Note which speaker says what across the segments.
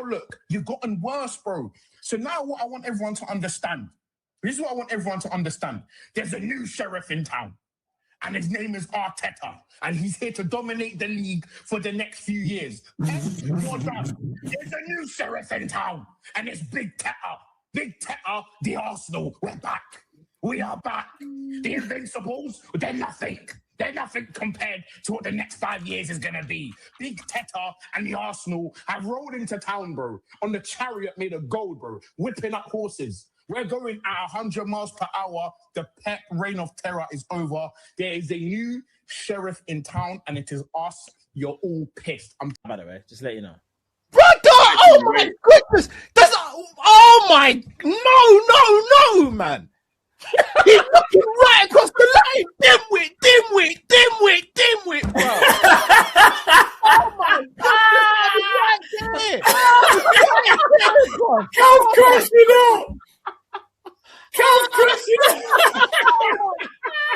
Speaker 1: look, you've gotten worse, bro. So now what I want everyone to understand, this is what I want everyone to understand. There's a new sheriff in town, and his name is Arteta, and he's here to dominate the league for the next few years. You're done. There's a new sheriff in town, and it's Big Teta. Big Teta, the Arsenal, we're back. We are back. The Invincibles, they're nothing. They're nothing compared to what the next 5 years is going to be. Big Teta and the Arsenal have rolled into town, bro, on the chariot made of gold, bro, whipping up horses. We're going at 100 miles per hour. The Pep reign of terror is over. There is a new sheriff in town, and it is us. You're all pissed.
Speaker 2: By the way, just let you know.
Speaker 3: Brother, oh my goodness. Oh my, no, man. He's looking right across the line. Dimwit, bro. Oh my God. Right
Speaker 2: Cal's crashing up. Cal's crashing up.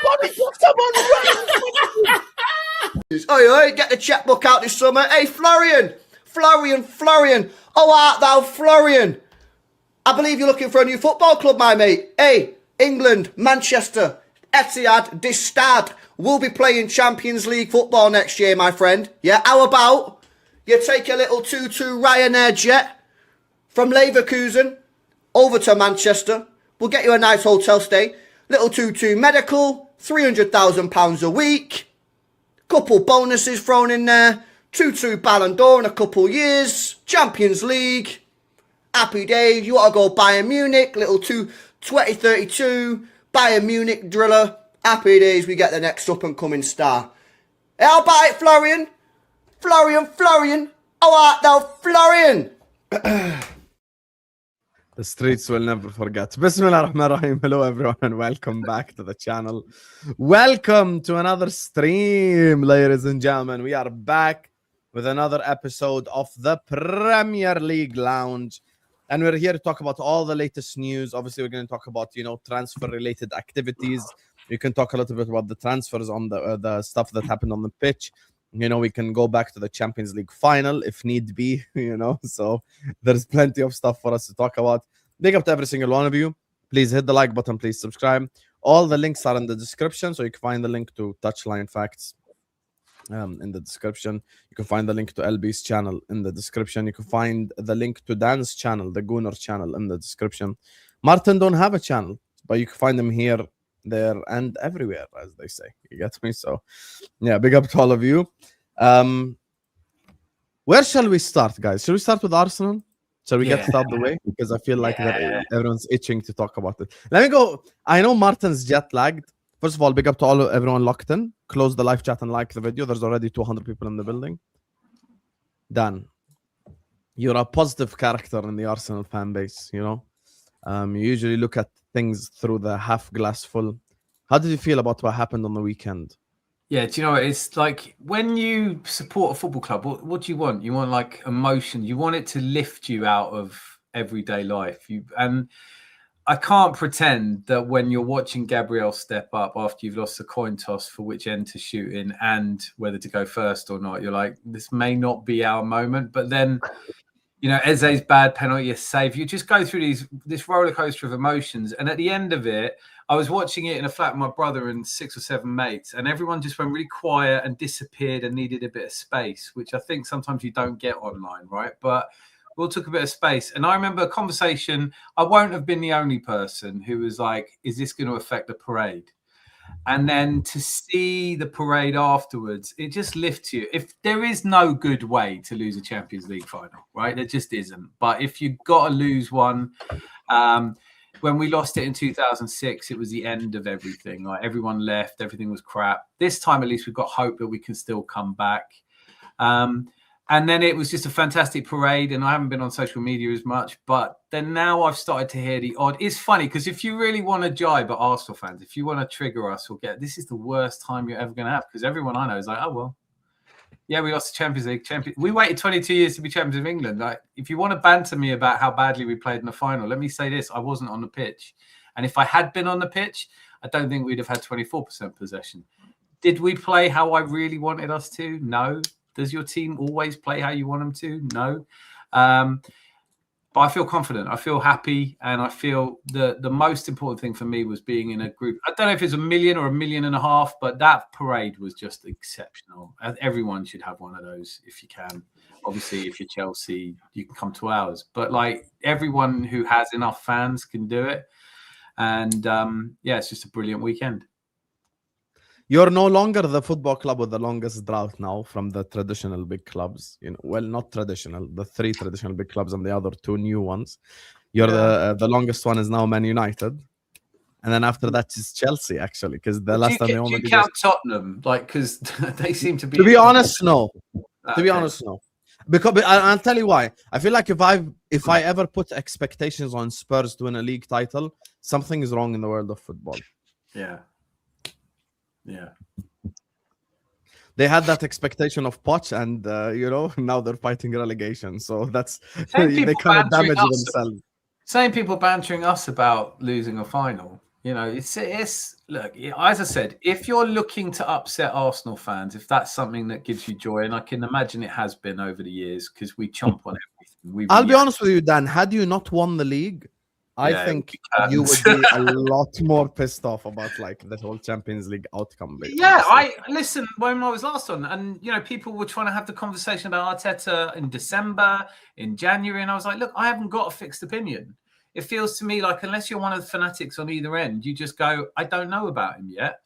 Speaker 3: Bobby, put someone right.
Speaker 4: Oi, get the checkbook out this summer. Hey, Florian. Oh, art thou Florian? I believe you're looking for a new football club, my mate. Hey, England, Manchester, Etihad, this Stad will be playing Champions League football next year, my friend. Yeah, how about you take a little 2-2 Ryanair jet from Leverkusen over to Manchester. We'll get you a nice hotel stay. Little 2-2 medical, £300,000 a week. Couple bonuses thrown in there. 2-2 Ballon d'Or in a couple years. Champions League. Happy days. You want to go Bayern Munich, little 2032 Bayern Munich driller. Happy days. We get the next up and coming star. How about it, Florian? Florian. How art thou, Florian?
Speaker 3: The streets will never forget. Bismillah ar-Rahman ar-Rahim. Hello everyone and welcome back to the channel. Welcome to another stream, ladies and gentlemen. We are back with another episode of the Premier League Lounge. And we're here to talk about all the latest news. Obviously, we're going to talk about, transfer-related activities. We can talk a little bit about the transfers on the stuff that happened on the pitch. We can go back to the Champions League final if need be, So there's plenty of stuff for us to talk about. Big up to every single one of you. Please hit the like button. Please subscribe. All the links are in the description. So you can find the link to Touchline Facts in the description. You can find the link to LB's channel in the description. You can find the link to Dan's channel, the Gunnar channel, in the description. Martin don't have a channel, but you can find them here, there, and everywhere, as they say. You get me? So, yeah, big up to all of you. Where shall we start, guys? Shall we start with Arsenal? Shall we get it out of the way? Because I feel like that everyone's itching to talk about it. Let me go. I know Martin's jet lagged. First of all, big up to everyone locked in. Close the live chat and like the video. There's already 200 people in the building. Dan, you're a positive character in the Arsenal fan base, You usually look at things through the half glass full. How did you feel about what happened on the weekend?
Speaker 2: Yeah, do you know what? It's like when you support a football club, what do you want? You want like emotion. You want it to lift you out of everyday life. And I can't pretend that when you're watching Gabriel step up after you've lost the coin toss for which end to shoot in and whether to go first or not, you're like, this may not be our moment. But then, Eze's bad penalty, a save. You just go through this roller coaster of emotions. And at the end of it, I was watching it in a flat with my brother and 6 or 7 mates, and everyone just went really quiet and disappeared and needed a bit of space, which I think sometimes you don't get online, right? But we all took a bit of space. And I remember a conversation, I won't have been the only person who was like, is this going to affect the parade? And then to see the parade afterwards, it just lifts you. If there is no good way to lose a Champions League final, right? There just isn't. But if you've got to lose one, when we lost it in 2006, it was the end of everything. Like everyone left, everything was crap. This time, at least, we've got hope that we can still come back. And then it was just a fantastic parade, and I haven't been on social media as much, but then now I've started to hear the odd. It's funny because if you really want to jibe at Arsenal fans, if you want to trigger us or this is the worst time you're ever going to have, because everyone I know is like, oh, well, yeah, we lost the Champions League. We waited 22 years to be champions of England. Like, if you want to banter me about how badly we played in the final, let me say this. I wasn't on the pitch. And if I had been on the pitch, I don't think we'd have had 24% possession. Did we play how I really wanted us to? No. Does your team always play how you want them to? No. But I feel confident. I feel happy, and I feel the most important thing for me was being in a group. I don't know if it's 1 million or 1.5 million, but that parade was just exceptional. Everyone should have one of those if you can. Obviously, if you're Chelsea, you can come to ours. But like everyone who has enough fans can do it. And it's just a brilliant weekend.
Speaker 3: You're no longer the football club with the longest drought now from the traditional big clubs. Well, not traditional, the 3 traditional big clubs and the other 2 new ones. You're the longest one is now Man United. And then after that is Chelsea, actually, because the last time they only...
Speaker 2: Do you count Tottenham? Like, because they seem to be...
Speaker 3: To be honest, no.
Speaker 2: Okay.
Speaker 3: To be honest, no. Because I'll tell you why. I feel like if I ever put expectations on Spurs to win a league title, something is wrong in the world of football.
Speaker 2: Yeah.
Speaker 3: They had that expectation of Poch, and now they're fighting relegation. So that's they kind of damage themselves.
Speaker 2: Same people bantering us about losing a final. It's look, as I said, if you're looking to upset Arsenal fans, if that's something that gives you joy, and I can imagine it has been over the years because we chomp on everything.
Speaker 3: I'll be honest with you, Dan. Had you not won the league, I think you would be a lot more pissed off about like the whole Champions League outcome.
Speaker 2: Yeah, I listen when I was last on, and people were trying to have the conversation about Arteta in December, in January, and I was like, look, I haven't got a fixed opinion. It feels to me like unless you're one of the fanatics on either end, you just go, I don't know about him yet.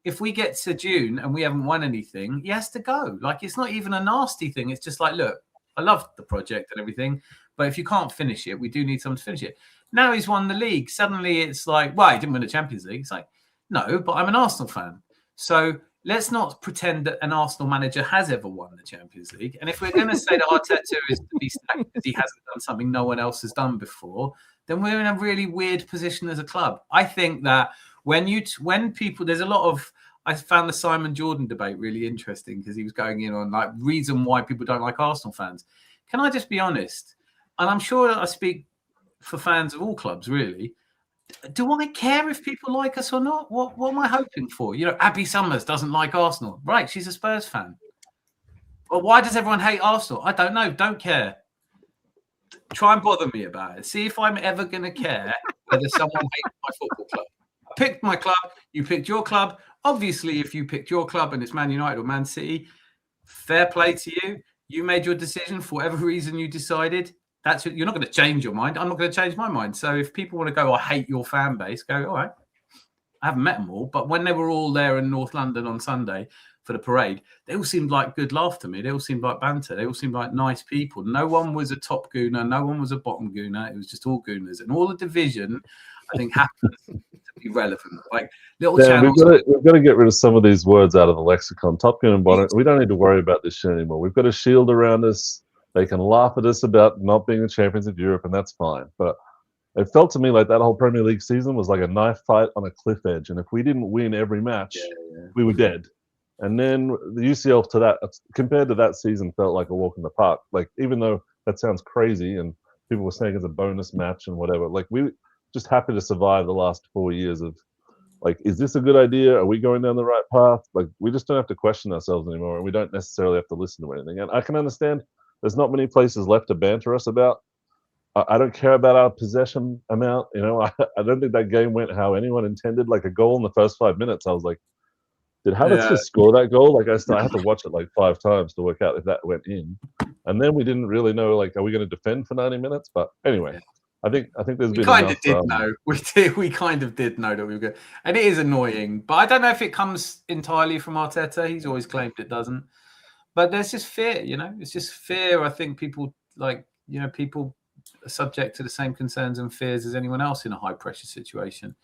Speaker 2: If we get to June and we haven't won anything, he has to go. Like, it's not even a nasty thing. It's just like, look, I love the project and everything, but if you can't finish it, we do need someone to finish it. Now he's won the league. Suddenly it's like, well, he didn't win the Champions League. It's like, no, but I'm an Arsenal fan. So let's not pretend that an Arsenal manager has ever won the Champions League. And if we're going to say that Arteta is to be stacked because he hasn't done something no one else has done before, then we're in a really weird position as a club. I think that when people, there's a lot of, I found the Simon Jordan debate really interesting because he was going in on like reason why people don't like Arsenal fans. Can I just be honest? And I'm sure I speak for fans of all clubs, really. Do I care if people like us or not? What am I hoping for? Abby Summers doesn't like Arsenal. Right, she's a Spurs fan. Well, why does everyone hate Arsenal? I don't know. Don't care. Try and bother me about it. See if I'm ever going to care whether someone hates my football club. I picked my club. You picked your club. Obviously, if you picked your club and it's Man United or Man City, fair play to you. You made your decision for whatever reason you decided. You're not going to change your mind. I'm not going to change my mind. So if people want to go, I hate your fan base, go, all right. I haven't met them all, but when they were all there in North London on Sunday for the parade, they all seemed like good laugh to me. They all seemed like banter. They all seemed like nice people. No one was a top gooner. No one was a bottom gooner. It was just all gooners. And all the division, I think, happens to be relevant. Like little channels.
Speaker 5: We've got to get rid of some of these words out of the lexicon. Top goon and bottom. We don't need to worry about this shit anymore. We've got a shield around us. They can laugh at us about not being the champions of Europe, and that's fine. But it felt to me like that whole Premier League season was like a knife fight on a cliff edge. And if we didn't win every match, we were dead. And then the UCL to that, compared to that season, felt like a walk in the park. Like, even though that sounds crazy and people were saying it's a bonus match and whatever, like, we were just happy to survive the last 4 years of, like, is this a good idea? Are we going down the right path? Like, we just don't have to question ourselves anymore, and we don't necessarily have to listen to anything. And I can understand there's not many places left to banter us about. I don't care about our possession amount. I don't think that game went how anyone intended. Like, a goal in the first 5 minutes, I was like, did Havertz just score that goal? Like, I had to watch it like 5 times to work out if that went in. And then we didn't really know, like, are we going to defend for 90 minutes? But anyway, I think there's been
Speaker 2: kind of did know. We kind of did know that we were good. And it is annoying. But I don't know if it comes entirely from Arteta. He's always claimed it doesn't. But there's just fear, It's just fear. I think people, people are subject to the same concerns and fears as anyone else in a high-pressure situation.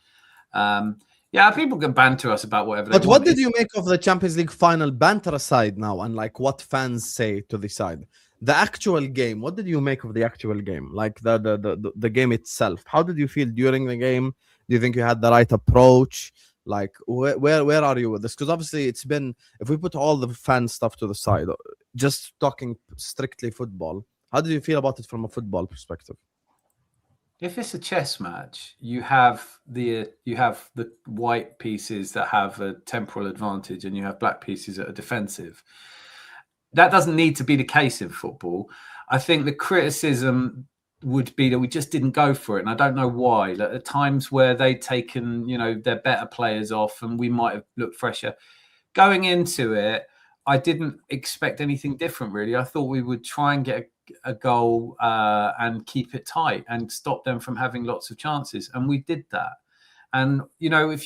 Speaker 2: People can banter us about whatever they want.
Speaker 3: But what did you make of the Champions League final, banter aside now, and like what fans say to the side? The actual game, what did you make of the actual game? Like the game itself. How did you feel during the game? Do you think you had the right approach? Like, where are you with this? Because obviously it's been, if we put all the fan stuff to the side, just talking strictly football, how did you feel about it from a football perspective?
Speaker 2: If it's a chess match, you have the white pieces that have a temporal advantage, and you have black pieces that are defensive. That doesn't need to be the case in football. I think the criticism would be that we just didn't go for it, and I don't know why. Like, at times where they'd taken, their better players off, and we might have looked fresher. Going into it, I didn't expect anything different, really. I thought we would try and get a goal and keep it tight and stop them from having lots of chances, and we did that. And if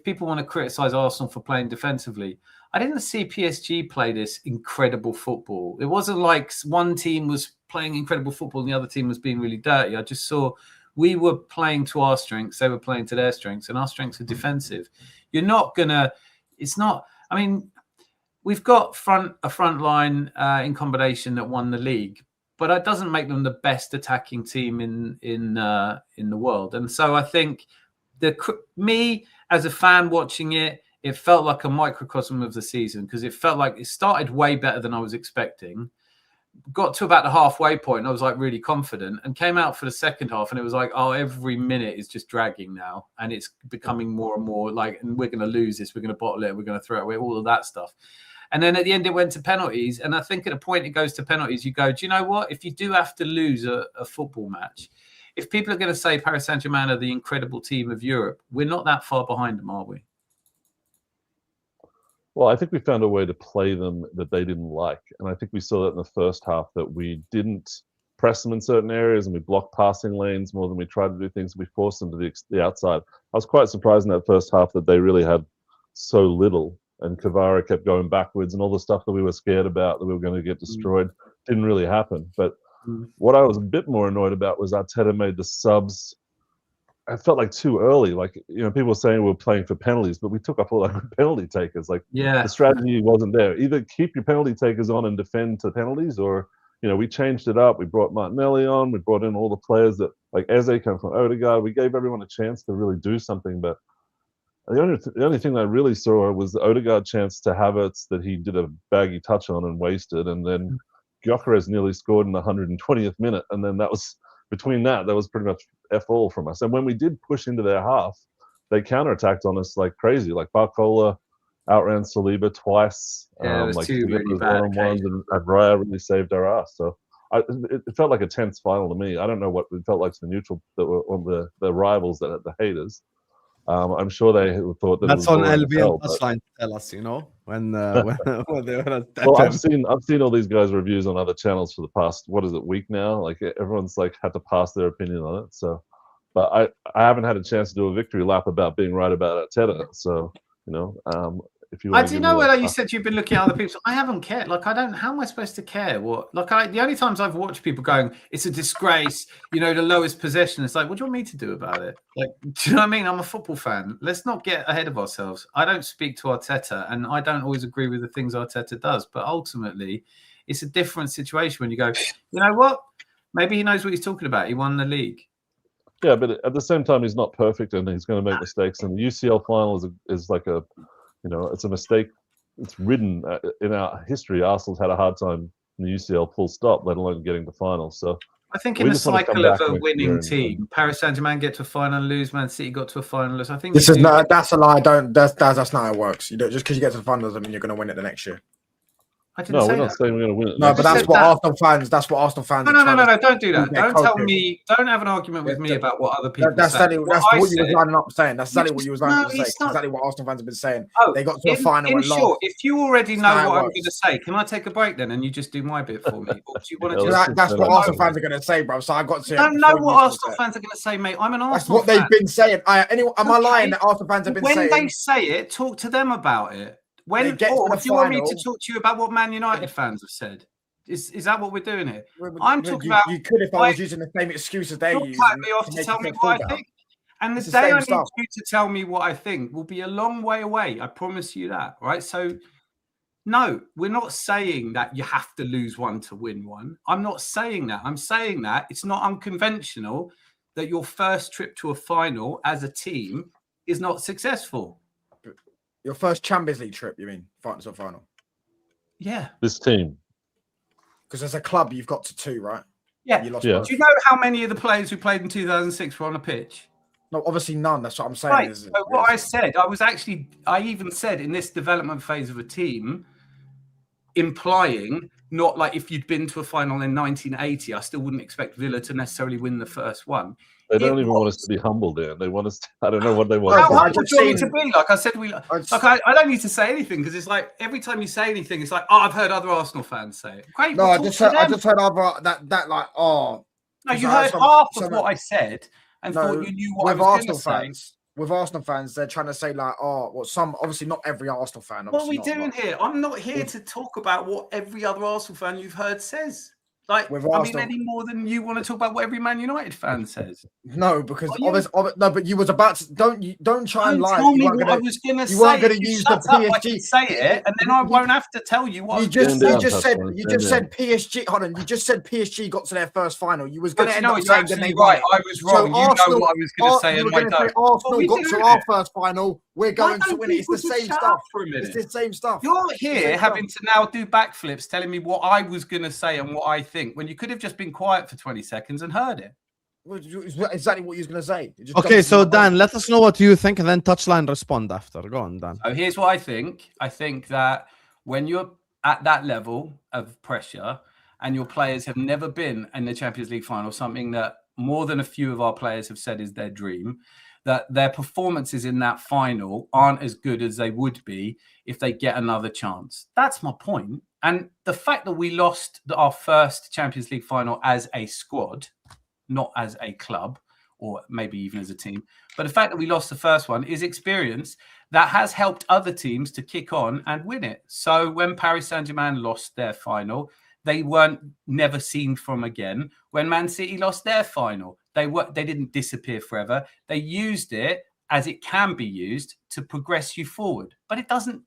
Speaker 2: people want to criticize Arsenal for playing defensively, I didn't see PSG play this incredible football. It wasn't like one team was playing incredible football and the other team was being really dirty. I just saw we were playing to our strengths, they were playing to their strengths, and our strengths are defensive. You're not gonna. It's not. I mean, we've got a front line in combination that won the league, but that doesn't make them the best attacking team in the world. And so I think me as a fan watching it, it felt like a microcosm of the season, because it felt like it started way better than I was expecting. Got to about the halfway point, and I was like really confident, and came out for the second half, and it was like, oh, every minute is just dragging now, and it's becoming more and more like, and we're going to lose this, we're going to bottle it, we're going to throw it away, all of that stuff. And then at the end, it went to penalties, and I think at a point it goes to penalties, you go, do you know what? If you do have to lose a football match, if people are going to say Paris Saint-Germain are the incredible team of Europe, we're not that far behind them, are we?
Speaker 5: Well, I think we found a way to play them that they didn't like. And I think we saw that in the first half, that we didn't press them in certain areas and we blocked passing lanes more than we tried to do things. We forced them to the outside. I was quite surprised in that first half that they really had so little. And Kvara kept going backwards, and all the stuff that we were scared about, that we were going to get destroyed, didn't really happen. But what I was a bit more annoyed about was Arteta made the subs, I felt like, too early. Like, people were saying we were playing for penalties, but we took off all our penalty takers. Like, the strategy wasn't there. Either keep your penalty takers on and defend to penalties, or, we changed it up. We brought Martinelli on. We brought in all the players that, like Eze, come from Odegaard. We gave everyone a chance to really do something. But the only thing I really saw was the Odegaard chance to Havertz that he did a baggy touch on and wasted. And then Gyökeres nearly scored in the 120th minute. And then that was pretty much F all from us. And when we did push into their half, they counterattacked on us like crazy. Like Barcola outran Saliba twice.
Speaker 2: Like two really bad
Speaker 5: ones, and Raya really saved our ass. So it felt like a tense final to me. I don't know what it felt like to the neutral, that were on the rivals, that had the haters. I'm sure they thought that
Speaker 3: that's
Speaker 5: it was
Speaker 3: on LB
Speaker 5: but...
Speaker 3: line to tell us, when they were.
Speaker 5: Well, I've seen all these guys' reviews on other channels for the past week now. Like, everyone's like had to pass their opinion on it. So, but I haven't had a chance to do a victory lap about being right about Arteta. So, if you,
Speaker 2: I do know whether you said you've been looking at other people. I haven't cared. Like, I don't. How am I supposed to care? The only times I've watched people going, it's a disgrace. The lowest possession. It's like, what do you want me to do about it? Like, do you know what I mean? I'm a football fan. Let's not get ahead of ourselves. I don't speak to Arteta, and I don't always agree with the things Arteta does. But ultimately, it's a different situation when you go, you know what? Maybe he knows what he's talking about. He won the league.
Speaker 5: Yeah, but at the same time, he's not perfect, and he's going to make mistakes. And the UCL final is like a it's a mistake. It's written in our history. Arsenal's had a hard time in the UCL, full stop, let alone getting to finals. So
Speaker 2: I think in the cycle of a winning team, Paris Saint-Germain get to a final and lose, Man City got to a final and lose. I think
Speaker 6: that's a lie. That's not how it works. Just because you get to the final doesn't mean you're going to win it the next year.
Speaker 2: No,
Speaker 5: we're not saying we're going to win it.
Speaker 6: No, but that's what Arsenal fans. That's what Arsenal fans.
Speaker 2: No, don't do that. Don't tell me. Don't have an argument with me about what other people.
Speaker 6: That's what you was lining up saying. That's exactly what you was lining up saying. Exactly what Arsenal fans have been saying. They got to a final and lost.
Speaker 2: If you already know what I'm going to say, can I take a break then and you just do my bit for me? Or do you want to just?
Speaker 6: That's what Arsenal fans are going to say, bro. So I got to.
Speaker 2: I don't know what Arsenal fans are going to say, mate. I'm an Arsenal.
Speaker 6: That's what they've been saying. Am I lying that Arsenal fans have been saying?
Speaker 2: When they say it, talk to them about it. Or do you want me to talk to you about what Man United fans have said? Is that what we're doing here? I'm talking about.
Speaker 6: You could if I was using the same excuse as they use.
Speaker 2: Me off to tell me what I think. And the day I need you to tell me what I think will be a long way away. I promise you that. Right? So, no, we're not saying that you have to lose one to win one. I'm not saying that. I'm saying that it's not unconventional that your first trip to a final as a team is not successful.
Speaker 6: Your first Champions League trip, you mean? Final?
Speaker 2: Yeah.
Speaker 5: This team.
Speaker 6: Because as a club, you've got to 2, right?
Speaker 2: Yeah.
Speaker 6: You lost.
Speaker 2: Do you know how many of the players who played in 2006 were on a pitch?
Speaker 6: No, obviously none. That's what I'm saying.
Speaker 2: Right. So what I said, I even said in this development phase of a team, implying not like if you'd been to a final in 1980, I still wouldn't expect Villa to necessarily win the first one.
Speaker 5: They don't even want us to be humble, Dan. They want us to, I don't know what they want.
Speaker 2: How
Speaker 6: I
Speaker 2: humble
Speaker 6: just
Speaker 2: do you want me
Speaker 6: seen-
Speaker 2: to be? Like I said, I don't need to say anything because it's like every time you say anything, it's like, oh, I've heard other Arsenal fans say it. Great.
Speaker 6: No,
Speaker 2: we'll
Speaker 6: I
Speaker 2: talk
Speaker 6: just
Speaker 2: to
Speaker 6: heard
Speaker 2: them.
Speaker 6: other that like, oh.
Speaker 2: No, you
Speaker 6: So-
Speaker 2: heard
Speaker 6: so-
Speaker 2: half
Speaker 6: so-
Speaker 2: of what I said and
Speaker 6: No,
Speaker 2: thought you knew what I
Speaker 6: with
Speaker 2: was going
Speaker 6: Arsenal
Speaker 2: to say.
Speaker 6: fans. With Arsenal fans, they're trying to say like, oh, well, some obviously not every Arsenal fan.
Speaker 2: What are we
Speaker 6: obviously
Speaker 2: doing
Speaker 6: not.
Speaker 2: here? I'm not here to talk about what every other Arsenal fan you've heard says. Like,
Speaker 6: With
Speaker 2: I mean,
Speaker 6: Arsenal-
Speaker 2: any more than you want to talk about what every Man United fan says.
Speaker 6: No, because
Speaker 2: Are you-
Speaker 6: no, but you was about to don't try and
Speaker 2: Don't
Speaker 6: lie.
Speaker 2: tell
Speaker 6: You
Speaker 2: me
Speaker 6: weren't
Speaker 2: what
Speaker 6: gonna-
Speaker 2: I was going to say.
Speaker 6: you weren't gonna
Speaker 2: If you
Speaker 6: use
Speaker 2: shut
Speaker 6: the
Speaker 2: up, I
Speaker 6: PSG.
Speaker 2: can say it, and then I won't have to tell you what I
Speaker 6: You
Speaker 2: was gonna
Speaker 6: just
Speaker 2: say.
Speaker 5: down,
Speaker 6: you
Speaker 5: Touchline,
Speaker 6: just said PSG. Hold on, you just said PSG got to their first final. You was
Speaker 2: But
Speaker 6: going to
Speaker 2: you
Speaker 6: end
Speaker 2: know,
Speaker 6: up
Speaker 2: you're
Speaker 6: saying that
Speaker 2: absolutely
Speaker 6: they won
Speaker 2: right.
Speaker 6: it.
Speaker 2: I was
Speaker 6: So
Speaker 2: wrong. You know
Speaker 6: Arsenal-
Speaker 2: what I was going to say,
Speaker 6: you
Speaker 2: and
Speaker 6: were
Speaker 2: my
Speaker 6: going to say
Speaker 2: don't.
Speaker 6: Arsenal
Speaker 2: we
Speaker 6: got
Speaker 2: doing
Speaker 6: to
Speaker 2: it?
Speaker 6: our first final. We're
Speaker 2: Why
Speaker 6: going to
Speaker 2: don't
Speaker 6: win it. It's the
Speaker 2: people just
Speaker 6: same
Speaker 2: shut
Speaker 6: stuff.
Speaker 2: up for a
Speaker 6: It's
Speaker 2: minute?
Speaker 6: the same stuff.
Speaker 2: You're
Speaker 6: It's the
Speaker 2: here
Speaker 6: same
Speaker 2: having
Speaker 6: stuff.
Speaker 2: to now do backflips, telling me what I was going to say and what I think, when you could have just been quiet for 20 seconds and heard it.
Speaker 6: Exactly what you was going to say. It just
Speaker 3: Okay,
Speaker 6: jumps
Speaker 3: so
Speaker 6: into my
Speaker 3: Dan, let us know what you think, and then Touchline respond after. Go on, Dan.
Speaker 2: So here's what I think. I think that when you're at that level of pressure and your players have never been in the Champions League final, something that more than a few of our players have said is their dream, that their performances in that final aren't as good as they would be if they get another chance. That's my point. And the fact that we lost our first Champions League final as a squad, not as a club, or maybe even as a team, but the fact that we lost the first one is experience that has helped other teams to kick on and win it. So when Paris Saint-Germain lost their final, they weren't never seen from again. When Man City lost their final, they didn't disappear forever. They used it as it can be used to progress you forward. But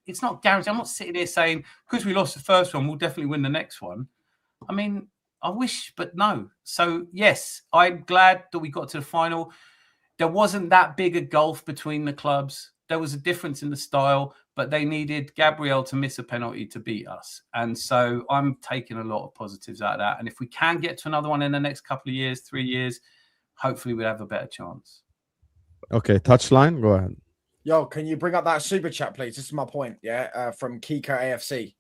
Speaker 2: it's not guaranteed. I'm not sitting here saying, because we lost the first one, we'll definitely win the next one. I mean, I wish, but no. So, yes, I'm glad that we got to the final. There wasn't that big a gulf between the clubs. There was a difference in the style, but they needed Gabriel to miss a penalty to beat us. And so I'm taking a lot of positives out of that. And if we can get to another one in the next couple of years, 3 years, hopefully we'll have a better chance.
Speaker 3: Okay, Touchline, go ahead.
Speaker 6: Yo, can you bring up that super chat, please? This is my point. Yeah, from Kika AFC.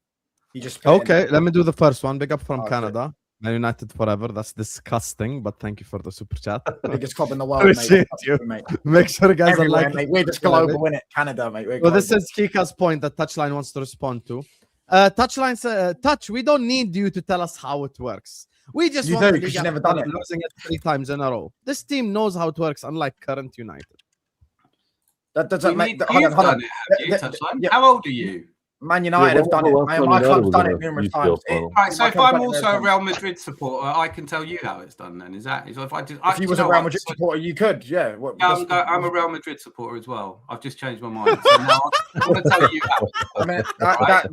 Speaker 6: He just put it in
Speaker 3: Okay,
Speaker 6: there.
Speaker 3: let me do the first one. Big up from
Speaker 6: Okay.
Speaker 3: Canada. Man United forever. That's disgusting, but thank you for the super chat.
Speaker 6: Biggest club in the world,
Speaker 3: Appreciate
Speaker 6: mate.
Speaker 3: you.
Speaker 6: Mate.
Speaker 3: Make sure you guys are
Speaker 6: Everywhere,
Speaker 3: like.
Speaker 6: mate. We're just global, innit? Canada, mate. We're
Speaker 3: Well, this
Speaker 6: global.
Speaker 3: is Kika's point that Touchline wants to respond to. Touchline says, Touch, we don't need you to tell us how it works. We just
Speaker 6: You
Speaker 3: want
Speaker 6: do,
Speaker 3: the
Speaker 6: 'cause
Speaker 3: league
Speaker 6: you've never
Speaker 3: after
Speaker 6: done it.
Speaker 3: losing it 3 times in a row. This team knows how it works, unlike current United.
Speaker 6: That doesn't
Speaker 2: You've
Speaker 6: make. Hold on,
Speaker 2: done
Speaker 6: hold on.
Speaker 2: it, have you,
Speaker 6: Th-
Speaker 2: Touchline?
Speaker 6: yeah.
Speaker 2: How old are you?
Speaker 6: Man United have done it. My club's done it numerous times.
Speaker 2: Right, so
Speaker 6: My
Speaker 2: if
Speaker 6: club's
Speaker 2: I'm
Speaker 6: done it
Speaker 2: also
Speaker 6: numerous
Speaker 2: a
Speaker 6: times.
Speaker 2: Real Madrid supporter, I can tell you how it's done then. Is that? So if I did,
Speaker 6: If you was a Real Madrid supporter, you could. Yeah.
Speaker 2: I'm a Real Madrid supporter as well. I've just changed my mind. So now I'm going to tell you how.
Speaker 6: I mean,
Speaker 2: Right.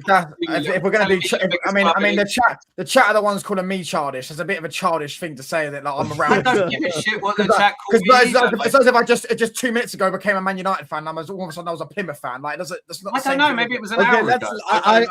Speaker 6: if we're going to be,
Speaker 2: Tell me
Speaker 6: I mean, the chat are the ones calling me childish. There's a bit of a childish thing to say that like, I'm
Speaker 2: I
Speaker 6: around.
Speaker 2: don't give a shit what the chat calls
Speaker 6: Because
Speaker 2: me.
Speaker 6: it's as if I just 2 minutes ago became a Man United fan. And all of a sudden I was a Plymouth fan. Like, that's not.
Speaker 2: I
Speaker 6: the same
Speaker 2: don't know.
Speaker 6: thing,
Speaker 2: Maybe
Speaker 6: is
Speaker 2: it was an
Speaker 3: Okay,
Speaker 2: hour
Speaker 3: let's.
Speaker 2: ago.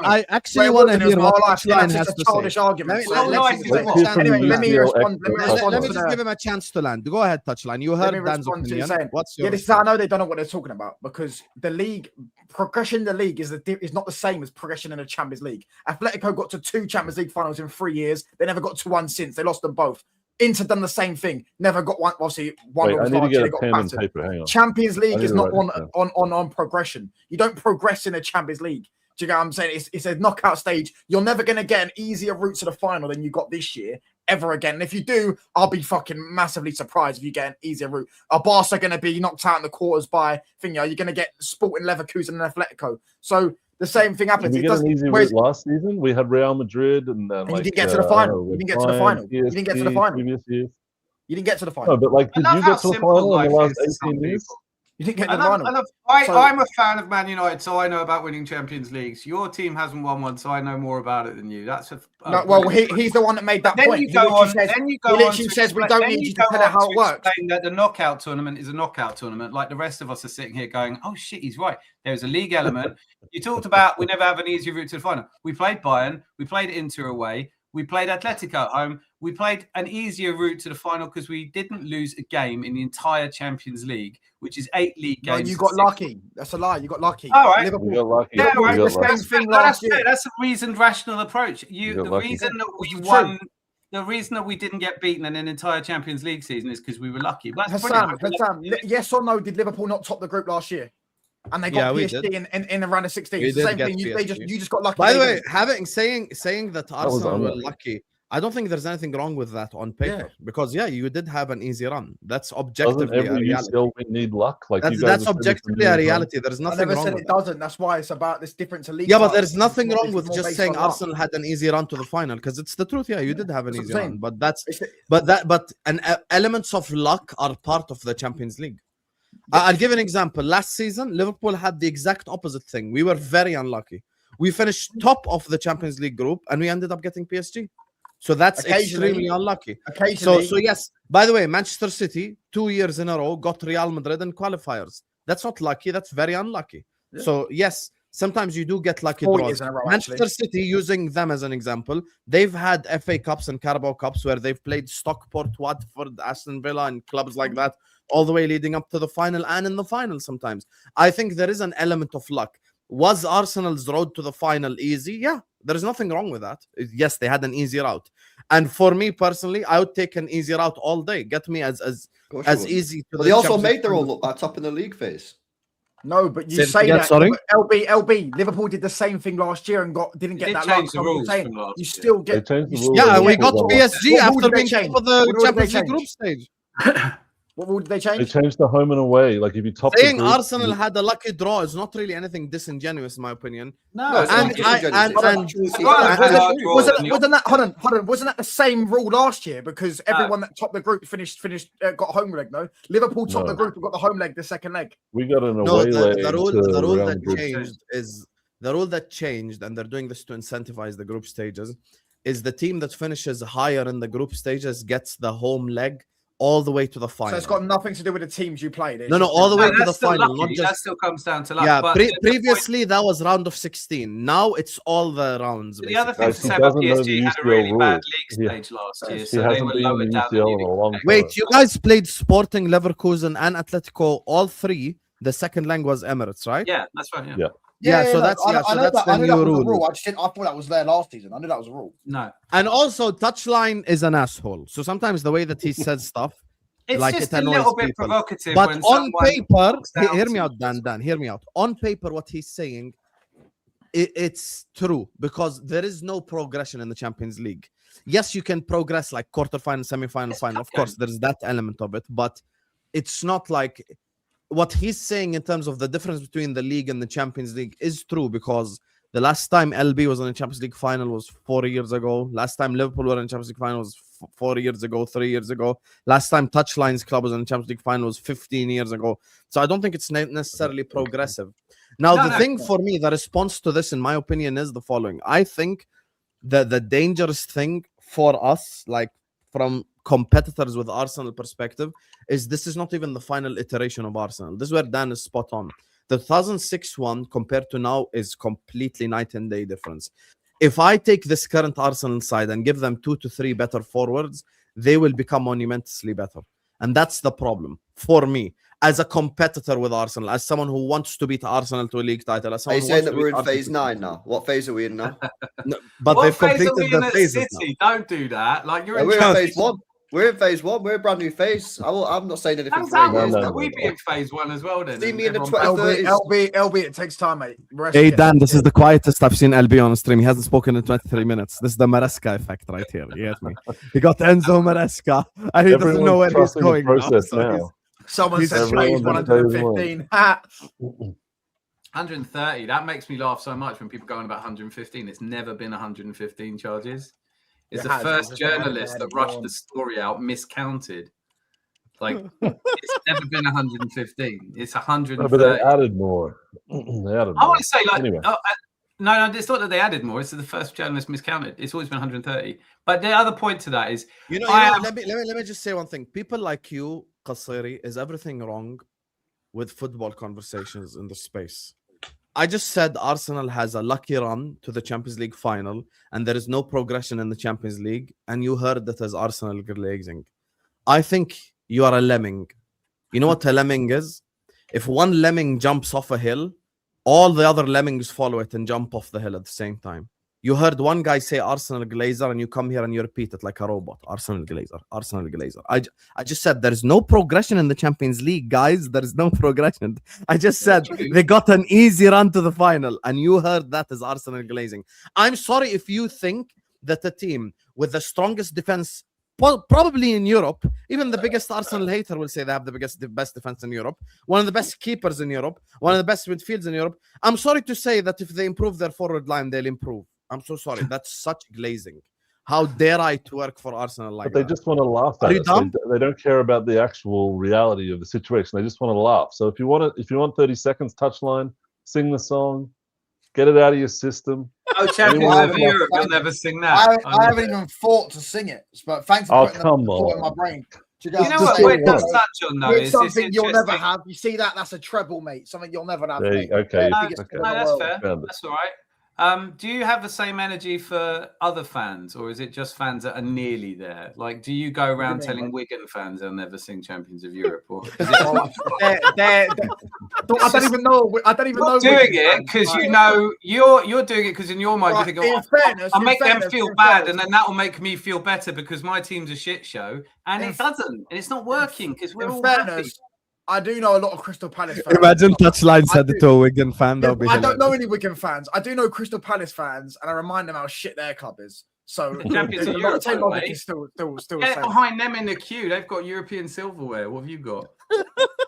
Speaker 3: I actually
Speaker 6: Well,
Speaker 3: want to
Speaker 6: it was
Speaker 3: hear
Speaker 6: my
Speaker 3: what
Speaker 6: life.
Speaker 3: Touchline
Speaker 6: That's
Speaker 3: has
Speaker 6: just
Speaker 3: to
Speaker 6: a childish
Speaker 3: say.
Speaker 6: argument.
Speaker 3: Let me-
Speaker 6: So
Speaker 3: let's give him a
Speaker 6: let's-
Speaker 3: chance.
Speaker 6: anyway, let me respond.
Speaker 3: Let me
Speaker 6: to
Speaker 3: just
Speaker 6: the-
Speaker 3: give him a chance to land. Go ahead, Touchline. You
Speaker 6: Let me
Speaker 3: heard Dan's
Speaker 6: respond to you
Speaker 3: opinion.
Speaker 6: saying,
Speaker 3: What's your
Speaker 6: yeah, this is how I know they don't know what they're talking about because the league progression in the league is not the same as progression in the Champions League. Atletico got to 2 Champions League finals in 3 years. They never got to one since. They lost them both. Inter done the same thing. Never got one. Obviously, one
Speaker 5: Wait, I
Speaker 6: was
Speaker 5: need to
Speaker 6: last
Speaker 5: get
Speaker 6: year.
Speaker 5: a
Speaker 6: They got
Speaker 5: pen and
Speaker 6: battered.
Speaker 5: paper. Hang on.
Speaker 6: Champions
Speaker 5: I
Speaker 6: League
Speaker 5: need
Speaker 6: is
Speaker 5: to
Speaker 6: not
Speaker 5: write this
Speaker 6: on progression. You don't progress in a Champions League. Do you get what I'm saying? It's a knockout stage. You're never going to get an easier route to the final than you got this year ever again. And if you do, I'll be fucking massively surprised if you get an easier route. Are Barca going to be knocked out in the quarters by You're going to get Sporting Leverkusen and Atletico. So the same thing happens.
Speaker 5: Did we get an easy route last season? We had Real Madrid and then
Speaker 6: you didn't get to the final. You didn't get to the final. You didn't get to the final.
Speaker 5: Previous years.
Speaker 6: You didn't get to the final.
Speaker 5: No, but like, did you get to the final in the last 18 years?
Speaker 6: You didn't get to the final.
Speaker 2: I'm a fan of Man United, so I know about winning Champions Leagues. Your team hasn't won one, so I know more about it than you. That's
Speaker 6: no, well, he's the one that made that
Speaker 2: then
Speaker 6: point.
Speaker 2: You go on, then you go
Speaker 6: he
Speaker 2: on
Speaker 6: literally
Speaker 2: to
Speaker 6: says we
Speaker 2: explain-
Speaker 6: don't
Speaker 2: then
Speaker 6: need you
Speaker 2: go
Speaker 6: to tell
Speaker 2: on
Speaker 6: how
Speaker 2: to
Speaker 6: it works.
Speaker 2: explain that the knockout tournament is a knockout tournament. Like the rest of us are sitting here going, "Oh shit, he's right." There's a league element. You talked about we never have an easy route to the final. We played Bayern, we played Inter away, we played Atletico at home. We played an easier route to the final because we didn't lose a game in the entire Champions League, which is 8 league
Speaker 6: No,
Speaker 2: games.
Speaker 6: you got lucky. That's a lie. You got lucky.
Speaker 2: All right.
Speaker 6: Liverpool.
Speaker 5: We got lucky.
Speaker 2: Yeah,
Speaker 6: Liverpool
Speaker 2: right.
Speaker 6: did
Speaker 5: We
Speaker 6: the
Speaker 5: got
Speaker 6: same
Speaker 5: lucky.
Speaker 6: thing
Speaker 2: No,
Speaker 6: last year.
Speaker 2: that's a reasoned, rational approach.
Speaker 5: You got
Speaker 2: The
Speaker 5: lucky.
Speaker 2: reason that we
Speaker 6: True.
Speaker 2: won, the reason that we didn't get beaten in an entire Champions League season is because we were lucky. That's brilliant.
Speaker 6: Hassam, yes or no? Did Liverpool not top the group last year? And they got
Speaker 3: Yeah, we
Speaker 6: PSG in the round of 16.
Speaker 3: We
Speaker 6: It's the
Speaker 3: did
Speaker 6: same
Speaker 3: get
Speaker 6: thing. You
Speaker 3: PSG.
Speaker 6: just got lucky.
Speaker 3: By the
Speaker 6: They
Speaker 3: way,
Speaker 6: didn't.
Speaker 3: saying that
Speaker 5: was
Speaker 3: Arsenal were
Speaker 5: unlucky.
Speaker 3: lucky, I don't think there's anything wrong with that on paper because you did have an easy run. That's objectively
Speaker 5: Doesn't
Speaker 3: a
Speaker 5: every
Speaker 3: reality.
Speaker 5: UCL win need luck? Like you guys
Speaker 3: That's
Speaker 5: have said this a
Speaker 3: objectively a
Speaker 5: million times.
Speaker 3: reality. There's
Speaker 6: I
Speaker 3: nothing
Speaker 6: never
Speaker 3: wrong
Speaker 6: said
Speaker 3: with
Speaker 6: it
Speaker 3: that.
Speaker 6: doesn't. That's why it's about this difference to league.
Speaker 3: Yeah, but
Speaker 6: titles.
Speaker 3: there's nothing
Speaker 6: It's
Speaker 3: wrong
Speaker 6: more
Speaker 3: with just
Speaker 6: based
Speaker 3: saying
Speaker 6: on luck.
Speaker 3: Arsenal had an easy run to the final because it's the truth. Yeah, you did have an
Speaker 6: That's
Speaker 3: easy
Speaker 6: what I'm
Speaker 3: run,
Speaker 6: saying.
Speaker 3: but elements of luck are part of the Champions League. I'll give an example. Last season, Liverpool had the exact opposite thing. We were very unlucky. We finished top of the Champions League group, and we ended up getting PSG. So that's
Speaker 6: Occasionally.
Speaker 3: extremely unlucky.
Speaker 6: Occasionally.
Speaker 3: So yes. By the way, Manchester City 2 years in a row got Real Madrid in qualifiers. That's not lucky. That's very unlucky.
Speaker 6: Yeah.
Speaker 3: So yes, sometimes you do get lucky
Speaker 6: 4
Speaker 3: draws.
Speaker 6: years in a row,
Speaker 3: Manchester
Speaker 6: actually.
Speaker 3: City, using them as an example, they've had FA Cups and Carabao Cups where they've played Stockport, Watford, Aston Villa, and clubs like that, all the way leading up to the final and in the final sometimes. I think there is an element of luck. Was Arsenal's road to the final easy? Yeah, there's nothing wrong with that. Yes, they had an easy route. And for me personally, I would take an easy route all day. Get me as easy to
Speaker 4: But
Speaker 3: the
Speaker 4: they also
Speaker 3: Champions
Speaker 4: made their
Speaker 3: League.
Speaker 4: own look like top in the league phase.
Speaker 6: No, but you
Speaker 3: Say it
Speaker 6: say
Speaker 3: again,
Speaker 6: that.
Speaker 3: sorry?
Speaker 6: LB. Liverpool did the same thing last year and didn't get
Speaker 2: did
Speaker 6: that
Speaker 2: change
Speaker 6: luck.
Speaker 2: the
Speaker 6: I'm
Speaker 2: rules
Speaker 6: saying
Speaker 2: from last
Speaker 6: you
Speaker 2: year.
Speaker 6: still
Speaker 5: They
Speaker 6: get.
Speaker 5: changed the
Speaker 6: you
Speaker 5: rules.
Speaker 6: still
Speaker 3: Yeah,
Speaker 6: get-
Speaker 3: we got
Speaker 5: What
Speaker 3: PSG
Speaker 6: rule
Speaker 3: after
Speaker 6: did they
Speaker 3: being
Speaker 6: change?
Speaker 3: top of the
Speaker 6: What rule did they
Speaker 3: Champions League
Speaker 6: change?
Speaker 3: group stage.
Speaker 6: What rule did they
Speaker 5: They
Speaker 6: change?
Speaker 5: changed the home and away. Like if you top
Speaker 3: Saying
Speaker 5: the group,
Speaker 3: Arsenal had a lucky draw is not really anything disingenuous, in my opinion.
Speaker 2: No,
Speaker 4: it's
Speaker 3: and
Speaker 4: not
Speaker 3: I-
Speaker 4: disingenuous,
Speaker 3: and-
Speaker 4: it's
Speaker 3: and-
Speaker 4: actually-
Speaker 2: As well as
Speaker 3: and-
Speaker 2: we are draws
Speaker 6: Wasn't
Speaker 2: in the
Speaker 6: that hold on? Wasn't that the same rule last year? Because everyone that topped the group finished got home leg. No, Liverpool topped
Speaker 5: No.
Speaker 6: the group and got the home leg, the second leg.
Speaker 5: we got an
Speaker 3: No,
Speaker 5: away leg
Speaker 3: the rule
Speaker 5: to
Speaker 3: that
Speaker 5: round group.
Speaker 3: changed is the rule that changed, and they're doing this to incentivize the group stages. Is the team that finishes higher in the group stages gets the home leg all the way to the final.
Speaker 6: So it's got nothing to do with the teams you played. It's
Speaker 3: No,
Speaker 6: just-
Speaker 3: all the way
Speaker 2: No,
Speaker 3: to the
Speaker 2: that's still
Speaker 3: final,
Speaker 2: lucky.
Speaker 3: not just
Speaker 2: That still comes down to luck.
Speaker 3: yeah.
Speaker 2: but
Speaker 3: Previously, that was round of 16. Now it's all the rounds.
Speaker 2: the other
Speaker 3: basically.
Speaker 2: thing
Speaker 5: Guys,
Speaker 2: to
Speaker 5: he
Speaker 2: say about
Speaker 5: doesn't know the
Speaker 2: PSG had a
Speaker 5: UCL
Speaker 2: really bad
Speaker 5: rules.
Speaker 2: league stage last year,
Speaker 5: He
Speaker 2: so they
Speaker 5: hasn't
Speaker 2: were
Speaker 5: been in
Speaker 2: lower
Speaker 5: the
Speaker 2: down.
Speaker 5: UCL in a long time.
Speaker 3: Wait, you guys played Sporting, Leverkusen, and Atletico all three. The second leg was Emirates, right?
Speaker 2: Yeah, that's right. Yeah.
Speaker 5: Yeah.
Speaker 3: Yeah, so
Speaker 6: no,
Speaker 3: that's
Speaker 6: I know
Speaker 3: that's
Speaker 6: that,
Speaker 3: the
Speaker 6: I knew
Speaker 3: new
Speaker 6: that was
Speaker 3: rule.
Speaker 6: a rule. I thought that was there last season. I knew that was a rule.
Speaker 2: No,
Speaker 3: And also, touchline is an asshole. So sometimes the way that he says stuff,
Speaker 2: it's
Speaker 3: like
Speaker 2: just
Speaker 3: it
Speaker 2: a
Speaker 3: annoys
Speaker 2: little bit
Speaker 3: people.
Speaker 2: provocative.
Speaker 3: But
Speaker 2: when
Speaker 3: on
Speaker 2: someone
Speaker 3: paper,
Speaker 2: talks down
Speaker 3: hear me
Speaker 2: to-
Speaker 3: out, Dan. Hear me out. On paper, what he's saying, it's true because there is no progression in the Champions League. Yes, you can progress like quarterfinal, semi-final,
Speaker 2: It's
Speaker 3: final.
Speaker 2: cup
Speaker 3: Of course,
Speaker 2: games.
Speaker 3: there's that element of it, but it's not like what he's saying in terms of the difference between the league and the Champions League is true because the last time LB was in the Champions League final was 4 years ago. Last time Liverpool were in the Champions League final was 4 years ago, 3 years ago. Last time Touchline's club was in the Champions League final was 15 years ago. So I don't think it's necessarily progressive. Now,
Speaker 2: No,
Speaker 3: the
Speaker 2: no,
Speaker 3: thing
Speaker 2: no.
Speaker 3: for me, the response to this, in my opinion, is the following. I think that the dangerous thing for us, like from competitors with Arsenal perspective, is this is not even the final iteration of Arsenal. This is where Dan is spot on. The 2006 one compared to now is completely night and day difference. If I take this current Arsenal side and give them 2 to 3 better forwards, they will become monumentously better. And that's the problem for me as a competitor with Arsenal, as someone who wants to beat Arsenal to a league title. As
Speaker 4: Are you
Speaker 3: someone who
Speaker 4: saying
Speaker 3: wants
Speaker 4: that
Speaker 3: to
Speaker 4: we're
Speaker 3: beat
Speaker 4: in phase
Speaker 3: Arsenal-
Speaker 4: 9 now? What phase are we in now?
Speaker 3: No, but
Speaker 2: What
Speaker 3: they've
Speaker 2: phase are
Speaker 3: completed
Speaker 2: we in
Speaker 3: the
Speaker 2: at
Speaker 3: phases now.
Speaker 2: City? Don't do that. Like you're
Speaker 4: Yeah,
Speaker 2: in
Speaker 4: we're in
Speaker 2: Champions
Speaker 4: phase 1. We're in phase 1. We're a brand new phase. I'm not saying anything
Speaker 2: Hands
Speaker 4: for
Speaker 2: out,
Speaker 4: 8 years
Speaker 5: no,
Speaker 4: now.
Speaker 5: no.
Speaker 2: we be in phase 1 as well then.
Speaker 4: See
Speaker 2: and
Speaker 4: me in the
Speaker 2: everyone-
Speaker 4: 20
Speaker 6: LB, it takes time, mate. Maresca
Speaker 3: Hey
Speaker 6: gets
Speaker 3: Dan,
Speaker 6: it.
Speaker 3: this is the quietest I've seen LB on stream. He hasn't spoken in 23 minutes. This is the Maresca effect right here. You get me? He got Enzo Maresca, and he doesn't know where
Speaker 5: Everyone's
Speaker 3: he's
Speaker 5: trusting the
Speaker 3: going now.
Speaker 5: process
Speaker 3: So
Speaker 5: now.
Speaker 3: he's-
Speaker 6: Someone
Speaker 3: He's
Speaker 6: said
Speaker 5: everyone
Speaker 6: phase
Speaker 5: that
Speaker 6: 115. Ha!
Speaker 2: 130. That makes me laugh so much when people go on about 115. It's never been 115 charges. It's
Speaker 6: It
Speaker 2: the
Speaker 6: has,
Speaker 2: first
Speaker 6: it's just
Speaker 2: journalist that
Speaker 6: added
Speaker 2: rushed
Speaker 6: on.
Speaker 2: the story out miscounted. Like it's never been 115. It's
Speaker 5: No,
Speaker 2: 130.
Speaker 5: but they added more. They added
Speaker 2: I
Speaker 5: more.
Speaker 2: want to say like
Speaker 5: Anyway.
Speaker 2: no, it's not that they added more. It's that the first journalist miscounted. It's always been 130. But the other point to that is
Speaker 3: let me just say one thing. People like you, Qasiri, is everything wrong with football conversations in the space? I just said Arsenal has a lucky run to the Champions League final, and there is no progression in the Champions League. And you heard that as Arsenal glazing. I think you are a lemming. You know what a lemming is? If one lemming jumps off a hill, all the other lemmings follow it and jump off the hill at the same time. You heard one guy say Arsenal Glazer, and you come here and you repeat it like a robot. Arsenal Glazer, Arsenal Glazer. I just said there's no progression in the Champions League, guys. There is no progression. I just said they got an easy run to the final, and you heard that as Arsenal glazing. I'm sorry if you think that the team with the strongest defense, probably in Europe, even the biggest Arsenal hater will say they have the best defense in Europe, one of the best keepers in Europe, one of the best midfields in Europe. I'm sorry to say that if they improve their forward line, they'll improve. I'm so sorry. That's such glazing. How dare I to work for Arsenal like that?
Speaker 5: But they just want to laugh at it. They don't care about the actual reality of the situation. They just want to laugh. So if you want 30 seconds touchline, sing the song, get it out of your system.
Speaker 2: Oh, Champions of Europe, you'll never sing that.
Speaker 6: I haven't even thought to sing it, but thanks for putting that thought in my brain.
Speaker 2: You know what it does touch on, though?
Speaker 6: It's something you'll never have. You see that? That's a treble, mate. Something you'll never have.
Speaker 5: Okay.
Speaker 2: No, that's fair. That's all right. Do you have the same energy for other fans, or is it just fans that are nearly there? Like, do you go around telling Wigan fans they'll never sing Champions of Europe? Or is it
Speaker 6: I don't even know. I don't even know.
Speaker 2: Doing it because you know you're doing it because in your mind you think, I'll make them feel bad, and then that will make me feel better because my team's a shit show, and it doesn't, and it's not working because we're all happy.
Speaker 6: I do know a lot of Crystal Palace fans.
Speaker 3: Imagine Touchline said it to a Wigan fan.
Speaker 6: Yeah, I don't know any Wigan fans. I do know Crystal Palace fans, and I remind them how shit their club is. So
Speaker 2: the Champions of Europe,
Speaker 6: still
Speaker 2: get behind them in the queue. They've got European silverware. What have you got?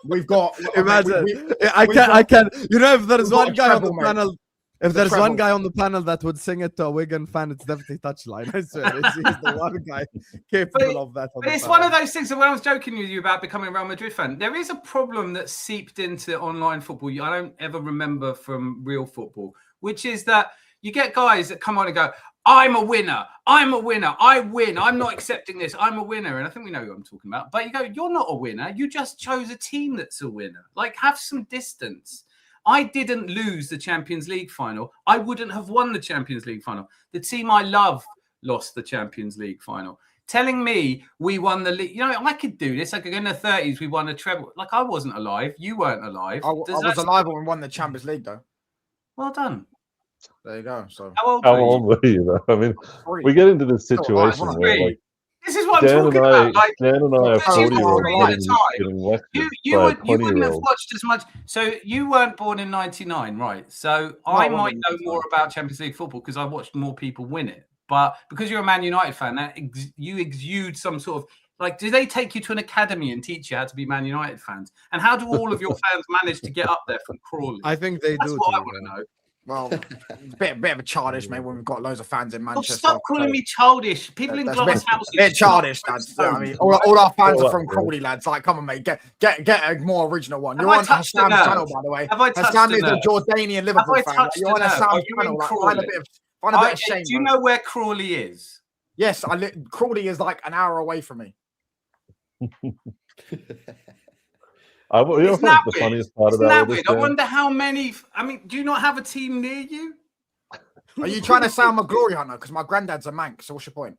Speaker 6: We've got.
Speaker 3: Imagine. I can. You know, if there's one guy on the panel. If there's one guy on the panel that would sing it to a Wigan fan, it's definitely Touchline. I swear, he's the one guy capable of that.
Speaker 2: But it's one of those things that when I was joking with you about becoming a Real Madrid fan, there is a problem that seeped into online football I don't ever remember from real football, which is that you get guys that come on and go, I'm a winner. I win. I'm not accepting this. I'm a winner. And I think we know who I'm talking about. But you go, you're not a winner. You just chose a team that's a winner. Like, have some distance. I didn't lose the Champions League final. I wouldn't have won the Champions League final. The team I love lost the Champions League final. Telling me we won the league, you know, I could do this. Like in the 30s, we won a treble. Like I wasn't alive. You weren't alive.
Speaker 6: I was alive when we won the Champions League, though.
Speaker 2: Well done.
Speaker 6: There you go. So
Speaker 5: how old were you, though? I mean, we get into this situation where, like,
Speaker 2: this is what I'm talking about. Like,
Speaker 5: Dan and I are 40-year-olds getting lectured
Speaker 2: you wouldn't have watched as much. So you weren't born in '99, right? So I might know more about Champions League football because I watched more people win it. But because you're a Man United fan, that you exude some sort of like. Do they take you to an academy and teach you how to be Man United fans? And how do all of your fans manage to get up there from Crawley?
Speaker 3: I think they do.
Speaker 2: That's what I want to know.
Speaker 6: Well, it's a bit of a childish, mate, when we've got loads of fans in Manchester.
Speaker 2: Stop calling me childish. People in Glass House.
Speaker 6: A bit childish, lads. I mean, all our fans are from Crawley, lads. Like, come on, mate, get a more original one. You're on Hassan's channel, by the way. Hassan is a Jordanian Liverpool fan. You're on Hassan's channel. Find a bit of shame.
Speaker 2: Do you know where Crawley is?
Speaker 6: Yes, Crawley is like an hour away from me.
Speaker 5: The funniest part about this,
Speaker 2: I wonder how many. I mean, do you not have a team near you?
Speaker 6: Are you trying to sound a glory hunter? Because my granddad's a Manx. So what's your point?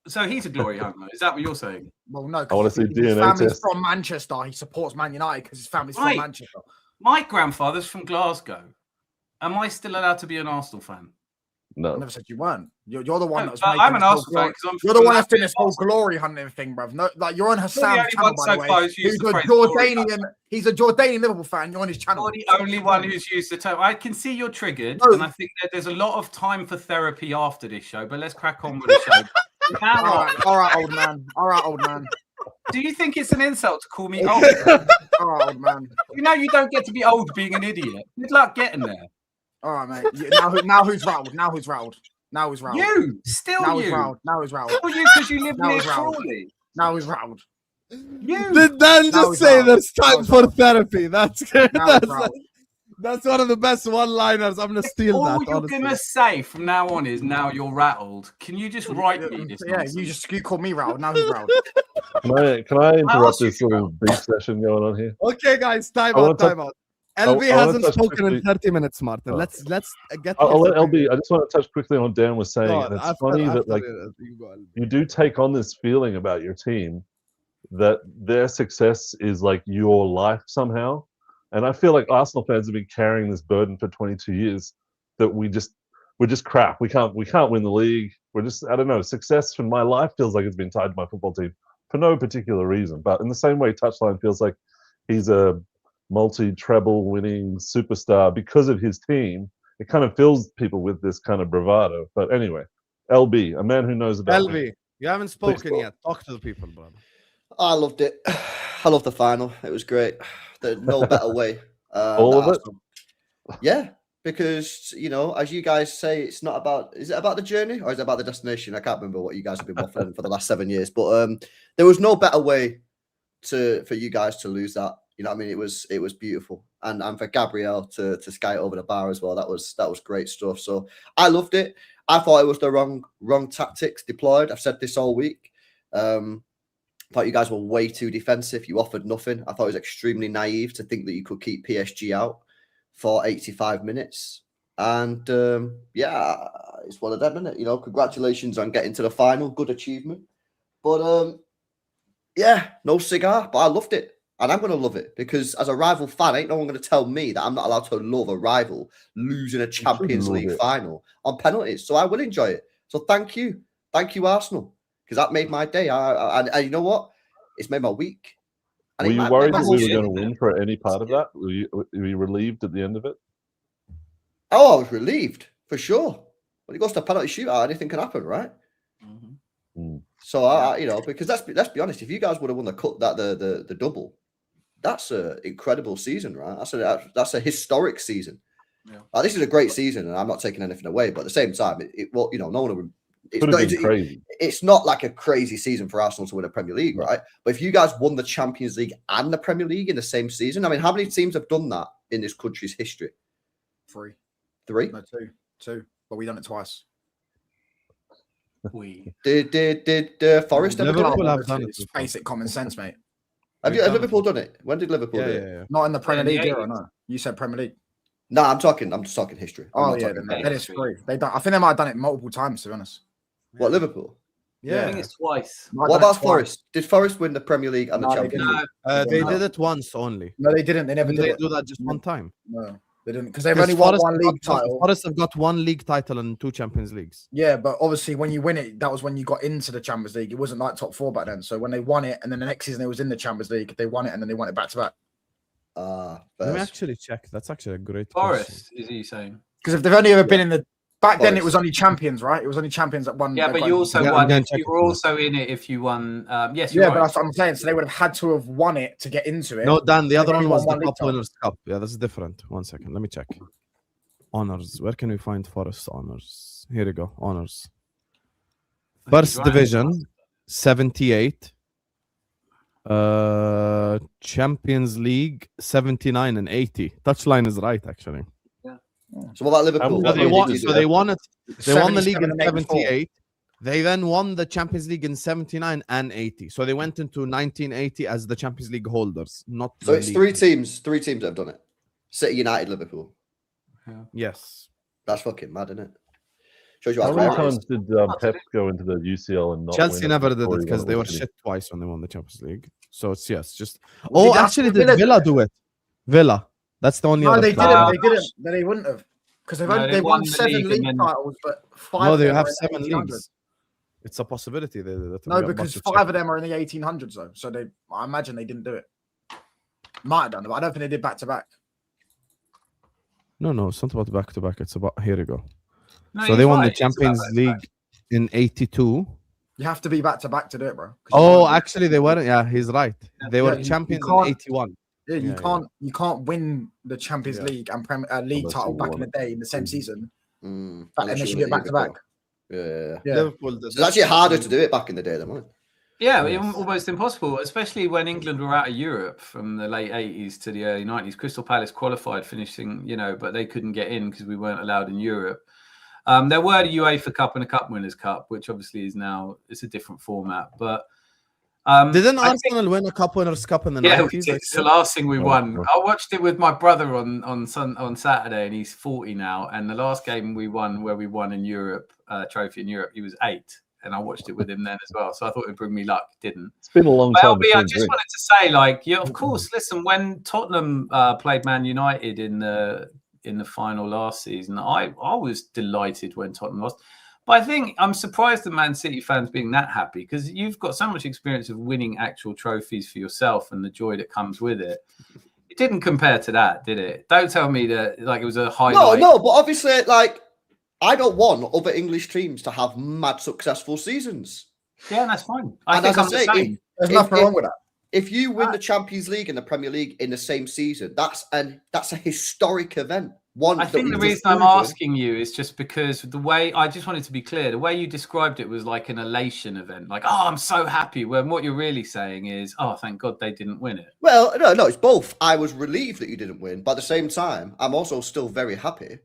Speaker 2: So he's a glory hunter. Is that what you're saying?
Speaker 6: Well, no.
Speaker 5: I want to see DNA
Speaker 6: his family's
Speaker 5: test.
Speaker 6: from Manchester. He supports Man United because his family's from Manchester.
Speaker 2: My grandfather's from Glasgow. Am I still allowed to be an Arsenal fan?
Speaker 5: No.
Speaker 6: I never said you weren't. You're the one that's
Speaker 2: making I'm an Arsenal fan because
Speaker 6: you're the one that's doing this whole glory hunting thing, bruv. No, like you're on Hassan's channel, by the way. He's a Jordanian Liverpool fan. You're on his channel.
Speaker 2: You're the only one who's used the term. I can see you're triggered, and I think that there's a lot of time for therapy after this show. But let's crack on with the show.
Speaker 6: All right, old man. All right, old man.
Speaker 2: Do you think it's an insult to call me old?
Speaker 6: All right, old man.
Speaker 2: You know you don't get to be old being an idiot. Good luck getting there.
Speaker 6: All right, mate. Now who's rattled? Now who's rattled?
Speaker 2: You still
Speaker 6: now
Speaker 2: you.
Speaker 6: Now who's rattled?
Speaker 2: Still you because you live near Crawley.
Speaker 6: Now who's rattled?
Speaker 2: You.
Speaker 3: Did Dan just say there's time for therapy? That's one of the best one-liners. I'm gonna steal
Speaker 2: all
Speaker 3: that.
Speaker 2: All you're gonna say from now on is "now you're rattled." Can you just write me this?
Speaker 6: Yeah, you call me rattled. Now who's rattled?
Speaker 5: Can I interrupt this little beef session going on here?
Speaker 3: Okay, guys, time out. LB
Speaker 5: I wanna
Speaker 3: hasn't
Speaker 5: touch
Speaker 3: spoken
Speaker 5: quickly-
Speaker 3: in 30 minutes, Martin.
Speaker 5: Oh.
Speaker 3: Let's get.
Speaker 5: I'll
Speaker 3: his
Speaker 5: let LB.
Speaker 3: opinion.
Speaker 5: I just want to touch quickly on what Dan was saying.
Speaker 3: Go
Speaker 5: And
Speaker 3: on,
Speaker 5: it's
Speaker 3: after-
Speaker 5: funny that
Speaker 3: after
Speaker 5: like
Speaker 3: you go, LB.
Speaker 5: you do take on this feeling about your team that their success is like your life somehow. And I feel like Arsenal fans have been carrying this burden for 22 years that we're just crap. We can't win the league. We're just, I don't know, success in my life feels like it's been tied to my football team for no particular reason. But in the same way, Touchline feels like he's a multi-treble winning superstar because of his team. It kind of fills people with this kind of bravado. But anyway, LB, a man who knows about me.
Speaker 3: LB, you haven't spoken
Speaker 5: talk.
Speaker 3: yet. Talk to the people, brother.
Speaker 4: I loved it. I loved the final. It was great. There's no better way.
Speaker 5: All of it?
Speaker 4: Yeah, because, you know, as you guys say, it's not about, is it about the journey or is it about the destination? I can't remember what you guys have been waffling for the last 7 years, but there was no better way for you guys to lose that. You know what I mean? It was beautiful. And for Gabriel to sky it over the bar as well, that was great stuff. So I loved it. I thought it was the wrong tactics deployed. I've said this all week. I thought you guys were way too defensive. You offered nothing. I thought it was extremely naive to think that you could keep PSG out for 85 minutes. And yeah, it's one of them, isn't it? You know, congratulations on getting to the final. Good achievement. But yeah, no cigar, but I loved it. And I'm going to love it because as a rival fan, ain't no one going to tell me that I'm not allowed to love a rival losing a Champions League final on penalties. So I will enjoy it. So thank you. Thank you, Arsenal. Because that made my day. And you know what? It's made my week.
Speaker 5: Were you worried that we were going to win for any part of that? Were you relieved at the end of it?
Speaker 4: Oh, I was relieved for sure. When it goes to a penalty shootout, anything can happen, right?
Speaker 5: Mm.
Speaker 4: So you know, because let's be honest, if you guys would have won the double, that's an incredible season, right? That's a historic season. Yeah. This is a great season, and I'm not taking anything away. But at the same time, well, you know, no one would. It's not like a crazy season for Arsenal to win a Premier League, right? But if you guys won the Champions League and the Premier League in the same season, I mean, how many teams have done that in this country's history?
Speaker 6: Three?
Speaker 4: No,
Speaker 6: two. But we done it twice.
Speaker 4: Did Forest ever do
Speaker 3: Liverpool
Speaker 4: it?
Speaker 3: have done it?
Speaker 6: It's basic common sense, mate.
Speaker 4: Have Liverpool done it? When did Liverpool do it?
Speaker 3: Yeah.
Speaker 6: Not in the Premier League era, no. You said Premier League.
Speaker 4: No, I'm just talking history.
Speaker 6: Oh yeah, that is free. I think they might have done it multiple times, to be honest.
Speaker 4: What, Liverpool?
Speaker 2: I think it's twice.
Speaker 4: What about Forest? Did Forest win the Premier League and the Champions League?
Speaker 3: They did it once only.
Speaker 6: No, they didn't. They never did
Speaker 3: They
Speaker 6: it.
Speaker 3: do that just one time.
Speaker 6: No, they didn't, because they've only won one league title.
Speaker 3: Forest have got one league title and 2 Champions Leagues.
Speaker 6: Yeah, but obviously when you win it, that was when you got into the Champions League. It wasn't like top 4 back then. So when they won it, and then the next season they was in the Champions League, they won it, and then they won it back to back.
Speaker 3: Let me actually check. That's actually a great
Speaker 2: Forest,
Speaker 3: question.
Speaker 2: is he saying?
Speaker 6: Because if they've only ever been in the back then, it was only champions, right? It was only champions that won.
Speaker 2: Yeah, but you also won. You were also in it if you won. Yes,
Speaker 6: yeah,
Speaker 2: right.
Speaker 6: but that's what I'm saying. So they would have had to have won it to get into it.
Speaker 3: No, Dan, the other one was the
Speaker 6: League
Speaker 3: Cup
Speaker 6: title.
Speaker 3: Winners' Cup. Yeah, that's different. One second, let me check. Honors. Where can we find Forest honors? Here we go. Honors. First division, 78. Champions League, 79 and 80. Touchline is right, actually.
Speaker 4: So what about Liverpool?
Speaker 3: They won it. They won the league in
Speaker 6: 77 and 84.
Speaker 3: 78. They then won the Champions League in 79 and 80. So they went into 1980 as the Champions League holders, not
Speaker 4: So
Speaker 3: the
Speaker 4: it's
Speaker 3: league.
Speaker 4: three teams that have done it. City, United, Liverpool.
Speaker 3: Yes.
Speaker 4: That's fucking mad, isn't it? Shows you
Speaker 5: How
Speaker 4: how
Speaker 5: many
Speaker 4: rare it is.
Speaker 5: times did Pep go into the UCL and not
Speaker 3: Chelsea
Speaker 5: win
Speaker 3: never did
Speaker 5: before
Speaker 3: it
Speaker 5: he
Speaker 3: because
Speaker 5: won
Speaker 3: they
Speaker 5: it
Speaker 3: were
Speaker 5: with City?
Speaker 3: shit twice when they won the Champions League. So it's just.
Speaker 6: Well,
Speaker 3: Oh, actually, did Villa do it? Villa. That's the only
Speaker 6: No,
Speaker 3: other
Speaker 6: they
Speaker 3: club.
Speaker 6: didn't. They wouldn't have, because they've
Speaker 2: No,
Speaker 6: only
Speaker 2: they
Speaker 6: they
Speaker 2: won
Speaker 6: won
Speaker 2: the
Speaker 6: 7
Speaker 2: league
Speaker 6: league
Speaker 2: and then-
Speaker 6: titles, but 5.
Speaker 3: No,
Speaker 6: of
Speaker 3: they
Speaker 6: them
Speaker 3: have
Speaker 6: are in the
Speaker 3: 7
Speaker 6: 1800s.
Speaker 3: leagues. It's a possibility.
Speaker 6: No, because 5 of them are in the 1800s though. So I imagine they didn't do it. Might have done it, but I don't think they did back to back.
Speaker 3: No, it's not about back to back. It's about here you go.
Speaker 2: No,
Speaker 3: So
Speaker 2: he's
Speaker 3: they won
Speaker 2: right.
Speaker 3: the
Speaker 2: It's about
Speaker 3: Champions
Speaker 2: back-to-back.
Speaker 3: League in 82.
Speaker 6: You have to be back to back to do it, bro. 'Cause you
Speaker 3: Oh,
Speaker 6: can't-
Speaker 3: actually, they weren't. Yeah, he's right. They were
Speaker 6: you
Speaker 3: champions in
Speaker 6: can't-
Speaker 3: 81.
Speaker 6: Yeah, you
Speaker 3: Yeah,
Speaker 6: can't win the Champions
Speaker 3: Yeah.
Speaker 6: League and league
Speaker 5: Unless
Speaker 6: title
Speaker 5: you
Speaker 6: back
Speaker 5: won
Speaker 6: in the day in the same season,
Speaker 4: Unless
Speaker 6: unless you
Speaker 4: win
Speaker 6: do it back to back.
Speaker 4: Yeah.
Speaker 6: Yeah.
Speaker 3: Liverpool did.
Speaker 4: It's actually harder to do it back in the day than wasn't it?
Speaker 2: Yeah,
Speaker 3: Yes.
Speaker 2: almost impossible, especially when England were out of Europe from the late 80s to the early 90s. Crystal Palace qualified, finishing, but they couldn't get in because we weren't allowed in Europe. There were the UEFA Cup and a Cup Winners' Cup, which obviously is now, it's a different format. But
Speaker 3: Didn't
Speaker 2: I think-
Speaker 3: Arsenal win a Cup Winners' Cup in the
Speaker 2: Yeah,
Speaker 3: 90s?
Speaker 2: we did. It's the last thing we
Speaker 5: Oh,
Speaker 2: won.
Speaker 5: oh.
Speaker 2: I watched it with my brother on Saturday, and he's 40 now. And the last game we won, where we won in Europe, trophy in Europe, he was 8, and I watched it with him then as well. So I thought it'd bring me luck. Didn't.
Speaker 5: It's been a long
Speaker 2: But
Speaker 5: time.
Speaker 2: LB, I
Speaker 5: between
Speaker 2: just
Speaker 5: drinks.
Speaker 2: wanted to say, like, yeah, of course. Listen, when Tottenham played Man United in the final last season, I was delighted when Tottenham lost. But I think I'm surprised the Man City fans being that happy, because you've got so much experience of winning actual trophies for yourself and the joy that comes with it. It didn't compare to that, did it? Don't tell me that like it was a highlight.
Speaker 4: No, but obviously, like, I don't want other English teams to have mad successful seasons.
Speaker 2: Yeah, that's fine. I
Speaker 4: And
Speaker 2: think
Speaker 4: as
Speaker 2: I'm
Speaker 4: I say,
Speaker 2: the same.
Speaker 6: There's
Speaker 4: If-
Speaker 6: nothing
Speaker 4: if-
Speaker 6: wrong with that.
Speaker 4: If you win the Champions League and the Premier League in the same season, that's a historic event. One.
Speaker 2: I
Speaker 4: that
Speaker 2: think the
Speaker 4: we've
Speaker 2: reason
Speaker 4: just
Speaker 2: I'm
Speaker 4: proven.
Speaker 2: asking you is just because the way I just wanted to be clear, the way you described it was like an elation event, like, oh, I'm so happy. When what you're really saying is, oh, thank God they didn't win it.
Speaker 4: Well, no, it's both. I was relieved that you didn't win, but at the same time, I'm also still very happy.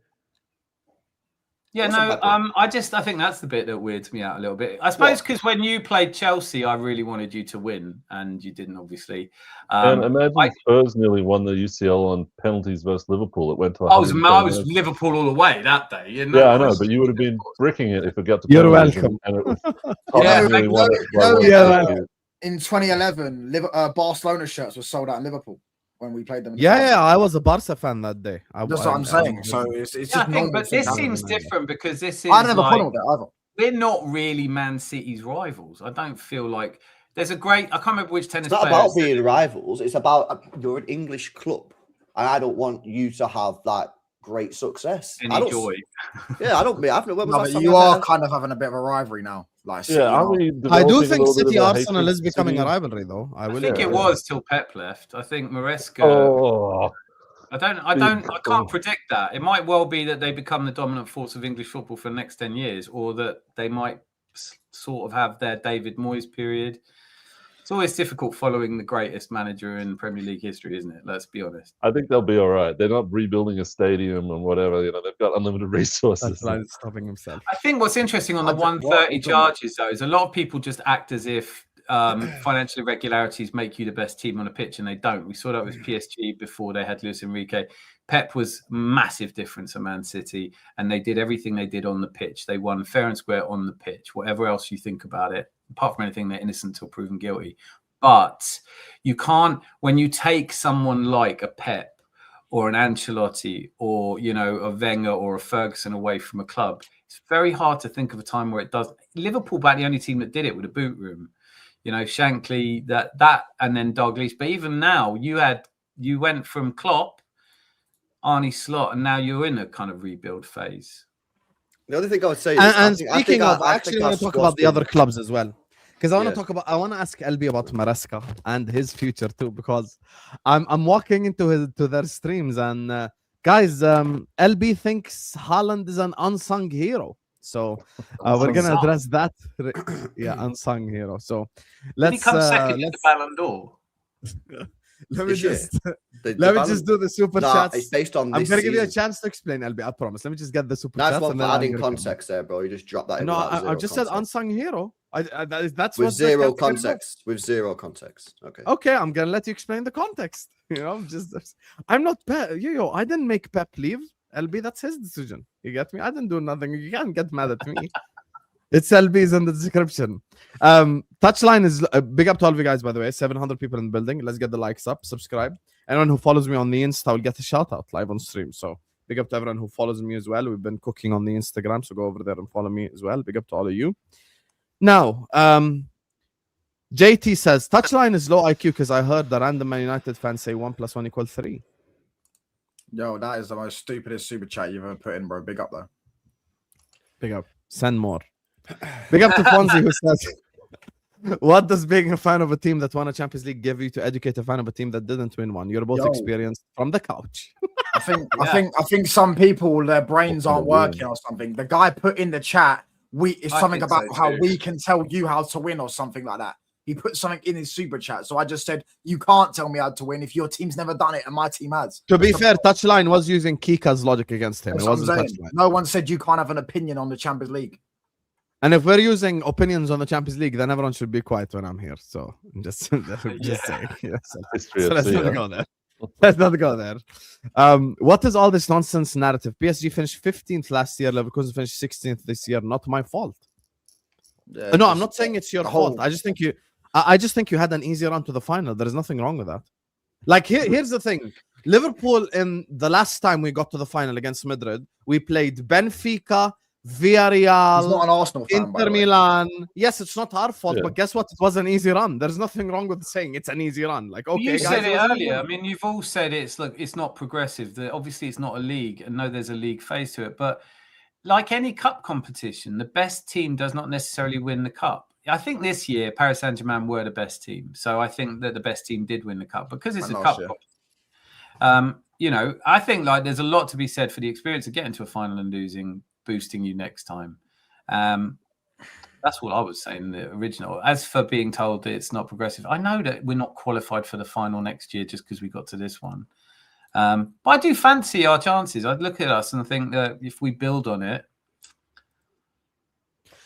Speaker 2: Yeah,
Speaker 4: Wasn't
Speaker 2: no,
Speaker 4: bad,
Speaker 2: I think that's the bit that weirds me out a little bit. I suppose because when you played Chelsea, I really wanted you to win, and you didn't, obviously.
Speaker 5: And imagine
Speaker 2: I-
Speaker 5: Spurs nearly won the UCL on penalties versus Liverpool. It went to.
Speaker 2: I was
Speaker 5: 120
Speaker 2: Liverpool
Speaker 5: minutes.
Speaker 2: all the way that day.
Speaker 5: Yeah, I know,
Speaker 2: question.
Speaker 5: but you would have been bricking it if it got to.
Speaker 3: You're
Speaker 5: penalties
Speaker 3: welcome.
Speaker 5: And it was,
Speaker 2: Yeah,
Speaker 5: Tottenham nearly
Speaker 2: thank
Speaker 5: won
Speaker 6: you.
Speaker 5: it by one
Speaker 3: Yeah,
Speaker 5: goal.
Speaker 6: In 2011, Barcelona shirts were sold out in Liverpool when we played them. in the
Speaker 3: Yeah,
Speaker 6: final.
Speaker 3: I was a Barca fan that day.
Speaker 6: That's what I'm saying. So it's
Speaker 2: Yeah,
Speaker 6: just
Speaker 2: I think,
Speaker 6: normal.
Speaker 2: but
Speaker 6: to
Speaker 2: this
Speaker 6: have.
Speaker 2: seems different because this is
Speaker 6: I don't have a
Speaker 2: like,
Speaker 6: problem with that either.
Speaker 2: we're not really Man City's rivals. I don't feel like there's a great. I can't remember which tennis
Speaker 4: It's not
Speaker 2: player
Speaker 4: about
Speaker 2: said-
Speaker 4: being rivals. It's about you're an English club, and I don't want you to have that great success. I
Speaker 2: any
Speaker 4: don't.
Speaker 2: joy.
Speaker 4: Yeah, I don't. When was
Speaker 6: No,
Speaker 4: the
Speaker 6: but
Speaker 4: last time
Speaker 6: you
Speaker 4: I
Speaker 6: are
Speaker 4: had-
Speaker 6: kind of having a bit of a rivalry now. Like, City,
Speaker 5: Yeah, aren't we?
Speaker 3: I do
Speaker 5: developing a
Speaker 3: think
Speaker 5: little bit
Speaker 3: City
Speaker 5: of a
Speaker 3: Arsenal
Speaker 5: hatred
Speaker 3: is
Speaker 5: for
Speaker 3: becoming a
Speaker 5: City?
Speaker 3: rivalry, though. I
Speaker 2: I
Speaker 3: will.
Speaker 2: think
Speaker 5: Yeah.
Speaker 2: it was till Pep left. I think Maresca.
Speaker 5: Oh,
Speaker 2: I can't predict that. It might well be that they become the dominant force of English football for the next 10 years, or that they might sort of have their David Moyes period. It's always difficult following the greatest manager in Premier League history, isn't it? Let's be honest.
Speaker 5: I think they'll be all right. They're not rebuilding a stadium and whatever. You know, they've got unlimited resources.
Speaker 3: That's right, stopping himself.
Speaker 2: I think what's interesting on the
Speaker 6: I don't-
Speaker 2: 130
Speaker 6: what-
Speaker 2: charges, though, is a lot of people just act as if financial irregularities make you the best team on a pitch, and they don't. We saw that with PSG before they had Luis Enrique. Pep was massive difference at Man City, and they did everything they did on the pitch. They won fair and square on the pitch. Whatever else you think about it, apart from anything, they're innocent till proven guilty. But you can't, when you take someone like a Pep or an Ancelotti or, you know, a Wenger or a Ferguson away from a club, it's very hard to think of a time where it does. Liverpool about the only team that did it with a boot room. You know, Shankly, that, and then Dalglish. But even now, you went from Klopp, Arnie Slot, and now you're in a kind of rebuild phase.
Speaker 4: The other thing I would say is,
Speaker 3: And
Speaker 4: I think
Speaker 3: speaking of,
Speaker 4: I
Speaker 3: actually,
Speaker 4: think
Speaker 3: I
Speaker 4: our
Speaker 3: want to talk
Speaker 4: squad's
Speaker 3: about the
Speaker 4: been-
Speaker 3: other clubs as well, because I want to
Speaker 4: Yeah.
Speaker 3: talk about. I want to ask LB about Maresca and his future too, because I'm walking into their streams and guys, LB thinks Haaland is an unsung hero. So we're gonna
Speaker 2: Unsung.
Speaker 3: address that. Yeah, unsung hero. So
Speaker 2: Did he
Speaker 3: let's
Speaker 2: come second in the
Speaker 3: let's
Speaker 2: Ballon d'Or?
Speaker 3: let me
Speaker 4: Is it?
Speaker 3: just
Speaker 4: The
Speaker 3: let me
Speaker 4: balance-
Speaker 3: just do the super
Speaker 4: Nah,
Speaker 3: chats.
Speaker 4: it's based on
Speaker 3: I'm
Speaker 4: this
Speaker 3: gonna give you a
Speaker 4: season.
Speaker 3: chance to explain, LB. I promise. Let me just get the super
Speaker 4: Nice
Speaker 3: chats.
Speaker 4: one
Speaker 3: and
Speaker 4: for
Speaker 3: then I'm
Speaker 4: adding
Speaker 3: gonna come.
Speaker 4: context there, bro. You just dropped that in.
Speaker 3: No,
Speaker 4: without
Speaker 3: I
Speaker 4: zero
Speaker 3: just said
Speaker 4: context.
Speaker 3: unsung hero. That's
Speaker 4: With
Speaker 3: what
Speaker 4: zero
Speaker 3: the category was.
Speaker 4: context. With zero context. Okay.
Speaker 3: Okay, I'm gonna let you explain the context. You know, I'm not Pep. Yo, I didn't make Pep leave. LB, that's his decision. You get me? I didn't do nothing. You can't get mad at me. It's LB's in the description. Touchline is big up to all of you guys, by the way. 700 people in the building. Let's get the likes up. Subscribe. Anyone who follows me on the Insta will get a shout out live on stream. So big up to everyone who follows me as well. We've been cooking on the Instagram, so go over there and follow me as well. Big up to all of you. Now, JT says touchline is low IQ because I heard the random Man United fans say 1 + 1 = 3.
Speaker 6: Yo, that is the most stupidest super chat you've ever put in, bro. Big up though.
Speaker 3: Big up. Send more. Big up to Fonzie who says, what does being a fan of a team that won a Champions League give you to educate a fan of a team that didn't win one? You're both
Speaker 6: Yo.
Speaker 3: experienced from the couch.
Speaker 6: I think some people, their brains aren't working or something. The guy put in the chat, it's
Speaker 2: I
Speaker 6: something
Speaker 2: think
Speaker 6: about
Speaker 2: so
Speaker 6: how
Speaker 2: too.
Speaker 6: we can tell you how to win or something like that. He put something in his super chat. So I just said, you can't tell me how to win if your team's never done it and my team has.
Speaker 3: To be fair, touchline was using Kika's logic against him.
Speaker 6: That's
Speaker 3: It
Speaker 6: what I'm
Speaker 3: wasn't
Speaker 6: saying.
Speaker 3: touchline.
Speaker 6: No one said you can't have an opinion on the Champions League.
Speaker 3: And if we're using opinions on the Champions League, then everyone should be quiet when I'm here. So I'm just saying. Yeah,
Speaker 5: History
Speaker 3: so
Speaker 5: of
Speaker 3: let's not
Speaker 5: Sia.
Speaker 3: go there. Let's not go there. What is all this nonsense narrative? PSG finished 15th last year. Leverkusen finished 16th this year. Not my fault. No, I'm not saying it's your fault. I just think you had an easy run to the final. There is nothing wrong with that. Like here's the thing. Liverpool, in the last time we got to the final against Madrid, we played Benfica, Villarreal,
Speaker 6: He's not an Arsenal fan, by
Speaker 3: Inter
Speaker 6: the way.
Speaker 3: Milan. Yes, it's not our fault,
Speaker 5: Yeah.
Speaker 3: but guess what? It was an easy run. There's nothing wrong with saying it's an easy run. Like, okay,
Speaker 2: You
Speaker 3: guys,
Speaker 2: said
Speaker 3: it
Speaker 2: it
Speaker 3: was an easy
Speaker 2: earlier. I
Speaker 3: run.
Speaker 2: mean, you've all said it's not progressive. That obviously it's not a league, and no, there's a league phase to it. But like any cup competition, the best team does not necessarily win the cup. I think this year Paris Saint-Germain were the best team, so I think that the best team did win the cup because it's
Speaker 6: And
Speaker 2: a
Speaker 6: last
Speaker 2: cup.
Speaker 6: year.
Speaker 2: You know, I think like there's a lot to be said for the experience of getting to a final and losing, boosting you next time. That's what I was saying in the original. As for being told that it's not progressive, I know that we're not qualified for the final next year just because we got to this one. But I do fancy our chances. I'd look at us and think that if we build on it.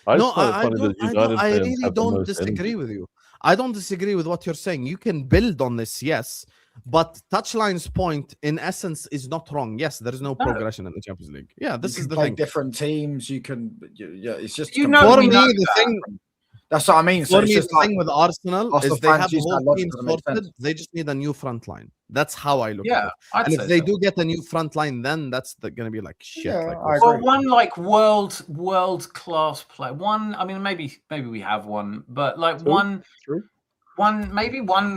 Speaker 5: I
Speaker 3: No,
Speaker 5: just find it
Speaker 3: I
Speaker 5: funny
Speaker 3: don't.
Speaker 5: that United
Speaker 3: I
Speaker 5: fans
Speaker 3: really
Speaker 5: have the
Speaker 3: don't
Speaker 5: most
Speaker 3: disagree
Speaker 5: energy.
Speaker 3: with you. I don't disagree with what you're saying. You can build on this, yes. But Touchline's point, in essence, is not wrong. Yes, there is no progression in the Champions League. Yeah, this
Speaker 6: You
Speaker 3: is
Speaker 6: can
Speaker 3: the
Speaker 6: play
Speaker 3: thing.
Speaker 6: different teams. You can, yeah, it's just
Speaker 2: You know,
Speaker 3: For
Speaker 2: we
Speaker 3: me,
Speaker 2: know
Speaker 3: the
Speaker 2: that.
Speaker 3: thing.
Speaker 6: that's what I mean. So
Speaker 3: For
Speaker 6: it's
Speaker 3: me,
Speaker 6: just
Speaker 3: the
Speaker 6: like
Speaker 3: thing with Arsenal
Speaker 6: Arsenal
Speaker 3: is they have
Speaker 6: fans
Speaker 3: the
Speaker 6: use
Speaker 3: whole
Speaker 6: that logic,
Speaker 3: team
Speaker 6: doesn't make
Speaker 3: sorted.
Speaker 6: sense.
Speaker 3: They just need a new front line. That's how I look at
Speaker 2: Yeah,
Speaker 3: it.
Speaker 2: I'd
Speaker 3: And
Speaker 2: say
Speaker 3: if they
Speaker 2: so.
Speaker 3: do get a new front line, then that's going to be like shit.
Speaker 6: Yeah,
Speaker 3: like
Speaker 6: I
Speaker 3: this.
Speaker 6: agree.
Speaker 2: Well, one like world class player. One, I mean, maybe we have one, but like one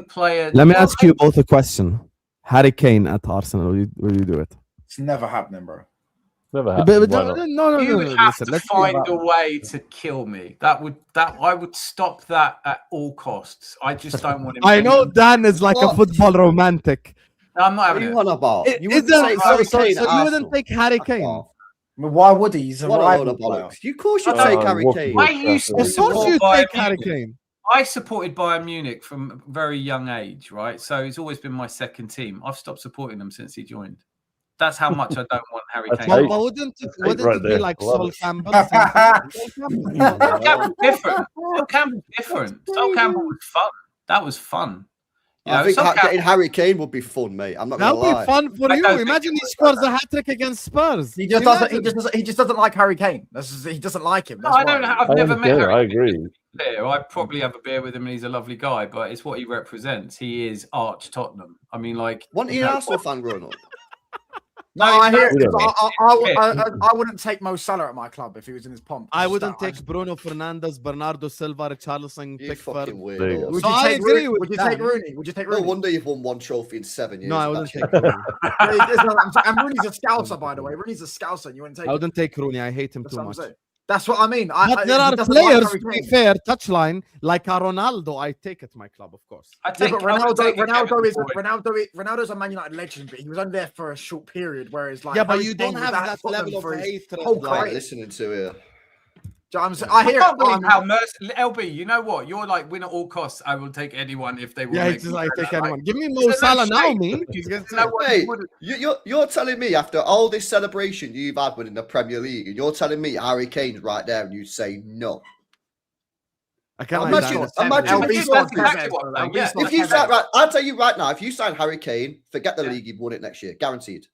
Speaker 2: player.
Speaker 3: Let me
Speaker 2: Well,
Speaker 3: ask you both a question. Harry Kane at Arsenal, will you do it?
Speaker 6: It's never happening, bro.
Speaker 5: Never happened. Why not?
Speaker 3: No.
Speaker 2: You would have
Speaker 3: Listen,
Speaker 2: to
Speaker 3: let's
Speaker 2: find a way to kill me. I would stop that at all costs. I just don't want him.
Speaker 3: I know Dan is like a
Speaker 4: What?
Speaker 3: football romantic.
Speaker 2: I'm not
Speaker 4: What are
Speaker 2: having
Speaker 4: you
Speaker 2: it.
Speaker 4: on about? You
Speaker 3: Is
Speaker 4: wouldn't
Speaker 3: there,
Speaker 4: take
Speaker 3: so
Speaker 4: Harry
Speaker 3: so
Speaker 4: Kane
Speaker 3: you
Speaker 4: at Arsenal.
Speaker 3: wouldn't take Harry
Speaker 4: Fuck
Speaker 3: Kane?
Speaker 4: off.
Speaker 6: I mean, why would he? He's a
Speaker 4: What a load
Speaker 6: rival
Speaker 4: of
Speaker 6: player.
Speaker 4: bollocks. Of course you'd
Speaker 2: I
Speaker 4: take
Speaker 2: don't
Speaker 4: Harry
Speaker 5: walk
Speaker 4: Kane.
Speaker 2: I used to
Speaker 3: Of course you
Speaker 2: support
Speaker 3: take
Speaker 2: Bayern
Speaker 3: Harry
Speaker 2: Munich.
Speaker 3: Kane.
Speaker 2: I supported Bayern Munich from a very young age, right? So it's always been my second team. I've stopped supporting them since he joined. That's how much I don't want Harry
Speaker 5: That's
Speaker 2: Kane.
Speaker 5: hate.
Speaker 3: But wouldn't
Speaker 5: hate right
Speaker 3: it be
Speaker 5: there.
Speaker 3: like
Speaker 5: Love
Speaker 3: Sol
Speaker 5: it.
Speaker 3: Campbell? Sol
Speaker 2: Campbell's different. Sol Campbell's different. Sol Campbell was fun. That was fun. You
Speaker 4: I
Speaker 2: know,
Speaker 4: think
Speaker 2: Sol Campbell-
Speaker 4: getting Harry Kane would be fun, mate. I'm not
Speaker 3: That
Speaker 4: gonna
Speaker 3: would
Speaker 4: lie.
Speaker 3: be fun for
Speaker 2: I
Speaker 3: you.
Speaker 2: don't think
Speaker 3: Imagine
Speaker 2: it
Speaker 3: he
Speaker 2: would
Speaker 3: scores
Speaker 2: like
Speaker 3: a hat trick against Spurs.
Speaker 6: He just doesn't. He just doesn't like Harry Kane. He doesn't like him.
Speaker 2: No,
Speaker 6: That's
Speaker 2: I don't.
Speaker 6: why.
Speaker 2: I've never met Harry.
Speaker 5: I agree.
Speaker 2: Beer. I probably have a beer with him, and he's a lovely guy. But it's what he represents. He is arch Tottenham. I mean, like,
Speaker 4: Wasn't he an Arsenal fan growing up?
Speaker 6: No, I hear
Speaker 5: We
Speaker 6: it.
Speaker 5: don't know.
Speaker 6: I wouldn't take Mo Salah at my club if he was in his pomp.
Speaker 3: I wouldn't
Speaker 6: Just
Speaker 3: take Bruno Fernandes, Bernardo Silva, Richarlison,
Speaker 4: You
Speaker 3: Pickford.
Speaker 4: fucking
Speaker 5: There you
Speaker 4: weirdo.
Speaker 5: go.
Speaker 6: Would
Speaker 3: So
Speaker 6: you
Speaker 3: I
Speaker 6: take
Speaker 3: agree
Speaker 6: Rooney?
Speaker 3: with
Speaker 6: Would you
Speaker 3: that.
Speaker 6: take Rooney? Would you take
Speaker 4: No
Speaker 6: Rooney?
Speaker 4: wonder you've won one trophy in 7 years.
Speaker 3: No, I
Speaker 4: with
Speaker 3: wouldn't
Speaker 4: that
Speaker 3: take
Speaker 4: shit.
Speaker 3: Rooney.
Speaker 6: And Rooney's a scouser, by the way. Rooney's a scouser. And you wouldn't take
Speaker 3: I
Speaker 6: him.
Speaker 3: wouldn't take Rooney. I hate him
Speaker 6: That's
Speaker 3: too
Speaker 6: what I'm
Speaker 3: much.
Speaker 6: saying. That's what I mean.
Speaker 3: But there
Speaker 6: he
Speaker 3: are
Speaker 6: doesn't like
Speaker 3: players,
Speaker 6: Harry
Speaker 3: to be
Speaker 6: Kane.
Speaker 3: fair, touchline, like a Ronaldo, I take at my club, of course.
Speaker 2: I
Speaker 6: Yeah,
Speaker 2: take.
Speaker 6: but
Speaker 2: I would take a Kevin
Speaker 6: Ronaldo's a Man United legend, but he was only there for a short period. Whereas, like,
Speaker 3: Yeah, but
Speaker 6: Harry
Speaker 3: you don't
Speaker 6: Kane
Speaker 3: have
Speaker 6: was at
Speaker 3: that
Speaker 6: Tottenham
Speaker 3: level of
Speaker 6: for his
Speaker 3: hatred.
Speaker 6: whole
Speaker 4: What am I
Speaker 6: career.
Speaker 4: listening to here?
Speaker 6: Do you know what I'm saying? I hear
Speaker 2: can't believe
Speaker 6: it.
Speaker 2: how LB, you know what? You're like, win at all costs. I will take anyone if they will.
Speaker 3: Yeah,
Speaker 2: make
Speaker 3: it's just
Speaker 2: me
Speaker 3: like
Speaker 2: better.
Speaker 3: take anyone. Give me
Speaker 2: Is
Speaker 3: Mo
Speaker 2: there no
Speaker 3: Salah now,
Speaker 2: shame?
Speaker 3: me.
Speaker 2: He's going to know what
Speaker 4: Hey,
Speaker 2: he would've-
Speaker 4: you're telling me after all this celebration you've had winning the Premier League, and you're telling me Harry Kane's right there, and you say no.
Speaker 3: I can't
Speaker 4: Imagine-
Speaker 3: like that.
Speaker 4: imagine
Speaker 2: LB,
Speaker 4: if
Speaker 2: that's
Speaker 4: you-
Speaker 2: exactly what I'm saying, yeah.
Speaker 4: If you sign, right, I'll tell you right now, if you sign Harry Kane, forget the league, you've won it next year, guaranteed.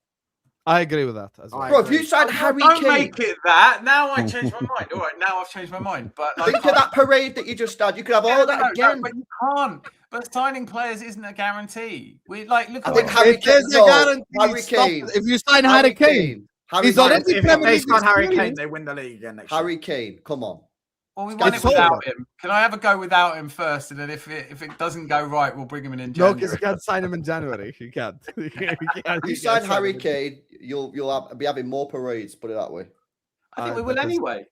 Speaker 3: I agree with that as well.
Speaker 6: I
Speaker 4: Bro, if
Speaker 6: agree.
Speaker 4: you sign Harry
Speaker 2: Don't
Speaker 4: Kane,
Speaker 2: make it that. Now I changed my mind. All right, now I've changed my mind. But like,
Speaker 4: think of that parade that you just had. You could have all that again.
Speaker 2: but you can't. But signing players isn't a guarantee. We like look
Speaker 4: I
Speaker 2: at
Speaker 4: think
Speaker 2: what-
Speaker 4: Harry
Speaker 3: It is
Speaker 4: Kane.
Speaker 3: a guarantee.
Speaker 4: Harry
Speaker 3: Stop.
Speaker 4: Kane.
Speaker 3: If you sign Harry Kane,
Speaker 4: Harry
Speaker 3: he's
Speaker 4: Kane.
Speaker 3: already
Speaker 6: If
Speaker 3: Premier
Speaker 6: they
Speaker 3: League
Speaker 6: sign Harry Kane,
Speaker 3: experience.
Speaker 6: they win the league again next year.
Speaker 4: Harry Kane, come on.
Speaker 2: well, we won
Speaker 3: It's
Speaker 2: it without
Speaker 3: over.
Speaker 2: him. Can I have a go without him first, and then if it doesn't go right, we'll bring him in
Speaker 3: No,
Speaker 2: January.
Speaker 3: because you can't sign him in January. You can't. You can't
Speaker 4: You sign Harry Kane, you'll be having more parades. Put it that way.
Speaker 2: I think we will
Speaker 3: because-
Speaker 2: anyway.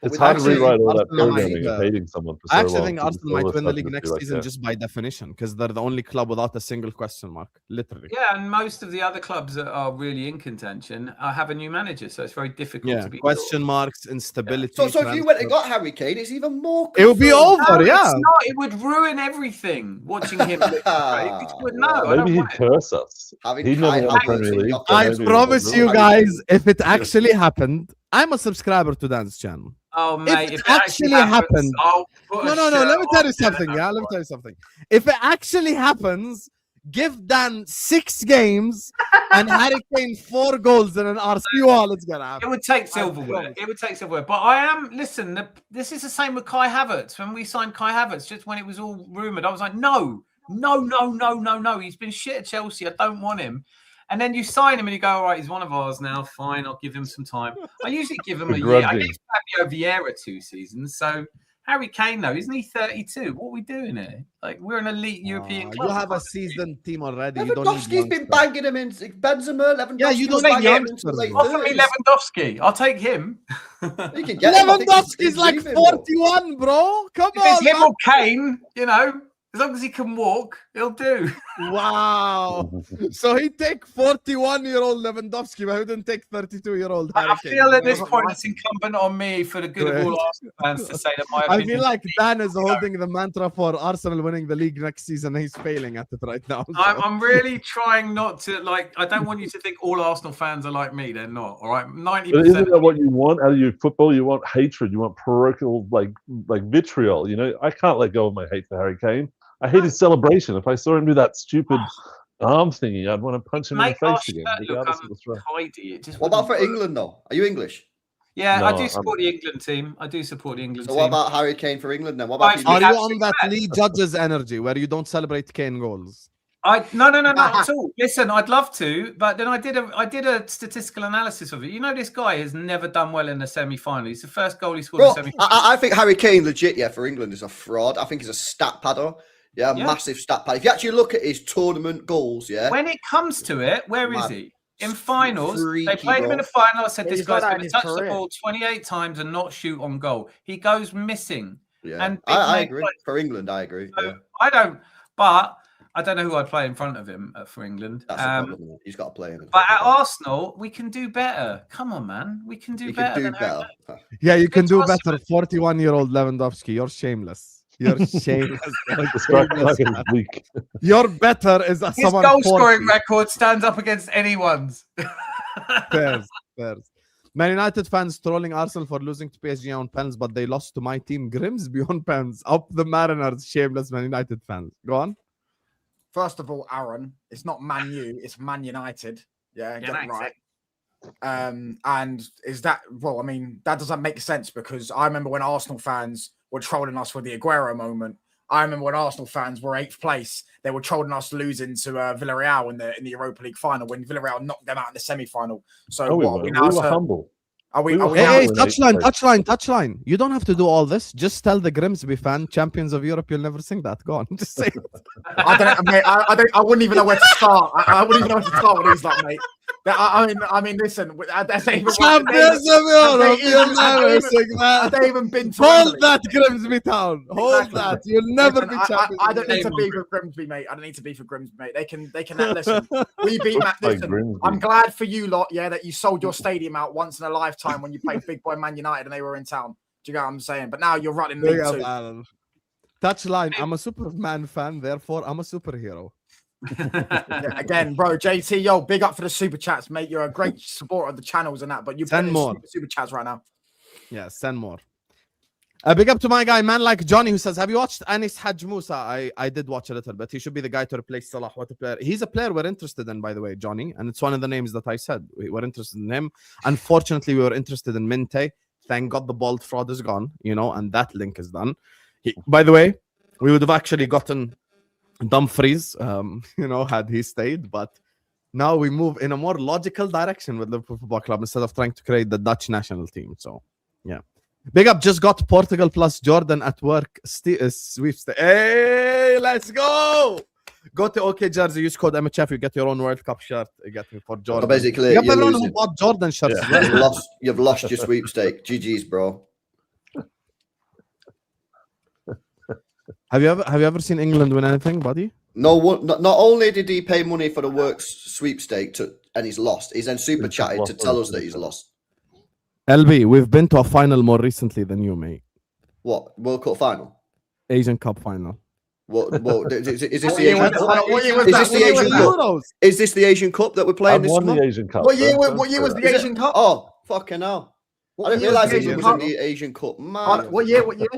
Speaker 5: It's
Speaker 3: With
Speaker 5: hard to
Speaker 3: actually
Speaker 5: rewrite all that
Speaker 3: Arsenal might,
Speaker 5: programming and hating someone for so
Speaker 3: I
Speaker 5: long.
Speaker 3: actually think
Speaker 5: because
Speaker 3: Arsenal might
Speaker 5: all of a
Speaker 3: win the
Speaker 5: sudden
Speaker 3: league
Speaker 5: it'd be
Speaker 3: next
Speaker 5: like
Speaker 3: season
Speaker 5: that.
Speaker 3: just by definition because they're the only club without a single question mark. Literally.
Speaker 2: Yeah, and most of the other clubs that are really in contention have a new manager, so it's very difficult
Speaker 3: Yeah.
Speaker 2: to be
Speaker 3: Question marks, instability.
Speaker 4: So if you went and
Speaker 3: transfer.
Speaker 4: got Harry Kane, it's even more.
Speaker 3: It would be
Speaker 4: confirmed.
Speaker 3: over.
Speaker 2: No,
Speaker 3: Yeah.
Speaker 2: it's not. It would ruin everything watching him. Look great. It would- no, I
Speaker 5: Maybe
Speaker 2: don't
Speaker 5: he'd
Speaker 2: want it.
Speaker 5: curse us.
Speaker 4: Having
Speaker 5: He'd never
Speaker 4: Kai
Speaker 5: won the
Speaker 4: Havertz
Speaker 5: Premier
Speaker 4: in
Speaker 5: League.
Speaker 4: your
Speaker 5: so
Speaker 3: I
Speaker 5: maybe it
Speaker 3: promise
Speaker 5: would
Speaker 3: you
Speaker 5: ruin it.
Speaker 3: guys, if it actually happened, I'm a subscriber to Dan's channel.
Speaker 2: Oh, mate,
Speaker 3: it actually happened,
Speaker 2: I'll put a
Speaker 3: no.
Speaker 2: shirt
Speaker 3: Let me tell you
Speaker 2: on
Speaker 3: something.
Speaker 2: there.
Speaker 3: Yeah, let me tell you something. If it actually happens, give Dan 6 games and Harry Kane 4 goals in an RC. All it's gonna happen.
Speaker 2: It would take silverware. It would take silverware. But I am, listen, this is the same with Kai Havertz. When we signed Kai Havertz, just when it was all rumoured, I was like, no. He's been shit at Chelsea. I don't want him. And then you sign him and you go, all right, he's one of ours now. Fine, I'll give him some time. I usually give him a year. I gave Fabio Vieira 2 seasons. So Harry Kane, though, isn't he 32? What are we doing here? Like, we're an elite European club.
Speaker 3: You have a seasoned team already.
Speaker 4: Lewandowski's been banging him in. Benzema, Lewandowski.
Speaker 3: Yeah, you don't need youngsters.
Speaker 2: Offer me Lewandowski. I'll take him.
Speaker 4: You can get
Speaker 3: Lewandowski's like 41, bro. Come
Speaker 2: If
Speaker 3: on.
Speaker 2: it's him or Kane, you know, as long as he can walk, he'll do.
Speaker 3: Wow. So he'd take 41-year-old Lewandowski, but he wouldn't take 32-year-old Harry
Speaker 2: I
Speaker 3: Kane.
Speaker 2: feel at this point it's incumbent on me for the good of all Arsenal fans to say that my
Speaker 3: I
Speaker 2: opinion.
Speaker 3: feel like Dan is holding the mantra for Arsenal winning the league next season. He's failing at it right now. So.
Speaker 2: I'm really trying not to, like, I don't want you to think all Arsenal fans are like me. They're not, all right? 90%.
Speaker 5: But isn't that what you want out of your football? You want hatred. You want parochial, like vitriol. You know, I can't let go of my hate for Harry Kane. I hate his celebration. If I saw him do that stupid arm thingy, I'd want to punch him in the face again. Regardless of the threat.
Speaker 4: What about for England, though? Are you English?
Speaker 2: Yeah, I do support the England team. I do support the England team.
Speaker 4: So what about Harry Kane for England then? What about
Speaker 3: Are you on that Lee Judges energy where you don't celebrate Kane goals?
Speaker 2: No, not at all. Listen, I'd love to, but then I did a statistical analysis of it. You know, this guy has never done well in the semi-final. He's the first goal he scored in the semi-final.
Speaker 4: I think Harry Kane legit, for England is a fraud. I think he's a stat padder. Yeah, massive stat pad. If you actually look at his tournament goals,
Speaker 2: when it comes to it, where is he? In finals, they played him in the final. I said this guy's going to touch the ball 28 times and not shoot on goal. He goes missing.
Speaker 4: Yeah,
Speaker 2: and
Speaker 4: I agree. For England, I agree.
Speaker 2: So I don't know who I'd play in front of him for England.
Speaker 4: That's the problem. He's got to play him.
Speaker 2: But at Arsenal, we can do better. Come on, man. We can do better.
Speaker 3: Yeah, you can do better. 41-year-old Lewandowski. You're shameless. You're shameless. You're better as
Speaker 2: His
Speaker 3: someone.
Speaker 2: His goal-scoring record stands up against anyone's.
Speaker 3: Fairs. Man United fans trolling Arsenal for losing to PSG on pens, but they lost to my team Grimsby on pens. Up the Mariners, shameless Man United fans. Go on.
Speaker 6: First of all, Aaron, it's not Man U, it's Man United. Yeah, get it right. And is that, well, I mean, that doesn't make sense because I remember when Arsenal fans were trolling us for the Aguero moment. I remember when Arsenal fans were 8th place, they were trolling us losing to Villarreal in the Europa League final when Villarreal knocked them out in the semi-final. So
Speaker 5: we were humble.
Speaker 3: Hey, touchline. You don't have to do all this. Just tell the Grimsby fan, champions of Europe, you'll never sing that. Go on. Just say it.
Speaker 6: I wouldn't even know where to start. I wouldn't even know where to start with these, like, mate. I mean, listen. Champions
Speaker 3: of Europe, you'll never sing that.
Speaker 6: They even been
Speaker 3: hold that, Grimsby Town. Hold that. You'll never be champions.
Speaker 6: I don't need to be for Grimsby, mate. I don't need to be for Grimsby, mate. They can listen. We beat Matt. Listen, I'm glad for you lot, that you sold your stadium out once in a lifetime when you played Big Boy Man United and they were in town. Do you get what I'm saying? But now you're running League Two.
Speaker 3: Touchline. I'm a Superman fan, therefore I'm a superhero.
Speaker 6: Again, bro, JT, yo, big up for the super chats, mate. You're a great supporter of the channels and that, but you send more super chats right now.
Speaker 3: Yeah, send more. Big up to my guy, man like Johnny, who says, have you watched Anis Haj Musa? I did watch a little bit. He should be the guy to replace Salah. What a player. He's a player we're interested in, by the way, Johnny. And it's one of the names that I said. We're interested in him. Unfortunately, we were interested in Minte. Thank God the bald fraud is gone, and that link is done. By the way, we would have actually gotten Dumfries, had he stayed. But now we move in a more logical direction with Liverpool Football Club instead of trying to create the Dutch national team. So, yeah. Big up, just got Portugal plus Jordan at work. Sweepstakes. Hey, let's go. Go to OK Jersey, use code MHF, you get your own World Cup shirt. You get me for Jordan.
Speaker 4: So basically,
Speaker 3: you everyone who bought Jordan shirts.
Speaker 4: Yeah. You've lost your sweepstake. GG's, bro.
Speaker 3: Have you ever seen England win anything, buddy?
Speaker 4: No. Not only did he pay money for the works sweepstake and he's lost, he's then super chatted to tell us that he's lost.
Speaker 3: LB, we've been to a final more recently than you, mate.
Speaker 4: What? World Cup final?
Speaker 3: Asian Cup final.
Speaker 4: What is this the Asian Cup? Is this the Asian Cup that we're playing this month?
Speaker 5: The Asian Cup.
Speaker 6: What year was the Asian Cup?
Speaker 4: Oh, fucking hell.
Speaker 6: What
Speaker 4: I didn't
Speaker 6: year
Speaker 4: realise
Speaker 6: was
Speaker 4: it
Speaker 6: the
Speaker 4: was
Speaker 6: Asian
Speaker 4: in
Speaker 6: Cup?
Speaker 4: the Asian Cup. Man.
Speaker 6: What year? What year?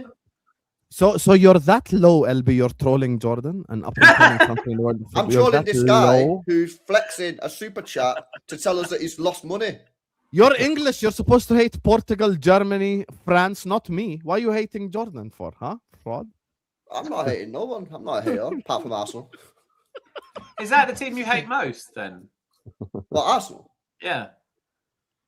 Speaker 3: So you're that low, LB. You're trolling Jordan, an up and coming country in the world.
Speaker 4: I'm
Speaker 3: You're
Speaker 4: trolling
Speaker 3: that
Speaker 4: this guy
Speaker 3: low.
Speaker 4: who's flexing a super chat to tell us that he's lost money.
Speaker 3: You're English. You're supposed to hate Portugal, Germany, France, not me. Why are you hating Jordan for, huh? Fraud.
Speaker 4: I'm not hating no one. I'm not a hater, apart from Arsenal.
Speaker 2: Is that the team you hate most then?
Speaker 4: Well, Arsenal?
Speaker 2: Yeah.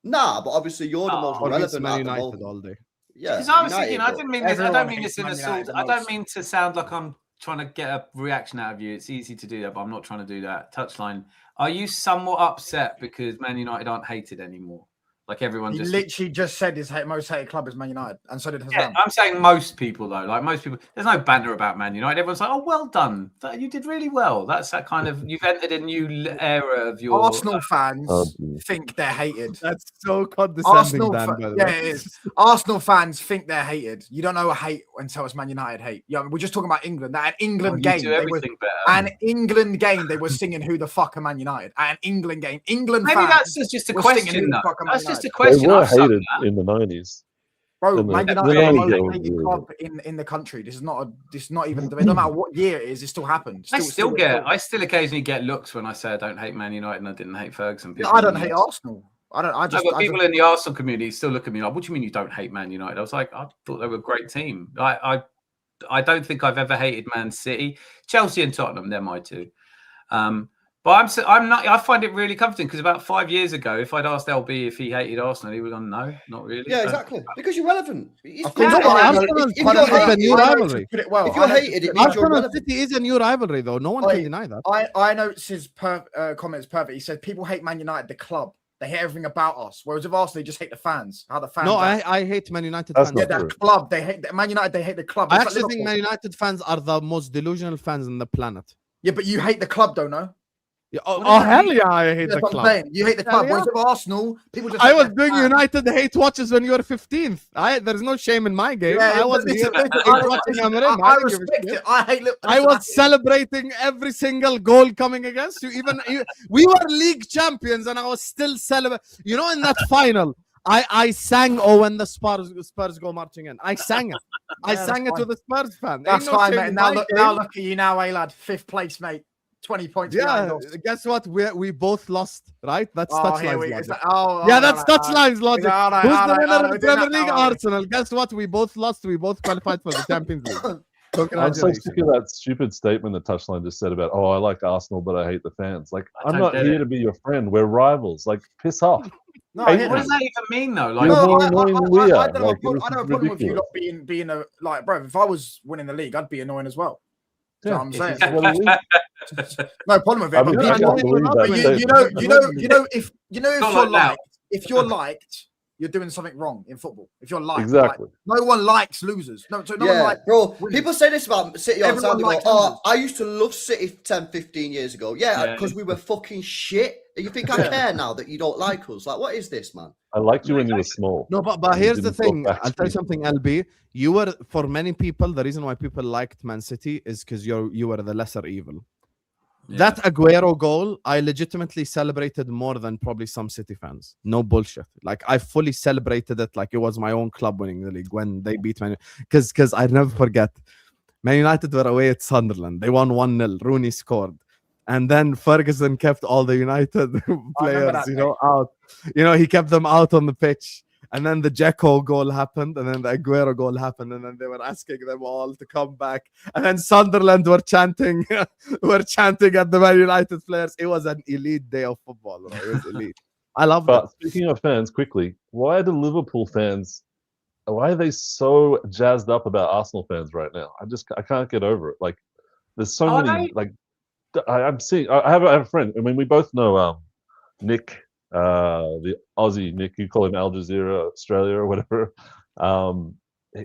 Speaker 4: Nah, but obviously you're the most
Speaker 3: Or against
Speaker 4: relevant
Speaker 3: Man
Speaker 4: at the
Speaker 3: United
Speaker 4: moment.
Speaker 3: all day.
Speaker 4: Yeah,
Speaker 2: Because I was
Speaker 4: United,
Speaker 2: thinking, I
Speaker 4: but-
Speaker 2: didn't mean this. I
Speaker 6: Everyone
Speaker 2: don't mean
Speaker 6: hates
Speaker 2: this in
Speaker 6: Man
Speaker 2: a
Speaker 6: United
Speaker 2: sort.
Speaker 6: the
Speaker 2: I don't
Speaker 6: most.
Speaker 2: mean to sound like I'm trying to get a reaction out of you. It's easy to do that, but I'm not trying to do that. Touchline. Are you somewhat upset because Man United aren't hated anymore? Like everyone
Speaker 6: He
Speaker 2: just
Speaker 6: literally just said his most hated club is Man United, and so did
Speaker 2: Yeah,
Speaker 6: Hassan.
Speaker 2: I'm saying most people though. Like most people, there's no banter about Man United. Everyone's like, "Oh, well done, you did really well." That's that kind of you've entered a new era of your
Speaker 6: Arsenal fans
Speaker 5: dear.
Speaker 6: think they're hated.
Speaker 3: That's so condescending,
Speaker 6: Arsenal,
Speaker 3: Dan. By the
Speaker 6: yeah,
Speaker 3: way.
Speaker 6: it is. Arsenal fans think they're hated. You don't know what hate until it's Man United hate. Yeah, we're just talking about England. At an England
Speaker 2: You
Speaker 6: game,
Speaker 2: do
Speaker 6: they were,
Speaker 2: everything better.
Speaker 6: an England game, they were singing "Who the fuck are Man United?" At an England game, England
Speaker 2: Maybe
Speaker 6: fans.
Speaker 2: that's just a
Speaker 6: we're singing
Speaker 2: question.
Speaker 6: who the
Speaker 2: Though.
Speaker 6: fuck am I
Speaker 2: That's just a
Speaker 5: They
Speaker 2: question.
Speaker 5: were
Speaker 2: I've sung
Speaker 5: hated
Speaker 2: that.
Speaker 5: in the 90s.
Speaker 6: Bro,
Speaker 5: in the-
Speaker 6: Man
Speaker 5: the
Speaker 6: United are the
Speaker 5: England
Speaker 6: most
Speaker 5: game was
Speaker 6: hated
Speaker 5: really
Speaker 6: club in the country. This is not even. It doesn't matter what year it is. It still happened.
Speaker 2: I still occasionally get looks when I say I don't hate Man United and I didn't hate Ferguson.
Speaker 6: I don't hate Arsenal.
Speaker 2: People in the Arsenal community still look at me like, "What do you mean you don't hate Man United?" I was like, "I thought they were a great team." I don't think I've ever hated Man City, Chelsea, and Tottenham. They're my two. But I'm not. I find it really comforting because about 5 years ago, if I'd asked LB if he hated Arsenal, he would have gone, "No, not really."
Speaker 4: Yeah, exactly. Because you're relevant. If
Speaker 6: course,
Speaker 4: you're
Speaker 3: Arsenal
Speaker 4: if you're
Speaker 3: is a new
Speaker 4: hated,
Speaker 3: rivalry.
Speaker 6: Put it well.
Speaker 4: if you're hated, it means you're
Speaker 3: Arsenal
Speaker 4: relevant.
Speaker 3: City is a new rivalry, though. No one
Speaker 6: Oi,
Speaker 3: can deny that.
Speaker 6: I know his comments perfect. He said people hate Man United, the club. They hate everything about us. Whereas with Arsenal, they just hate the fans. How the fans.
Speaker 3: No,
Speaker 6: act.
Speaker 3: I hate Man United
Speaker 5: That's
Speaker 3: fans.
Speaker 6: Yeah,
Speaker 5: not
Speaker 6: the
Speaker 5: true.
Speaker 6: club. They hate Man United. They hate the club.
Speaker 3: I
Speaker 6: It's like
Speaker 3: actually think
Speaker 6: Liverpool.
Speaker 3: Man United fans are the most delusional fans on the planet.
Speaker 6: Yeah, but you hate the club, though, no?
Speaker 3: Yeah,
Speaker 6: What
Speaker 3: oh
Speaker 6: does that
Speaker 3: hell
Speaker 6: mean?
Speaker 3: yeah, I hate
Speaker 6: That's
Speaker 3: the
Speaker 6: what I'm
Speaker 3: club.
Speaker 6: saying. You hate the club.
Speaker 3: Yeah.
Speaker 6: Whereas with Arsenal, people just.
Speaker 3: I
Speaker 6: hate
Speaker 3: was
Speaker 6: their
Speaker 3: doing
Speaker 6: fans.
Speaker 3: United hate watches when you were 15th. There's no shame in my game.
Speaker 6: Yeah,
Speaker 3: I was
Speaker 6: but
Speaker 3: here
Speaker 6: listen,
Speaker 3: watching Amarim.
Speaker 6: I
Speaker 3: don't give a
Speaker 6: respect
Speaker 3: shit.
Speaker 6: it. I hate.
Speaker 3: I was celebrating every single goal coming against you. We were league champions, and I was still celebrating. You know, in that final, I sang "Oh when the Spurs go marching in." I sang it. I
Speaker 6: Yeah,
Speaker 3: sang
Speaker 6: that's
Speaker 3: it to
Speaker 6: fine.
Speaker 3: the Spurs fan. Ain't
Speaker 6: That's
Speaker 3: no
Speaker 6: fine,
Speaker 3: shame
Speaker 6: mate.
Speaker 3: in
Speaker 6: Now
Speaker 3: my
Speaker 6: look,
Speaker 3: game.
Speaker 6: now look at you now, lad. 5th place, mate. 20 points. behind
Speaker 3: Yeah,
Speaker 6: us.
Speaker 3: guess what? We both lost, right? That's
Speaker 6: Oh, here
Speaker 3: touchlines
Speaker 6: we go.
Speaker 3: logic.
Speaker 6: Yeah,
Speaker 3: That's touchlines logic.
Speaker 6: All right,
Speaker 3: Who's
Speaker 6: all
Speaker 3: the
Speaker 6: right,
Speaker 3: winner
Speaker 6: all
Speaker 3: of
Speaker 6: right,
Speaker 3: the
Speaker 6: we're doing
Speaker 3: Premier
Speaker 6: that
Speaker 3: League?
Speaker 6: now, are we?
Speaker 3: Arsenal. Guess what? We both lost. We both qualified for the Champions League.
Speaker 5: I'm so
Speaker 3: Congratulations.
Speaker 5: sick of that stupid statement that Touchline just said about, "Oh, I like Arsenal, but I hate the fans." Like,
Speaker 2: I
Speaker 5: I'm
Speaker 2: don't
Speaker 5: not
Speaker 2: get
Speaker 5: here
Speaker 2: it.
Speaker 5: to be your friend. We're rivals. Like, piss off.
Speaker 6: No, I hear
Speaker 2: What
Speaker 6: that.
Speaker 2: does that even mean, though? Like,
Speaker 5: You're
Speaker 6: No,
Speaker 5: more
Speaker 6: I
Speaker 5: annoying than
Speaker 6: don't
Speaker 5: we
Speaker 6: have
Speaker 5: are.
Speaker 6: a
Speaker 5: Like,
Speaker 6: problem-
Speaker 5: this
Speaker 6: I don't have
Speaker 5: is
Speaker 6: a problem with you
Speaker 5: ridiculous.
Speaker 6: not being a like, bro. If I was winning the league, I'd be annoying as well. Do you know what I'm saying?
Speaker 5: Well,
Speaker 6: No problem with it.
Speaker 5: I
Speaker 6: but
Speaker 5: mean,
Speaker 6: people-
Speaker 5: I can't believe that
Speaker 6: but you know, if
Speaker 2: Not
Speaker 6: you're
Speaker 2: like that.
Speaker 6: liked, if you're liked, you're doing something wrong in football. If you're liked,
Speaker 5: Exactly.
Speaker 6: like, no one likes losers. No, so no one
Speaker 4: Yeah,
Speaker 6: likes.
Speaker 4: bro.
Speaker 6: winners.
Speaker 4: People say this about City all the
Speaker 6: Everyone
Speaker 4: time. They go,
Speaker 6: likes
Speaker 4: "Oh,
Speaker 6: losers."
Speaker 4: I used to love City 10, 15 years ago." Yeah,
Speaker 2: Yeah.
Speaker 4: because we were fucking shit. And you think I care now that you don't like us? Like, what is this, man?
Speaker 5: I liked you when you were small.
Speaker 3: No, but
Speaker 5: You
Speaker 3: here's the
Speaker 5: didn't talk
Speaker 3: thing.
Speaker 5: back
Speaker 3: I'll
Speaker 5: to
Speaker 3: tell you
Speaker 5: me.
Speaker 3: something, LB. You were, for many people, the reason why people liked Man City is because you were the lesser evil.
Speaker 2: Yeah.
Speaker 3: That Aguero goal, I legitimately celebrated more than probably some City fans. No bullshit. Like, I fully celebrated it like it was my own club winning the league when they beat Man United. Because I never forget, Man United were away at Sunderland. They won 1-0. Rooney scored. And then Ferguson kept all the United players,
Speaker 6: that,
Speaker 3: out. He kept them out on the pitch. And then the Dzeko goal happened, and then the Aguero goal happened, and then they were asking them all to come back. And then Sunderland were chanting, at the Man United players. It was an elite day of football, bro. It was elite. I love
Speaker 5: But
Speaker 3: that.
Speaker 5: speaking of fans, quickly, why are the Liverpool fans? Why are they so jazzed up about Arsenal fans right now? I can't get over it. Like, there's so
Speaker 2: Are
Speaker 5: many.
Speaker 2: they?
Speaker 5: Like, I'm seeing. I have a friend. I mean, we both know Nick, the Aussie Nick. You call him Al Jazeera Australia or whatever.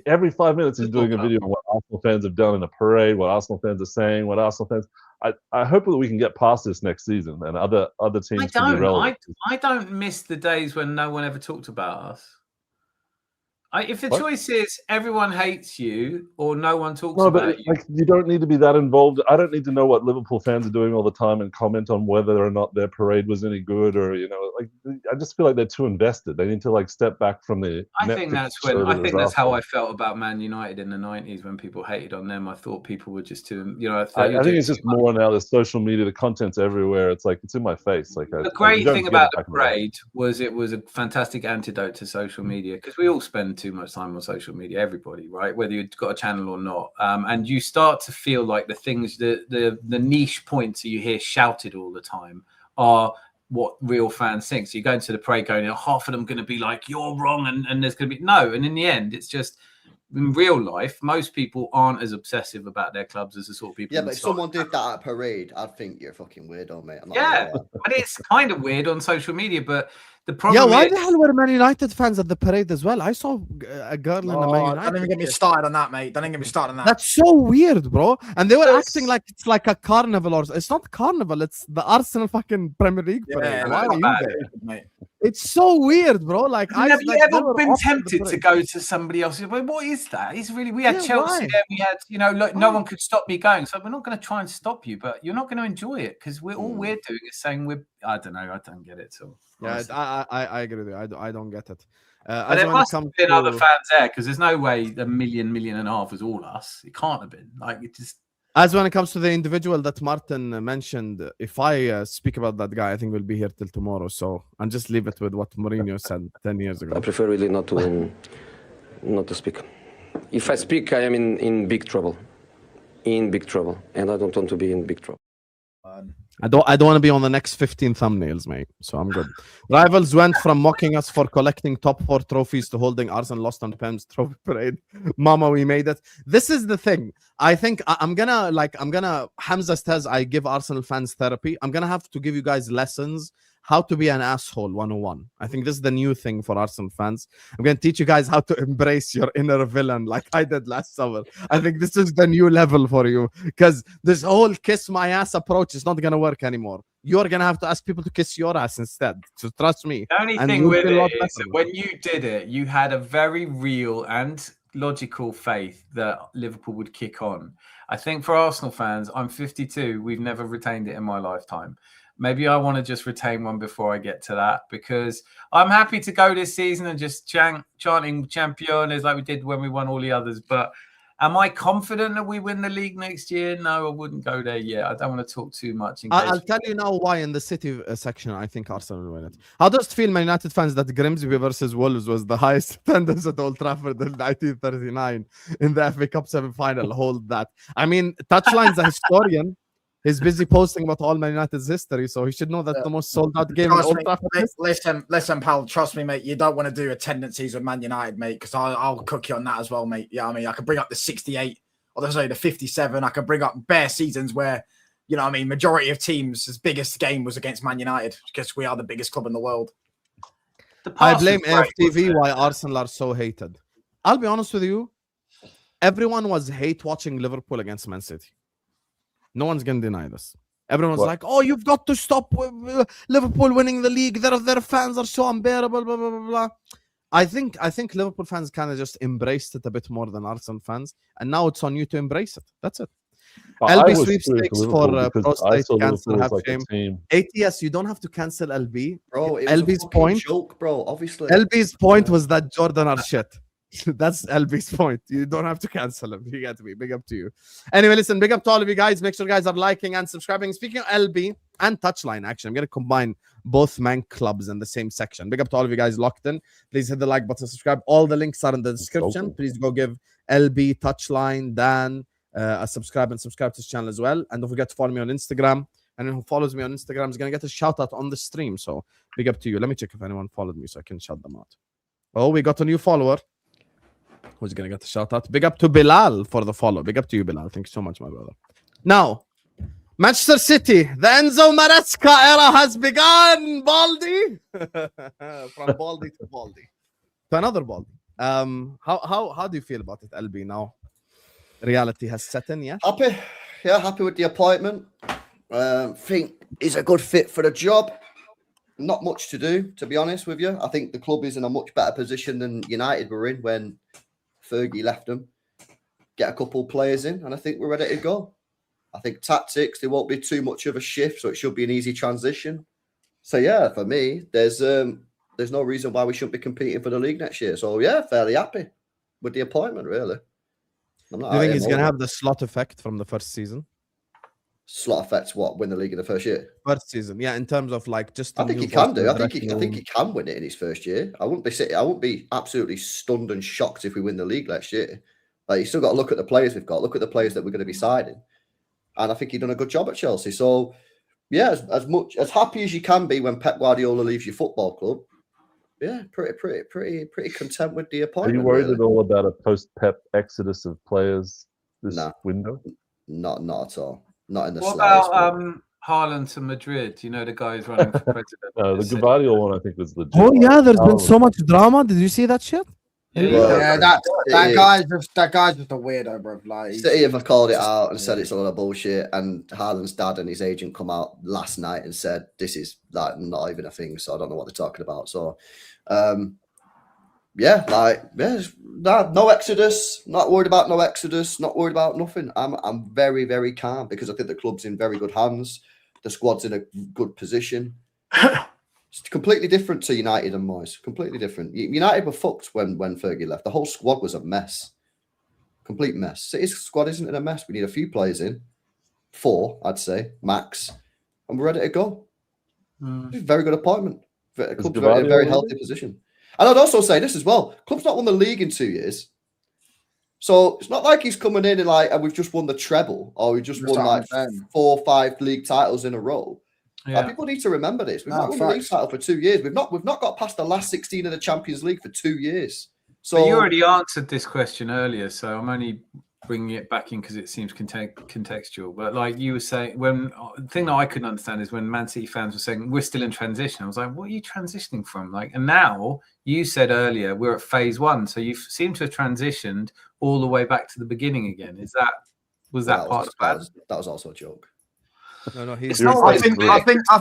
Speaker 5: Every 5 minutes he's doing a video on what Arsenal fans have done in a parade, what Arsenal fans are saying, what Arsenal fans. I hope that we can get past this next season and other teams can be relevant.
Speaker 2: I don't miss the days when no one ever talked about us. If the
Speaker 5: What?
Speaker 2: choice is everyone hates you or no one talks
Speaker 5: No,
Speaker 2: about
Speaker 5: but
Speaker 2: you,
Speaker 5: like, you don't need to be that involved. I don't need to know what Liverpool fans are doing all the time and comment on whether or not their parade was any good, or like, I just feel like they're too invested. They need to like step back from the.
Speaker 2: I think that's how I felt about Man United in the 90s when people hated on them. I thought people were just too,
Speaker 5: I think it's just more now. There's social media, the content's everywhere. It's like it's in my face. Like
Speaker 2: the great thing about the parade was it was a fantastic antidote to social media, because we all spend too much time on social media. Everybody, right? Whether you've got a channel or not, and you start to feel like the things, the niche points that you hear shouted all the time are what real fans think. So you go into the parade going, half of them going to be like, you're wrong, and there's going to be no. And in the end, it's just, in real life, most people aren't as obsessive about their clubs as the sort of people.
Speaker 4: Yeah, but if someone did that at a parade, I'd think you're a fucking weirdo, mate.
Speaker 2: But it's kind of weird on social media. But the problem,
Speaker 3: why the hell were Man United fans at the parade as well? I saw a girl in the Man United.
Speaker 6: Don't even get me started on that, mate. Don't even get me started on that.
Speaker 3: That's so weird, bro. And they were acting like it's like a carnival, or it's not carnival. It's the Arsenal fucking Premier League parade. Why are you there,
Speaker 6: mate?
Speaker 3: It's so weird, bro. Like,
Speaker 2: have you ever been tempted to go to somebody else's? Well, what is that? It's really, we had Chelsea there. We had, look, no one could stop me going. So we're not going to try and stop you, but you're not going to enjoy it, because we're all we're doing is saying I don't know. I don't get it. So
Speaker 3: yeah, I agree with you. I don't get it.
Speaker 2: But there must have been other fans there, because there's no way the million and a half was all us. It can't have been. Like, it just.
Speaker 3: As when it comes to the individual that Martin mentioned, if I speak about that guy, I think we'll be here till tomorrow. So I'll just leave it with what Mourinho said 10 years ago.
Speaker 7: I prefer really not to speak. If I speak, I am in big trouble. In big trouble. And I don't want to be in big trouble.
Speaker 3: I don't want to be on the next 15 thumbnails, mate. So I'm good. Rivals went from mocking us for collecting top 4 trophies to holding Arsenal lost on Pem's trophy parade. Mama, we made it. This is the thing. I think I'm gonna Hamza says I give Arsenal fans therapy. I'm gonna have to give you guys lessons how to be an asshole 101. I think this is the new thing for Arsenal fans. I'm going to teach you guys how to embrace your inner villain like I did last summer. I think this is the new level for you, because this whole kiss my ass approach is not going to work anymore. You're going to have to ask people to kiss your ass instead. So trust me.
Speaker 2: The only thing with it is that when you did it, you had a very real and logical faith that Liverpool would kick on. I think for Arsenal fans, I'm 52. We've never retained it in my lifetime. Maybe I want to just retain one before I get to that, because I'm happy to go this season and just chanting Champions like we did when we won all the others. But am I confident that we win the league next year? No, I wouldn't go there yet. I don't want to talk too much.
Speaker 3: I'll tell you now why in the City section I think Arsenal will win it. How does it feel, Man United fans, that Grimsby versus Wolves was the highest attendance at Old Trafford in 1939 in the FA Cup semi-final? Hold that. I mean, Touchline's a historian. He's busy posting about all Man United's history, so he should know that the most sold-out game in Old Trafford.
Speaker 6: Listen, pal, trust me, mate. You don't want to do attendances with Man United, mate, because I'll cook you on that as well, mate. Yeah, I mean, I can bring up the 68, or the 57. I can bring up bare seasons where, majority of teams' biggest game was against Man United, because we are the biggest club in the world.
Speaker 3: I blame AFTV why Arsenal are so hated. I'll be honest with you. Everyone was hate watching Liverpool against Man City. No one's going to deny this. Everyone's like, oh, you've got to stop Liverpool winning the league. Their fans are so unbearable, blah, blah, blah, blah. I think Liverpool fans kind of just embraced it a bit more than Arsenal fans. And now it's on you to embrace it. That's it. LB sweepstakes for prostate cancer have shame. ATS, you don't have to cancel LB.
Speaker 4: Bro, it was
Speaker 3: LB's point,
Speaker 4: joke, bro, obviously.
Speaker 3: LB's point was that Jordan are shit. That's LB's point. You don't have to cancel him. You get me. Big up to you. Anyway, listen, big up to all of you guys. Make sure you guys are liking and subscribing. Speaking of LB and Touchline, actually, I'm going to combine both man clubs in the same section. Big up to all of you guys locked in. Please hit the like button, subscribe. All the links are in the description. Please go give LB, Touchline, Dan a subscribe and subscribe to this channel as well. And don't forget to follow me on Instagram. And who follows me on Instagram is going to get a shout out on the stream. So big up to you. Let me check if anyone followed me so I can shout them out. Oh, we got a new follower. Who's going to get the shout out? Big up to Bilal for the follow. Big up to you, Bilal. Thank you so much, my brother. Now, Manchester City, the Enzo Maresca era has begun. Baldy. From Baldy to Baldy. To another Baldy. How do you feel about it, LB, now? Reality has set in, yeah?
Speaker 4: Happy. Yeah, happy with the appointment. Think he's a good fit for the job. not much to do, to be honest with you. I think the club is in a much better position than United were in when Fergie left them. Get a couple players in, and I think we're ready to go. I think tactics, there won't be too much of a shift, so it should be an easy transition. So yeah, for me, there's no reason why we shouldn't be competing for the league next year. So yeah, fairly happy with the appointment, really.
Speaker 3: Do you think he's going to have the slot effect from the first season?
Speaker 4: Slot effects what? Win the league in the first year?
Speaker 3: First season, yeah. In terms of like just,
Speaker 4: I think he can do. I think he can win it in his first year. I wouldn't be absolutely stunned and shocked if we win the league next year. Like, you still got to look at the players we've got. Look at the players that we're going to be signing, and I think he's done a good job at Chelsea. So yeah, as happy as you can be when Pep Guardiola leaves your football club. Yeah, pretty content with the appointment.
Speaker 5: Are you worried at all about a post-Pep exodus of players this window?
Speaker 4: Not at all. Not in the
Speaker 2: What
Speaker 4: slightest.
Speaker 2: about Haaland to Madrid? You know, the guy who's running for president.
Speaker 5: No, the Guardiola one I think was legit.
Speaker 3: Oh yeah, there's been so much drama. Did you see that shit?
Speaker 6: Yeah, that guy's just a weirdo, bro. Like,
Speaker 4: City have called it out and said it's a lot of bullshit. And Haaland's dad and his agent come out last night and said this is like not even a thing. So I don't know what they're talking about. So, no exodus. Not worried about no exodus. Not worried about nothing. I'm very, very calm because I think the club's in very good hands. The squad's in a good position. It's completely different to United and Moyes. Completely different. United were fucked when Fergie left. The whole squad was a mess. Complete mess. City's squad isn't in a mess. We need a few players in. 4, I'd say, max. And we're ready to go. Very good appointment. The club's in a very healthy position. And I'd also say this as well. Club's not won the league in 2 years. So it's not like he's coming in and we've just won the treble or we just won like 4 or 5 league titles in a row. Yeah. People need to remember this. We've not won the league title for 2 years. We've not got past the last 16 of the Champions League for 2 years. So
Speaker 2: but you already answered this question earlier, so I'm only bringing it back in because it seems contextual. But like you were saying, the thing that I couldn't understand is when Man City fans were saying we're still in transition. I was like, what are you transitioning from? Like, and now you said earlier we're at phase 1, so you seem to have transitioned all the way back to the beginning again. Was that part of that?
Speaker 4: That was also a joke.
Speaker 3: No,
Speaker 6: he's not. I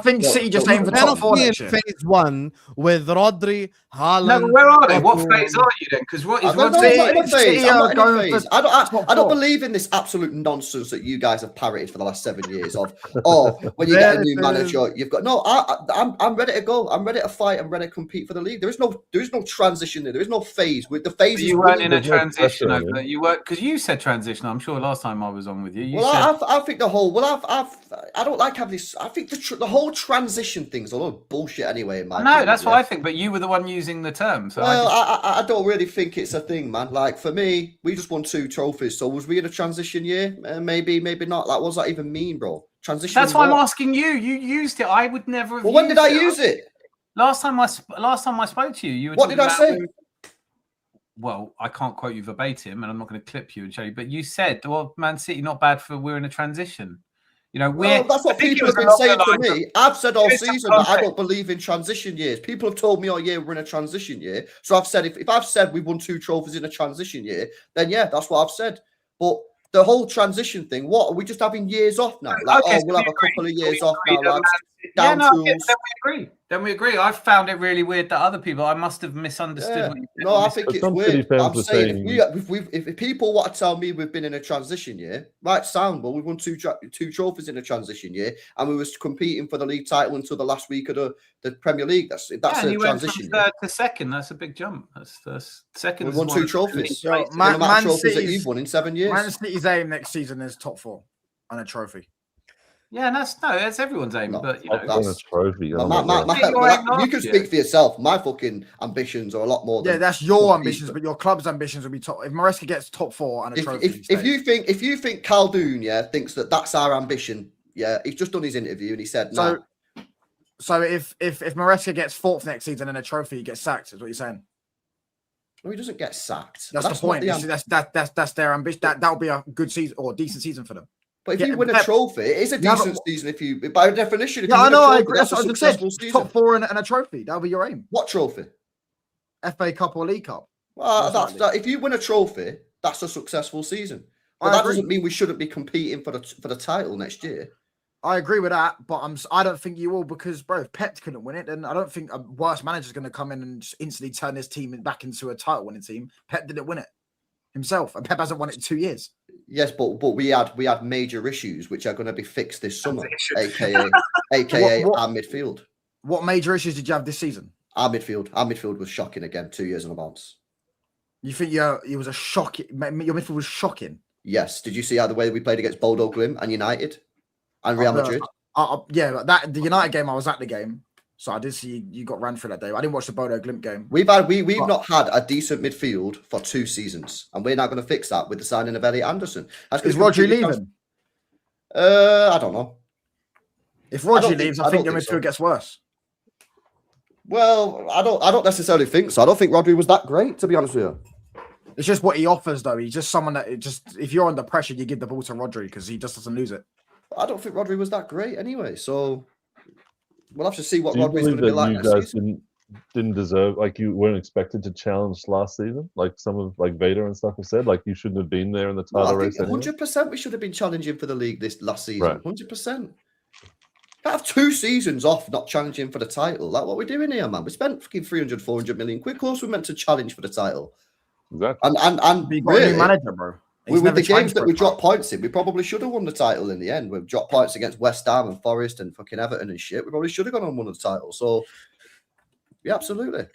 Speaker 6: think City just aimed for top 4 next year.
Speaker 3: Phase 1 with Rodri, Haaland.
Speaker 2: No, but where are they? What phase are you then? Because what is
Speaker 4: I don't believe in this absolute nonsense that you guys have parroted for the last 7 years of when you get a new manager, you've got I'm ready to go. I'm ready to fight. I'm ready to compete for the league. There is no transition there. There is no phase. With the phase,
Speaker 2: you weren't in a transition over. You were because you said transition. I'm sure last time I was on with you.
Speaker 4: I think the whole. I don't like having this. I think the whole transition thing's a lot of bullshit anyway. In my opinion,
Speaker 2: that's what I think. But you were the one using the term. So
Speaker 4: I don't really think it's a thing, man. Like for me, we just won 2 trophies. So was we in a transition year? Maybe not. Like, what does that even mean, bro? Transition.
Speaker 2: That's why I'm asking you. You used it. I would never have.
Speaker 4: Well, when did I use it?
Speaker 2: Last time I spoke to you,
Speaker 4: what did I say?
Speaker 2: Well, I can't quote you verbatim, and I'm not going to clip you and show you. But you said, "Well, Man City not bad for we're in a transition." You know,
Speaker 4: that's what people have been saying to me. I've said all season that I don't believe in transition years. People have told me, "Oh yeah, we're in a transition year." So I've said, if I've said we won 2 trophies in a transition year, then yeah, that's what I've said. But the whole transition thing, what are we just having years off now? Like, we'll have a couple of years off now, lads.
Speaker 2: Then we agree. I found it really weird that other people. I must have misunderstood. What you said.
Speaker 4: No, I think it's weird. I'm saying if people want to tell me we've been in a transition year, right? Sound well. We won 2 trophies in a transition year, and we was competing for the league title until the last week of the Premier League. That's a transition.
Speaker 2: Went from 3rd to 2nd. That's a big jump. That's second.
Speaker 4: We won 2 trophies.
Speaker 6: So,
Speaker 4: Man trophies that you've won in 7 years.
Speaker 6: Man City's aim next season is top 4 and a trophy.
Speaker 2: Yeah, that's everyone's aim. But you know,
Speaker 5: that's a trophy.
Speaker 4: You can speak for yourself. My fucking ambitions are a lot more.
Speaker 6: That's your ambitions, but your club's ambitions will be top. If Maresca gets top 4 and a trophy,
Speaker 4: if you think Khaldoon thinks that's our ambition, he's just done his interview and he said no.
Speaker 6: So if Maresca gets 4th next season and a trophy, he gets sacked. Is what you're saying?
Speaker 4: No, he doesn't get sacked.
Speaker 6: That's the point. That's their ambition. That'll be a good season or a decent season for them.
Speaker 4: But if you win a trophy, it is a decent season. If you, by definition, if you win a trophy, that's a successful season.
Speaker 6: Top 4 and a trophy. That'll be your aim.
Speaker 4: What trophy?
Speaker 6: FA Cup or League Cup.
Speaker 4: Well, if you win a trophy, that's a successful season. But that doesn't mean we shouldn't be competing for the title next year.
Speaker 6: I agree with that, but I don't think you will because, bro, if Pep couldn't win it, then I don't think a worse manager is going to come in and just instantly turn this team back into a title-winning team. Pep didn't win it himself, and Pep hasn't won it in 2 years.
Speaker 4: Yes, but we had major issues which are going to be fixed this summer, aka our midfield.
Speaker 6: What major issues did you have this season?
Speaker 4: Our midfield was shocking again, 2 years in a bounce.
Speaker 6: You think it was a shocking? Your midfield was shocking.
Speaker 4: Yes. Did you see how the way we played against Bodo Glimt and United and Real Madrid?
Speaker 6: Yeah, but the United game, I was at the game, so I did see you got ran through that day. I didn't watch the Bodo Glimt game.
Speaker 4: We've not had a decent midfield for 2 seasons, and we're now going to fix that with the signing of Elliot Anderson.
Speaker 6: Is Rodri leaving?
Speaker 4: I don't know.
Speaker 6: If Rodri leaves, I think your midfield gets worse.
Speaker 4: Well, I don't necessarily think so. I don't think Rodri was that great, to be honest with you.
Speaker 6: It's just what he offers, though. He's just someone that if you're under pressure, you give the ball to Rodri because he just doesn't lose it.
Speaker 4: I don't think Rodri was that great anyway. So we'll have to see what
Speaker 5: Do you
Speaker 4: Rodri's going to be like
Speaker 5: you
Speaker 4: next
Speaker 5: guys
Speaker 4: season.
Speaker 5: didn't deserve, like, you weren't expected to challenge last season, like some of like Vader and stuff have said, like you shouldn't have been there in the title race.
Speaker 4: 100% we should have been challenging for the league this last season.
Speaker 5: Right.
Speaker 4: 100%. I have 2 seasons off not challenging for the title. Like, what we're doing here, man? We spent fucking 300, 400 million quid. Of course, we're meant to challenge for the title.
Speaker 5: Exactly.
Speaker 4: And
Speaker 6: You got
Speaker 4: really,
Speaker 6: a new manager, bro.
Speaker 4: with the games that we dropped points in, we probably should have won the title in the end. We've dropped points against West Ham and Forest and fucking Everton and shit. We probably should have gone on and won the title. So, yeah, absolutely.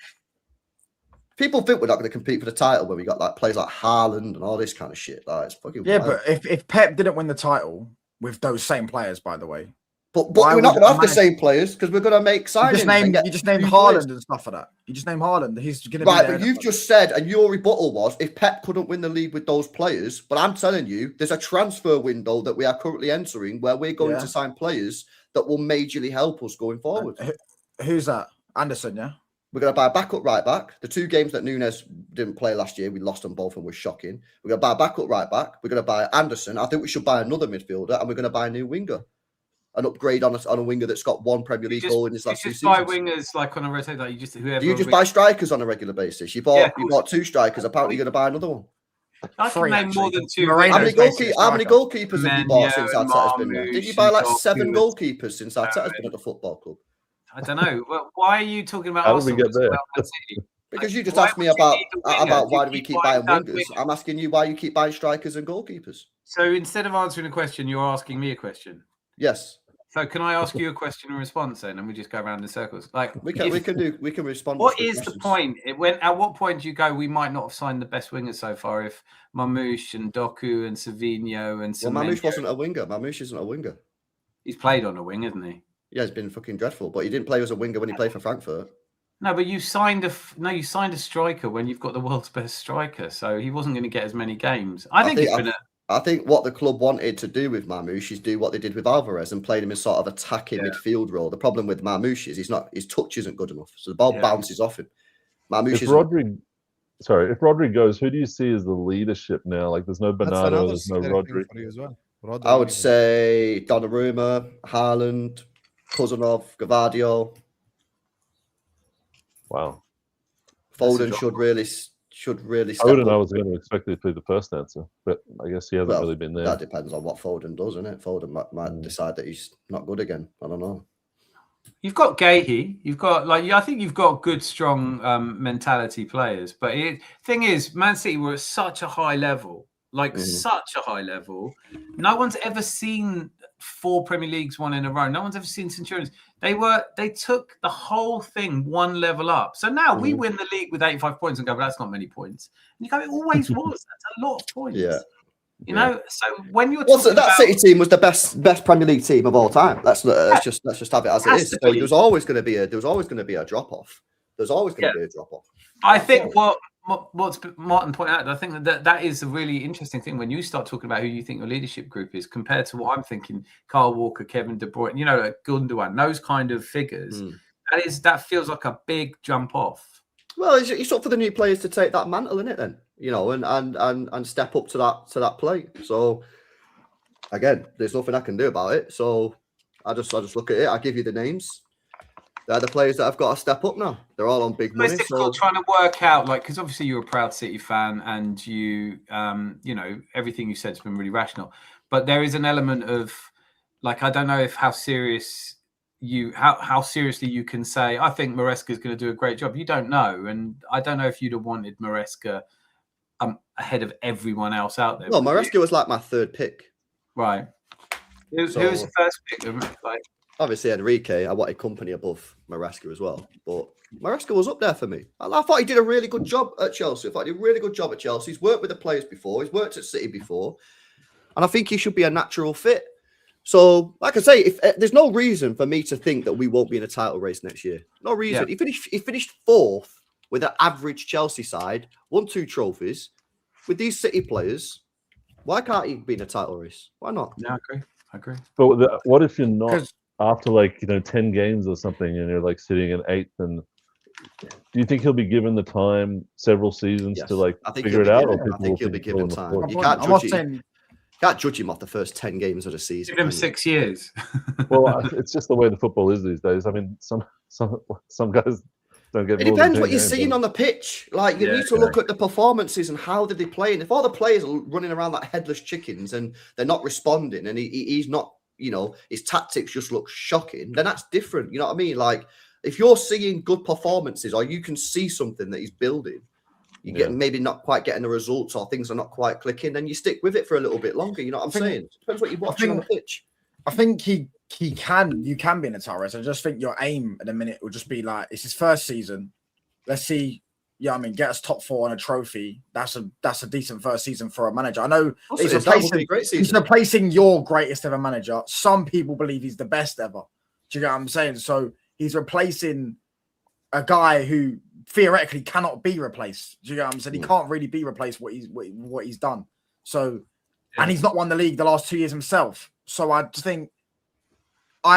Speaker 4: People think we're not going to compete for the title when we got like players like Haaland and all this kind of shit. Like, it's fucking wild.
Speaker 6: But if Pep didn't win the title with those same players, by the way,
Speaker 4: But we're not going to have the same players because we're going to make signings.
Speaker 6: You just named Haaland and stuff for that. You just named Haaland. He's going to be
Speaker 4: right,
Speaker 6: there.
Speaker 4: but you've just said, and your rebuttal was, if Pep couldn't win the league with those players, but I'm telling you, there's a transfer window that we are currently entering where we're going to sign players that will majorly help us going forward.
Speaker 6: Who's that? Anderson, yeah?
Speaker 4: We're going to buy a backup right back. The 2 games that Nunes didn't play last year, we lost them both and was shocking. We're going to buy a backup right back. We're going to buy Anderson. I think we should buy another midfielder, and we're going to buy a new winger. An upgrade on a winger that's got 1 Premier League goal in his last 2 seasons.
Speaker 2: Buy wingers like on a rotate, like whoever.
Speaker 4: Do you just buy strikers on a regular basis? You bought 2 strikers. Apparently, you're going to buy another one.
Speaker 2: I can name more than 2.
Speaker 4: How many goalkeepers have you bought since Arteta's been there? Did you buy like 7 goalkeepers since Arteta's been at the football club?
Speaker 2: I don't know. Well, why are you talking about
Speaker 5: How did we
Speaker 2: Arsenal?
Speaker 5: get there?
Speaker 4: Because you just asked me about why do we keep buying wingers. I'm asking you why you keep buying strikers and goalkeepers.
Speaker 2: So instead of answering a question, you're asking me a question.
Speaker 4: Yes.
Speaker 2: So can I ask you a question in response then, and we just go around in circles? Like
Speaker 4: we can respond.
Speaker 2: What is the point? At what point do you go? We might not have signed the best wingers so far if Mamouche and Doku and Savinho and
Speaker 4: Well, Mamouche wasn't a winger. Mamouche isn't a winger.
Speaker 2: He's played on a wing, hasn't he?
Speaker 4: Yeah, he's been fucking dreadful, but he didn't play as a winger when he played for Frankfurt.
Speaker 2: No, but you signed a striker when you've got the world's best striker, so he wasn't going to get as many games.
Speaker 4: I think what the club wanted to do with Mamouche is do what they did with Alvarez and played him in sort of attacking midfield role. The problem with Mamouche is his touch isn't good enough, so the ball bounces off him. If
Speaker 5: Rodri goes, who do you see as the leadership now? Like, there's no Bernardo, there's no Rodri.
Speaker 4: I would say Donnarumma, Haaland, Cousinov, Gvardiol.
Speaker 5: Wow.
Speaker 4: Foden should really step
Speaker 5: Foden,
Speaker 4: up.
Speaker 5: I was going to expect it to be the first answer, but I guess he hasn't really been there.
Speaker 4: That depends on what Foden does, isn't it? Foden might decide that he's not good again. I don't know.
Speaker 2: You've got Gahey. You've got I think you've got good, strong mentality players. But thing is, Man City were at such a high level, such a high level. No one's ever seen 4 Premier Leagues won in a row. No one's ever seen Centurions. They took the whole thing 1 level up. So now we win the league with 85 points and go, well, that's not many points. And you go, it always was. That's a lot of points.
Speaker 4: Yeah.
Speaker 2: You know, so when you're talking
Speaker 4: that City team was the best Premier League team of all time. Let's just have it as it is. So there was always going to be a drop off. There's always going to be a drop off.
Speaker 2: I think what's Martin pointed out, I think that is a really interesting thing when you start talking about who you think your leadership group is compared to what I'm thinking. Kyle Walker, Kevin De Bruyne, like Gundogan, those kind of figures. That feels like a big jump off.
Speaker 4: Well, it's up for the new players to take that mantle, isn't it? Then and step up to that plate. So again, there's nothing I can do about it. So I just look at it. I give you the names. They're the players that have got to step up now. They're all on big money.
Speaker 2: It's difficult trying to work out, because obviously you're a proud City fan, and you, everything you said has been really rational. But there is an element of, Like, I don't know if how seriously you can say, I think Maresca is going to do a great job. You don't know. And I don't know if you'd have wanted Maresca ahead of everyone else out there.
Speaker 4: No, Maresca was like my third pick.
Speaker 2: Right. Who was the first pick? Like,
Speaker 4: obviously, Enrique. I wanted company above Maresca as well. But Maresca was up there for me. I thought he did a really good job at Chelsea. I thought he did a really good job at Chelsea. He's worked with the players before. He's worked at City before. And I think he should be a natural fit. So, like I say, if there's no reason for me to think that we won't be in a title race next year. No reason.
Speaker 2: Yeah.
Speaker 4: He finished fourth with an average Chelsea side, won 2 trophies. With these City players, why can't he be in a title race? Why not?
Speaker 2: Yeah, I agree.
Speaker 5: But what if you're not after 10 games or something and you're like sitting in 8th? And do you think he'll be given the time, several seasons to figure it out?
Speaker 4: I think he'll be given time. You can't judge him off the first 10 games of the season.
Speaker 2: Give him 6 years.
Speaker 5: Well, it's just the way the football is these days. I mean, some guys don't get.
Speaker 4: It depends what you're seeing on the pitch. Like, you need to look at the performances and how did they play. And if all the players are running around like headless chickens and they're not responding, and he's not, his tactics just look shocking, then that's different. You know what I mean? Like, if you're seeing good performances or you can see something that he's building, you get maybe not quite getting the results or things are not quite clicking, then you stick with it for a little bit longer. You know what I'm saying? It depends what you're watching on the pitch.
Speaker 6: I think you can be in a title race. I just think your aim at the minute will just be like, it's his first season. Let's see. Yeah, I mean, get us top 4 on a trophy. That's a decent first season for a manager. I know he's replacing your greatest ever manager. Some people believe he's the best ever. Do you get what I'm saying? So he's replacing a guy who theoretically cannot be replaced. Do you get what I'm saying? He can't really be replaced what he's done. So, and he's not won the league the last 2 years himself. So I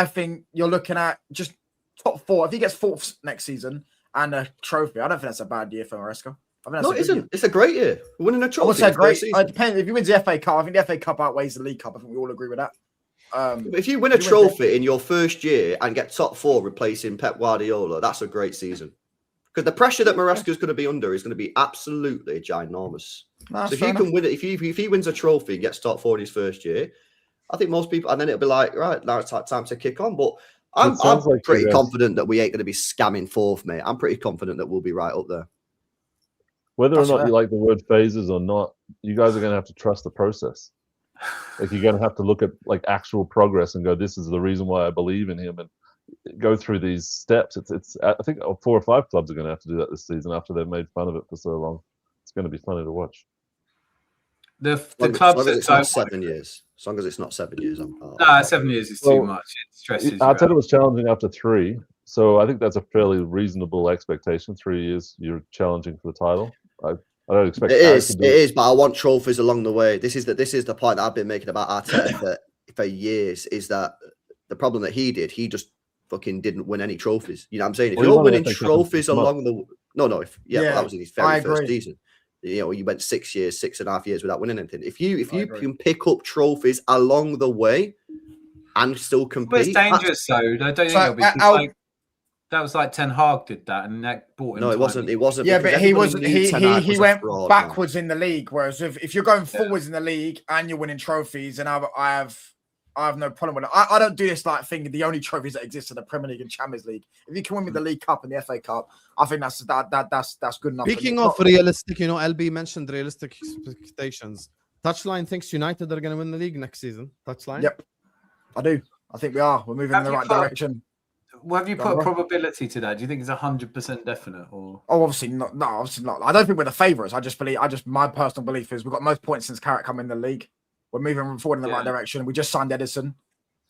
Speaker 6: think you're looking at just top 4. If he gets 4th next season and a trophy, I don't think that's a bad year for Maresca.
Speaker 4: No, it isn't. It's a great year. Winning a trophy.
Speaker 6: I would say great. It depends. If he wins the FA Cup, I think the FA Cup outweighs the League Cup. I think we all agree with that.
Speaker 4: But if you win a trophy in your first year and get top 4 replacing Pep Guardiola, that's a great season. Because the pressure that Maresca is going to be under is going to be absolutely ginormous. So if you can win it, if he wins a trophy and gets top 4 in his first year, I think most people, and then it'll be like, right, now it's time to kick on. But I'm pretty confident that we ain't going to be scamming 4th, mate. I'm pretty confident that we'll be right up there.
Speaker 5: Whether or not you like the word phases or not, you guys are going to have to trust the process. Like, you're going to have to look at actual progress and go, this is the reason why I believe in him, and go through these steps. It's I think 4 or 5 clubs are going to have to do that this season after they've made fun of it for so long. It's going to be funny to watch.
Speaker 2: The clubs that
Speaker 4: it's not 7 years. As long as it's not 7 years.
Speaker 2: 7 years is too much. It stresses.
Speaker 5: I said it was challenging after 3, so I think that's a fairly reasonable expectation. 3 years, you're challenging for the title. I don't expect
Speaker 4: it is, but I want trophies along the way. This is the point that I've been making about Arteta for years. Is that the problem that he just fucking didn't win any trophies? You know what I'm saying? If you're winning trophies along the that was in his very first season. You went 6 years, 6.5 years without winning anything. If you can pick up trophies along the way and still compete,
Speaker 2: but it's dangerous though. I don't think it'll be. That was like Ten Hag did that, and that brought him.
Speaker 4: No, it wasn't. It wasn't.
Speaker 6: Yeah, but he wasn't. He went backwards in the league. Whereas if you're going forwards in the league and you're winning trophies, and I have no problem with it. I don't do this thinking the only trophies that exist are the Premier League and Champions League. If you can win with the League Cup and the FA Cup, I think that's good enough.
Speaker 3: Speaking of realistic, LB mentioned realistic expectations. Touchline thinks United are going to win the league next season. Touchline.
Speaker 6: Yep, I do. I think we are. We're moving in the right direction.
Speaker 2: Well, have you put a probability to that? Do you think it's 100% definite, or?
Speaker 6: Oh, obviously not. No, obviously not. I don't think we're the favourites. My personal belief is we've got most points since Carrick come in the league. We're moving forward in the right direction. We just signed Ederson.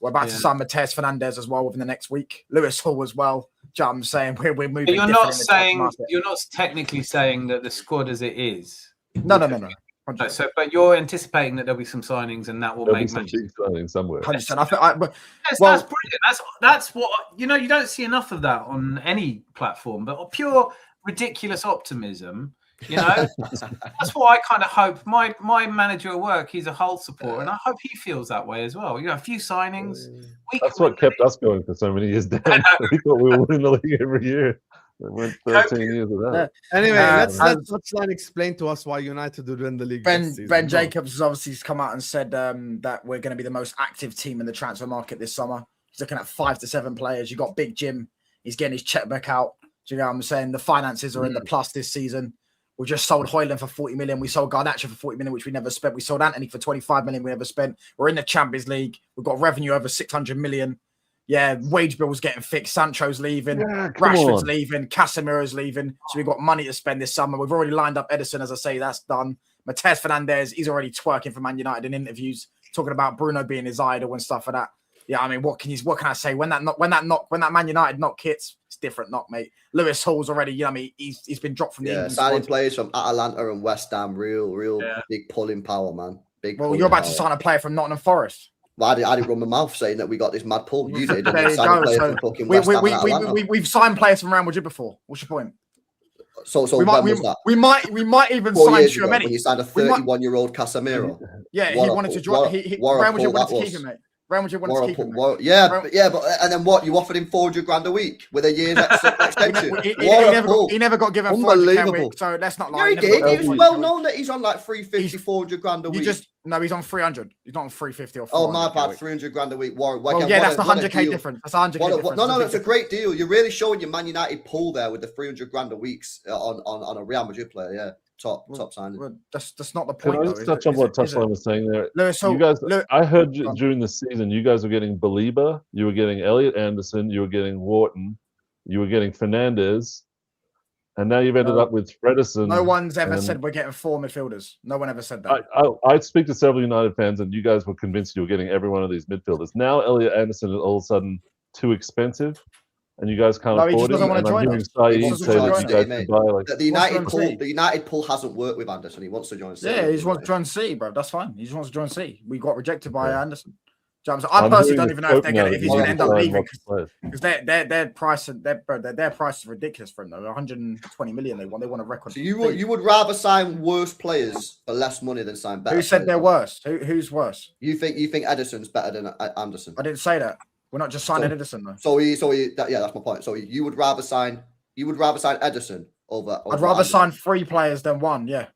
Speaker 6: We're about to sign Mateus Fernandez as well within the next week. Lewis Hall as well. Do you know what I'm saying? We're moving.
Speaker 2: But you're not technically saying that the squad as it is.
Speaker 6: No.
Speaker 2: So, but you're anticipating that there'll be some signings, and that will make
Speaker 5: some big signings somewhere.
Speaker 6: 100%.
Speaker 2: That's brilliant. That's what you don't see enough of that on any platform. But pure ridiculous optimism. That's what I kind of hope. My manager at work, he's a Hull supporter, and I hope he feels that way as well. A few signings.
Speaker 5: That's what kept us going for so many years. Dan. We thought we were winning the league every year. It went 13 years of that.
Speaker 3: Anyway, let's
Speaker 6: as-
Speaker 3: let Touchline explain to us why United would win the league.
Speaker 6: Ben
Speaker 3: this season. Go on.
Speaker 6: Jacobs has obviously come out and said that we're going to be the most active team in the transfer market this summer. He's looking at 5 to 7 players. You got Big Jim. He's getting his checkbook out. Do you know what I'm saying? The finances are in the plus this season. We just sold Højlund for 40 million. We sold Garnacho for 40 million, which we never spent. We sold Anthony for 25 million. We never spent. We're in the Champions League. We've got revenue over 600 million. Yeah, wage bill's getting fixed. Sancho's leaving.
Speaker 5: Yeah, come
Speaker 6: Rashford's
Speaker 5: on.
Speaker 6: leaving. Casemiro's leaving. So we've got money to spend this summer. We've already lined up Ederson, as I say, that's done. Mateus Fernandes, he's already twerking for Man United in interviews, talking about Bruno being his idol and stuff like that. Yeah, I mean, what can I say? When that Man United knock hits, it's different knock, mate. Lewis Hall's already, you know, I mean, he's been dropped from the England
Speaker 4: signing
Speaker 6: squad.
Speaker 4: players from Atalanta and West Ham, real big pulling power, man.
Speaker 6: Well, you're about to sign a player from Nottingham Forest.
Speaker 4: Well, I didn't run my mouth saying that we got this mad pull. You did.
Speaker 6: There you go. So we've signed players from Real Madrid before. What's your point?
Speaker 4: So
Speaker 6: we might even sign Tchouaméni.
Speaker 4: When you signed a 31-year-old Casemiro.
Speaker 6: Yeah, he wanted to join. Real Madrid wanted to keep him, mate. Real Madrid wanted to keep him.
Speaker 4: But and then what? You offered him 400 grand a week with a year's extension.
Speaker 6: He never got given 400 a week, so let's not lie.
Speaker 4: He was well known that he's on like 350, 400 grand a week.
Speaker 6: No, he's on 300. He's not on 350 or 400.
Speaker 4: Oh, my bad. 300 grand a week.
Speaker 6: That's the 100k difference. That's 100k difference.
Speaker 4: No, that's a great deal. You're really showing your Man United pull there with the 300 grand a week on a Real Madrid player. Yeah, top signing.
Speaker 6: Well, that's not the point.
Speaker 5: Can I just touch on what Touchline was saying there?
Speaker 6: Lewis,
Speaker 5: you guys, I heard during the season, you guys were getting Belieber, you were getting Elliot Anderson, you were getting Wharton, you were getting Fernandes. And now you've ended up with Ederson.
Speaker 6: No one's ever said we're getting 4 midfielders. No one ever said that.
Speaker 5: I speak to several United fans, and you guys were convinced you were getting every one of these midfielders. Now Elliot Anderson is all of a sudden too expensive, and you guys can't afford him.
Speaker 6: Want to join us.
Speaker 4: The United pull hasn't worked with Anderson. He wants to join City.
Speaker 6: Yeah, he just wants to join City, bro. That's fine. He just wants to join City. We got rejected by Anderson. I personally don't even know if he's going to end up leaving because their price is ridiculous for him though. 120 million they want a record.
Speaker 4: So you would rather sign worse players for less money than sign better?
Speaker 6: Who said they're worse? Who's worse?
Speaker 4: You think Ederson's better than Anderson?
Speaker 6: I didn't say that. We're not just signing Ederson though.
Speaker 4: That's my point. So you would rather sign Ederson over
Speaker 6: I'd rather
Speaker 4: Anderson.
Speaker 6: sign 3 players than 1. Yeah.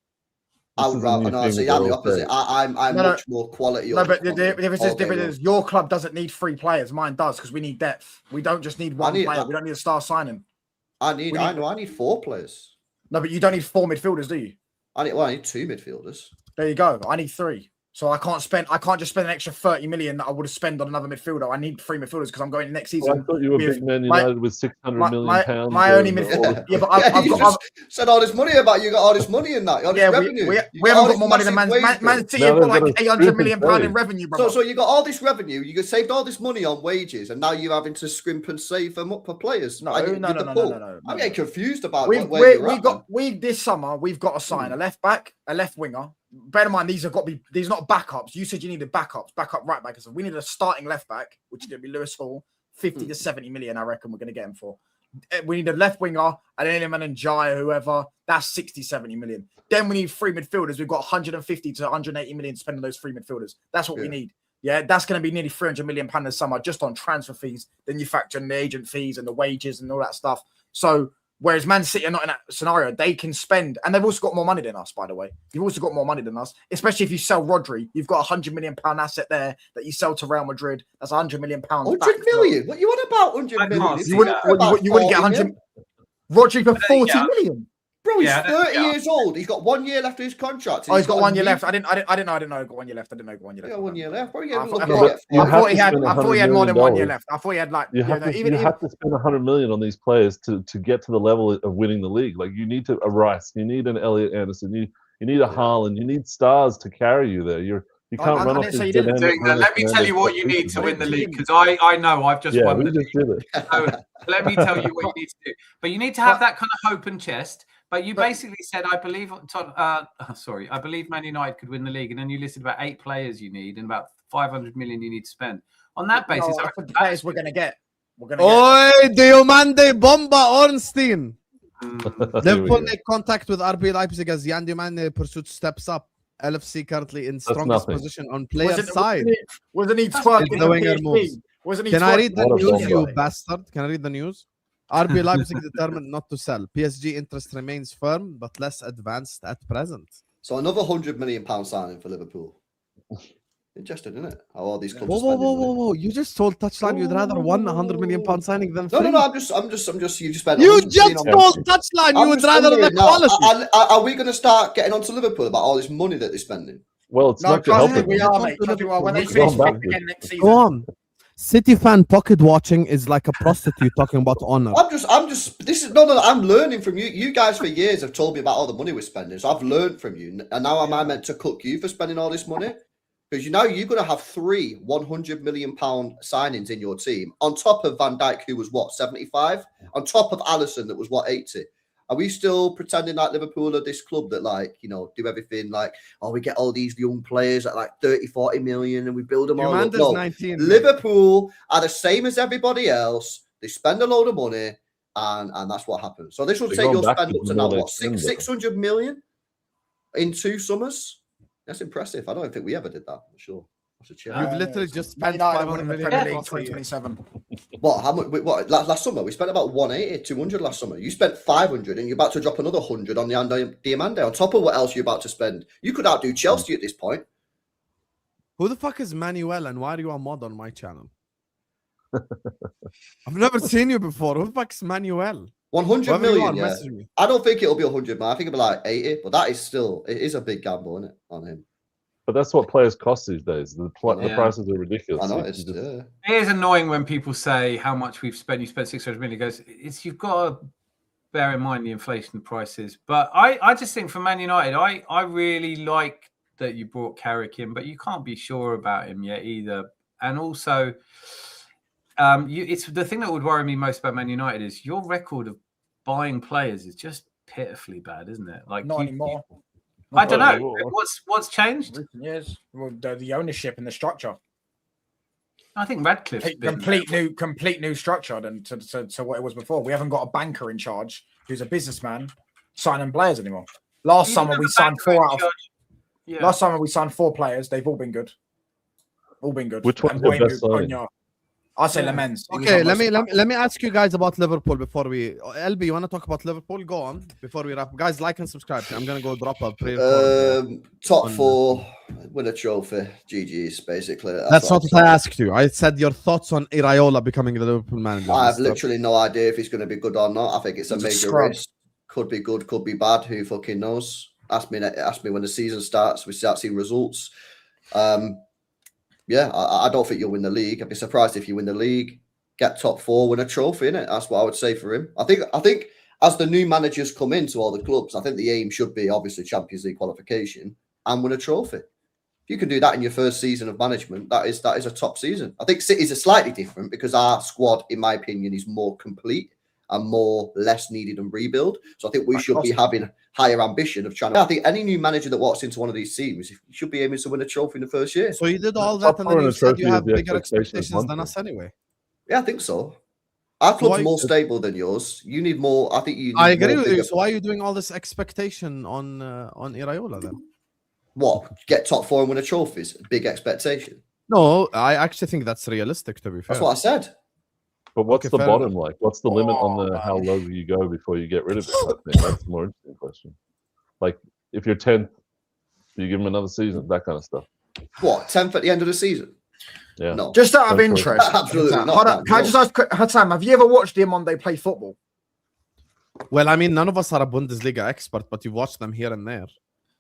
Speaker 4: I would rather. No, see, I'm the opposite. I'm much more quality.
Speaker 6: No, but the difference is your club doesn't need 3 players. Mine does because we need depth. We don't just need 1 player. We don't need a star signing.
Speaker 4: I need 4 players.
Speaker 6: No, but you don't need 4 midfielders, do you?
Speaker 4: I need 2 midfielders.
Speaker 6: There you go. I need 3. So I can't just spend an extra 30 million that I would have spent on another midfielder. I need 3 midfielders because I'm going next season.
Speaker 5: I thought you were big Man United with 600 million pounds.
Speaker 6: My only midfielder. Yeah, but I've
Speaker 4: said all this money about you got all this money in that. Revenue.
Speaker 6: We haven't got more money than Man City. Have got like 800 million pound in revenue, bro.
Speaker 4: So you got all this revenue. You saved all this money on wages, and now you're having to scrimp and save them up for players. No. I'm getting confused about where you're at.
Speaker 6: This summer we've got to sign a left back, a left winger. Bear in mind, these are not backups. You said you needed backup right back. So we need a starting left back, which is going to be Lewis Hall, 50 to 70 million, I reckon we're going to get him for. We need a left winger, an Element and Jai, whoever. That's 60, 70 million. Then we need 3 midfielders. We've got 150 to 180 million to spend on those 3 midfielders. That's what we need. Yeah, that's going to be nearly 300 million pounds this summer just on transfer fees. Then you factor in the agent fees and the wages and all that stuff. So whereas Man City are not in that scenario, they can spend, and they've also got more money than us, by the way. You've also got more money than us, especially if you sell Rodri. You've got £100 million asset there that you sell to Real Madrid. That's £100 million.
Speaker 4: 100 million? What you want about 100 million?
Speaker 6: You wouldn't get 100. Rodri for 40 million.
Speaker 4: Bro, he's 30 years old. He's got 1 year left of his contract.
Speaker 6: Oh, he's got 1 year left. I didn't know. I didn't know he got 1 year left. I didn't know he got 1 year left.
Speaker 4: Yeah, 1 year left.
Speaker 6: I thought he had more than 1 year left. I thought he had like.
Speaker 5: You have to spend 100 million on these players to get to the level of winning the league. Like you need a Rice, you need an Elliot Anderson, you need a Haaland, you need stars to carry you there. You can't run off.
Speaker 2: Let me tell you what you need to win the league because I know I've just won the league. So let me tell you what you need to do. But you need to have that kind of hope and chest. But you basically said, I believe Man United could win the league, and then you listed about 8 players you need and about 500 million you need to spend. On that basis,
Speaker 6: the players we're going to get.
Speaker 3: Oi, Diomande Bomba Ornstein. Liverpool make contact with RB Leipzig as Yan Diomande pursuit steps up. LFC currently in strongest position on player side.
Speaker 6: Wasn't he twerking?
Speaker 3: Can I read the news, you bastard? Can I read the news? RB Leipzig determined not to sell. PSG interest remains firm but less advanced at present.
Speaker 4: So another £100 million signing for Liverpool. Interesting, isn't it? How all these clubs
Speaker 3: Whoa,
Speaker 4: are spending money.
Speaker 3: whoa! You just told Touchline you'd rather £100 million signing than
Speaker 4: No,
Speaker 3: free.
Speaker 4: I'm just. You just spent.
Speaker 3: You
Speaker 4: 100
Speaker 3: just
Speaker 4: million on
Speaker 3: told Touchline
Speaker 4: I'm
Speaker 3: you would
Speaker 4: just
Speaker 3: rather the
Speaker 4: wondering now,
Speaker 3: quality.
Speaker 4: Are we going to start getting onto Liverpool about all this money that they're spending?
Speaker 5: Well, it's
Speaker 6: No,
Speaker 5: not going to
Speaker 6: trust
Speaker 5: help
Speaker 6: me,
Speaker 5: them.
Speaker 6: we are, mate. Trust me, well, when they
Speaker 5: It's
Speaker 6: finish
Speaker 5: gone
Speaker 6: fifth again next season.
Speaker 3: Go on. City fan pocket watching is like a prostitute talking about honor.
Speaker 4: I'm just. This is no. I'm learning from you. You guys for years have told me about all the money we're spending, so I've learned from you. And now am I meant to cook you for spending all this money? Because you're going to have 3 £100 million signings in your team on top of Van Dijk, who was what 75, on top of Alisson, that was what 80. Are we still pretending like Liverpool are this club that do everything like, oh, we get all these young players at like 30, 40 million and we build them all up? No,
Speaker 3: 19,
Speaker 4: Liverpool are the same as everybody else. They spend a load of money and that's what happens. So this will take your spend up to now, what, 600 million in 2 summers? That's impressive. I don't think we ever did that, for sure.
Speaker 3: You've literally just
Speaker 6: Man
Speaker 3: spent
Speaker 6: United
Speaker 3: 500
Speaker 6: winning the
Speaker 3: million.
Speaker 6: Premier League 2027.
Speaker 4: What? How much? What? Last summer we spent about 180, 200 last summer. You spent 500, and you're about to drop another 100 on the Diamande on top of what else you're about to spend. You could outdo Chelsea at this point.
Speaker 3: Who the fuck is Manuel and why are you a mod on my channel? I've never seen you before. Who the fuck is Manuel?
Speaker 4: 100 million. Yeah.
Speaker 3: Message me.
Speaker 4: I don't think it'll be 100 million. I think it'll be like 80, but that is still it is a big gamble, isn't it, on him?
Speaker 5: But that's what players cost these days. The prices are ridiculous.
Speaker 4: I know
Speaker 5: It's just-
Speaker 2: It is annoying when people say how much we've spent. You spent 600 million. It goes, you've got to bear in mind the inflation prices. But I just think for Man United, I really like that you brought Carrick in, but you can't be sure about him yet either. And also, it's the thing that would worry me most about Man United is your record of buying players is just pitifully bad, isn't it? Like
Speaker 6: Not anymore.
Speaker 2: I don't know. What's changed?
Speaker 6: Recent years. Well, the ownership and the structure.
Speaker 2: I think Radcliffe's
Speaker 6: Complete new structure than to what it was before. We haven't got a banker in charge who's a businessman signing players anymore. Last summer we signed 4 out of. Yeah. Last summer we signed 4 players. They've all been good.
Speaker 5: Which one's the best signing?
Speaker 6: I say Lemens.
Speaker 3: Okay, let me ask you guys about Liverpool before we. LB, you want to talk about Liverpool? Go on before we wrap. Guys, like and subscribe. I'm gonna go drop a
Speaker 4: top 4, win a trophy. GG's basically.
Speaker 3: That's not what I asked you. I said your thoughts on Iraola becoming the Liverpool manager.
Speaker 4: I have literally no idea if he's going to be good or not. I think it's a major risk. Could be good, could be bad. Who fucking knows? Ask me when the season starts. We start seeing results. Yeah, I don't think you'll win the league. I'd be surprised if you win the league, get top 4, win a trophy, innit? That's what I would say for him. I think as the new managers come into all the clubs, I think the aim should be obviously Champions League qualification and win a trophy. If you can do that in your first season of management, that is a top season. I think City's are slightly different because our squad, in my opinion, is more complete and less needed and rebuild. So I think we should be having higher ambition of trying to. I think any new manager that walks into one of these teams should be aiming to win a trophy in the first year.
Speaker 3: So you did all that, and then you said you have bigger expectations than us anyway.
Speaker 4: Yeah, I think so. Our club's more stable than yours. You need more. I think you. Need
Speaker 3: I agree with you. So why are you doing all this expectation on Iraola then?
Speaker 4: What? Get top 4 and win a trophy? Big expectation.
Speaker 3: No, I actually think that's realistic. To be fair,
Speaker 4: that's what I said.
Speaker 5: But what's the bottom like? What's the limit on how low you go before you get rid of it? I think that's the more interesting question. Like, if you're 10th, you give them another season, that kind of stuff.
Speaker 4: What, 10th at the end of the season?
Speaker 5: Yeah.
Speaker 4: No.
Speaker 6: Just out of interest.
Speaker 4: Absolutely not.
Speaker 6: Hold on, can I just ask, Hassam, have you ever watched Diamande play football?
Speaker 3: Well, I mean, none of us are a Bundesliga expert, but you watch them here and there.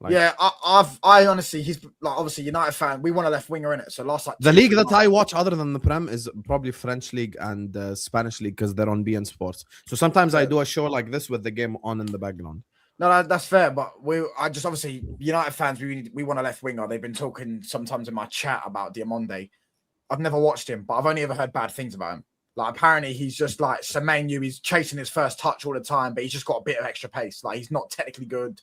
Speaker 6: Like, yeah, I honestly, he's like obviously United fan. We want a left winger in it. So
Speaker 3: the league that I watch other than the Prem is probably French league and Spanish league because they're on BN Sports. So sometimes I do a show like this with the game on in the background.
Speaker 6: No, that's fair. But I just obviously United fans. We want a left winger. They've been talking sometimes in my chat about Diamande. I've never watched him, but I've only ever heard bad things about him. Like apparently he's just like Semenyo. He's chasing his first touch all the time, but he's just got a bit of extra pace. Like he's not technically good.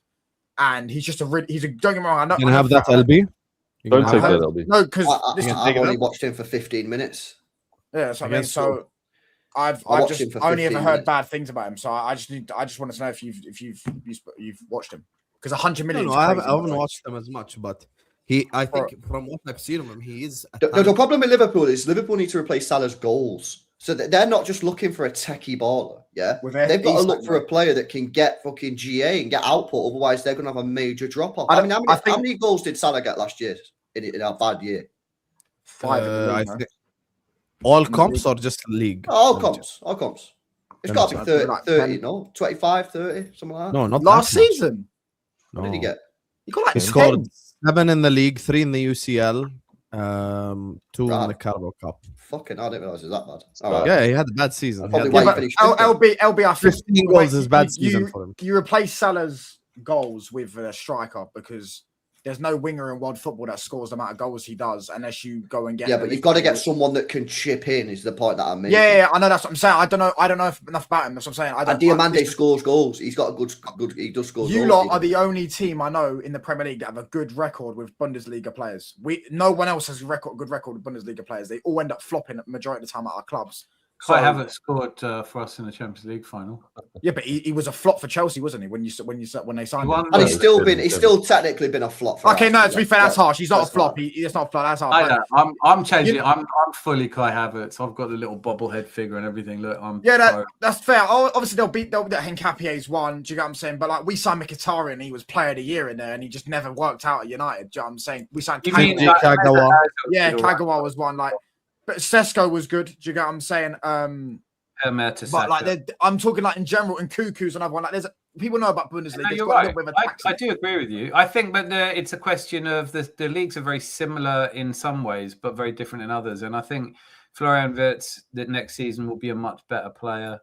Speaker 6: And he's just don't get me wrong. I know.
Speaker 3: You can have that, LB.
Speaker 5: Don't take that, LB.
Speaker 6: No, because
Speaker 4: I've only watched him for 15 minutes.
Speaker 6: Yeah, so I mean, so I've just only ever heard bad things about him. So I just want to know if you've watched him because 100 million.
Speaker 3: No, I haven't watched him as much, but I think from what I've seen of him, he is.
Speaker 4: The problem with Liverpool is Liverpool need to replace Salah's goals. So they're not just looking for a techie baller, yeah?
Speaker 6: With
Speaker 4: They've got to look for a
Speaker 6: East,
Speaker 4: player that can get fucking GA and get output. Otherwise, they're going to have a major drop-off.
Speaker 6: I
Speaker 4: I mean,
Speaker 6: think-
Speaker 4: how many goals did Salah get last year in our bad year?
Speaker 6: 5 in the
Speaker 3: I
Speaker 6: league, man.
Speaker 3: think all comps or just league?
Speaker 4: All comps. It's got to be 30,
Speaker 6: Like
Speaker 4: 30, no? 25, 30, something like that.
Speaker 3: No, not
Speaker 6: Last
Speaker 3: that much.
Speaker 6: season,
Speaker 4: What did he
Speaker 3: No.
Speaker 4: get?
Speaker 6: he got like
Speaker 3: He
Speaker 6: 10.
Speaker 3: scored 7 in the league, 3 in the UCL, 2 in
Speaker 4: Right.
Speaker 3: the Carabao Cup.
Speaker 4: Fucking, I didn't realise it was that bad. All right.
Speaker 3: Yeah, he had a bad season. He
Speaker 4: Probably
Speaker 3: had
Speaker 4: why
Speaker 6: Yeah,
Speaker 4: he
Speaker 3: like
Speaker 6: but
Speaker 4: finished fifth.
Speaker 6: LB, I think
Speaker 3: 15 goals is bad
Speaker 6: you-
Speaker 3: season for him.
Speaker 6: You replace Salah's goals with a striker because there's no winger in world football that scores the amount of goals he does unless you go and get.
Speaker 4: Yeah,
Speaker 6: him
Speaker 4: but
Speaker 6: at
Speaker 4: you've got to
Speaker 6: least-
Speaker 4: get someone that can chip in. Is the point that I'm making?
Speaker 6: Yeah, I know that's what I'm saying. I don't know enough about him. That's what I'm saying. I
Speaker 4: And
Speaker 6: don't.
Speaker 4: Diamande scores goals. He's got a good. He does score.
Speaker 6: You
Speaker 4: goals.
Speaker 6: lot are the only team I know in the Premier League that have a good record with Bundesliga players. No one else has a good record with Bundesliga players. They all end up flopping the majority of the time at our clubs.
Speaker 2: Kai Havertz scored for us in the Champions League final.
Speaker 6: Yeah, but he was a flop for Chelsea, wasn't he? When they signed him.
Speaker 2: won
Speaker 4: And he's
Speaker 2: the-
Speaker 4: still technically been a flop. For
Speaker 6: Okay,
Speaker 4: us.
Speaker 6: no, to be fair, that's harsh. He's not
Speaker 4: That's
Speaker 6: a flop.
Speaker 4: fine.
Speaker 6: It's not a flop. That's harsh.
Speaker 2: I know. I'm changing.
Speaker 6: You-
Speaker 2: I'm fully Kai Havertz. I've got the little bobblehead figure and everything. Look, I'm
Speaker 6: Yeah, that's fair. Obviously, they'll beat Hincapie's one. Do you get what I'm saying? But like, we signed Mkhitaryan, and he was Player of the Year in there, and he just never worked out at United. Do you know what I'm saying? We signed
Speaker 2: You mean
Speaker 6: Kagawa.
Speaker 3: Kagawa.
Speaker 6: Yeah, Kagawa was one. Like, but Sesko was good. Do you get what I'm saying? But like, I'm talking like in general, and Cuckoo's another one. Like, there's people know about Bundesliga.
Speaker 2: No,
Speaker 6: It's
Speaker 2: you're
Speaker 6: got a
Speaker 2: right.
Speaker 6: little bit of a tax
Speaker 2: I
Speaker 6: in it.
Speaker 2: do agree with you. I think, but it's a question of the leagues are very similar in some ways, but very different in others. And I think Florian Wirtz that next season will be a much better player.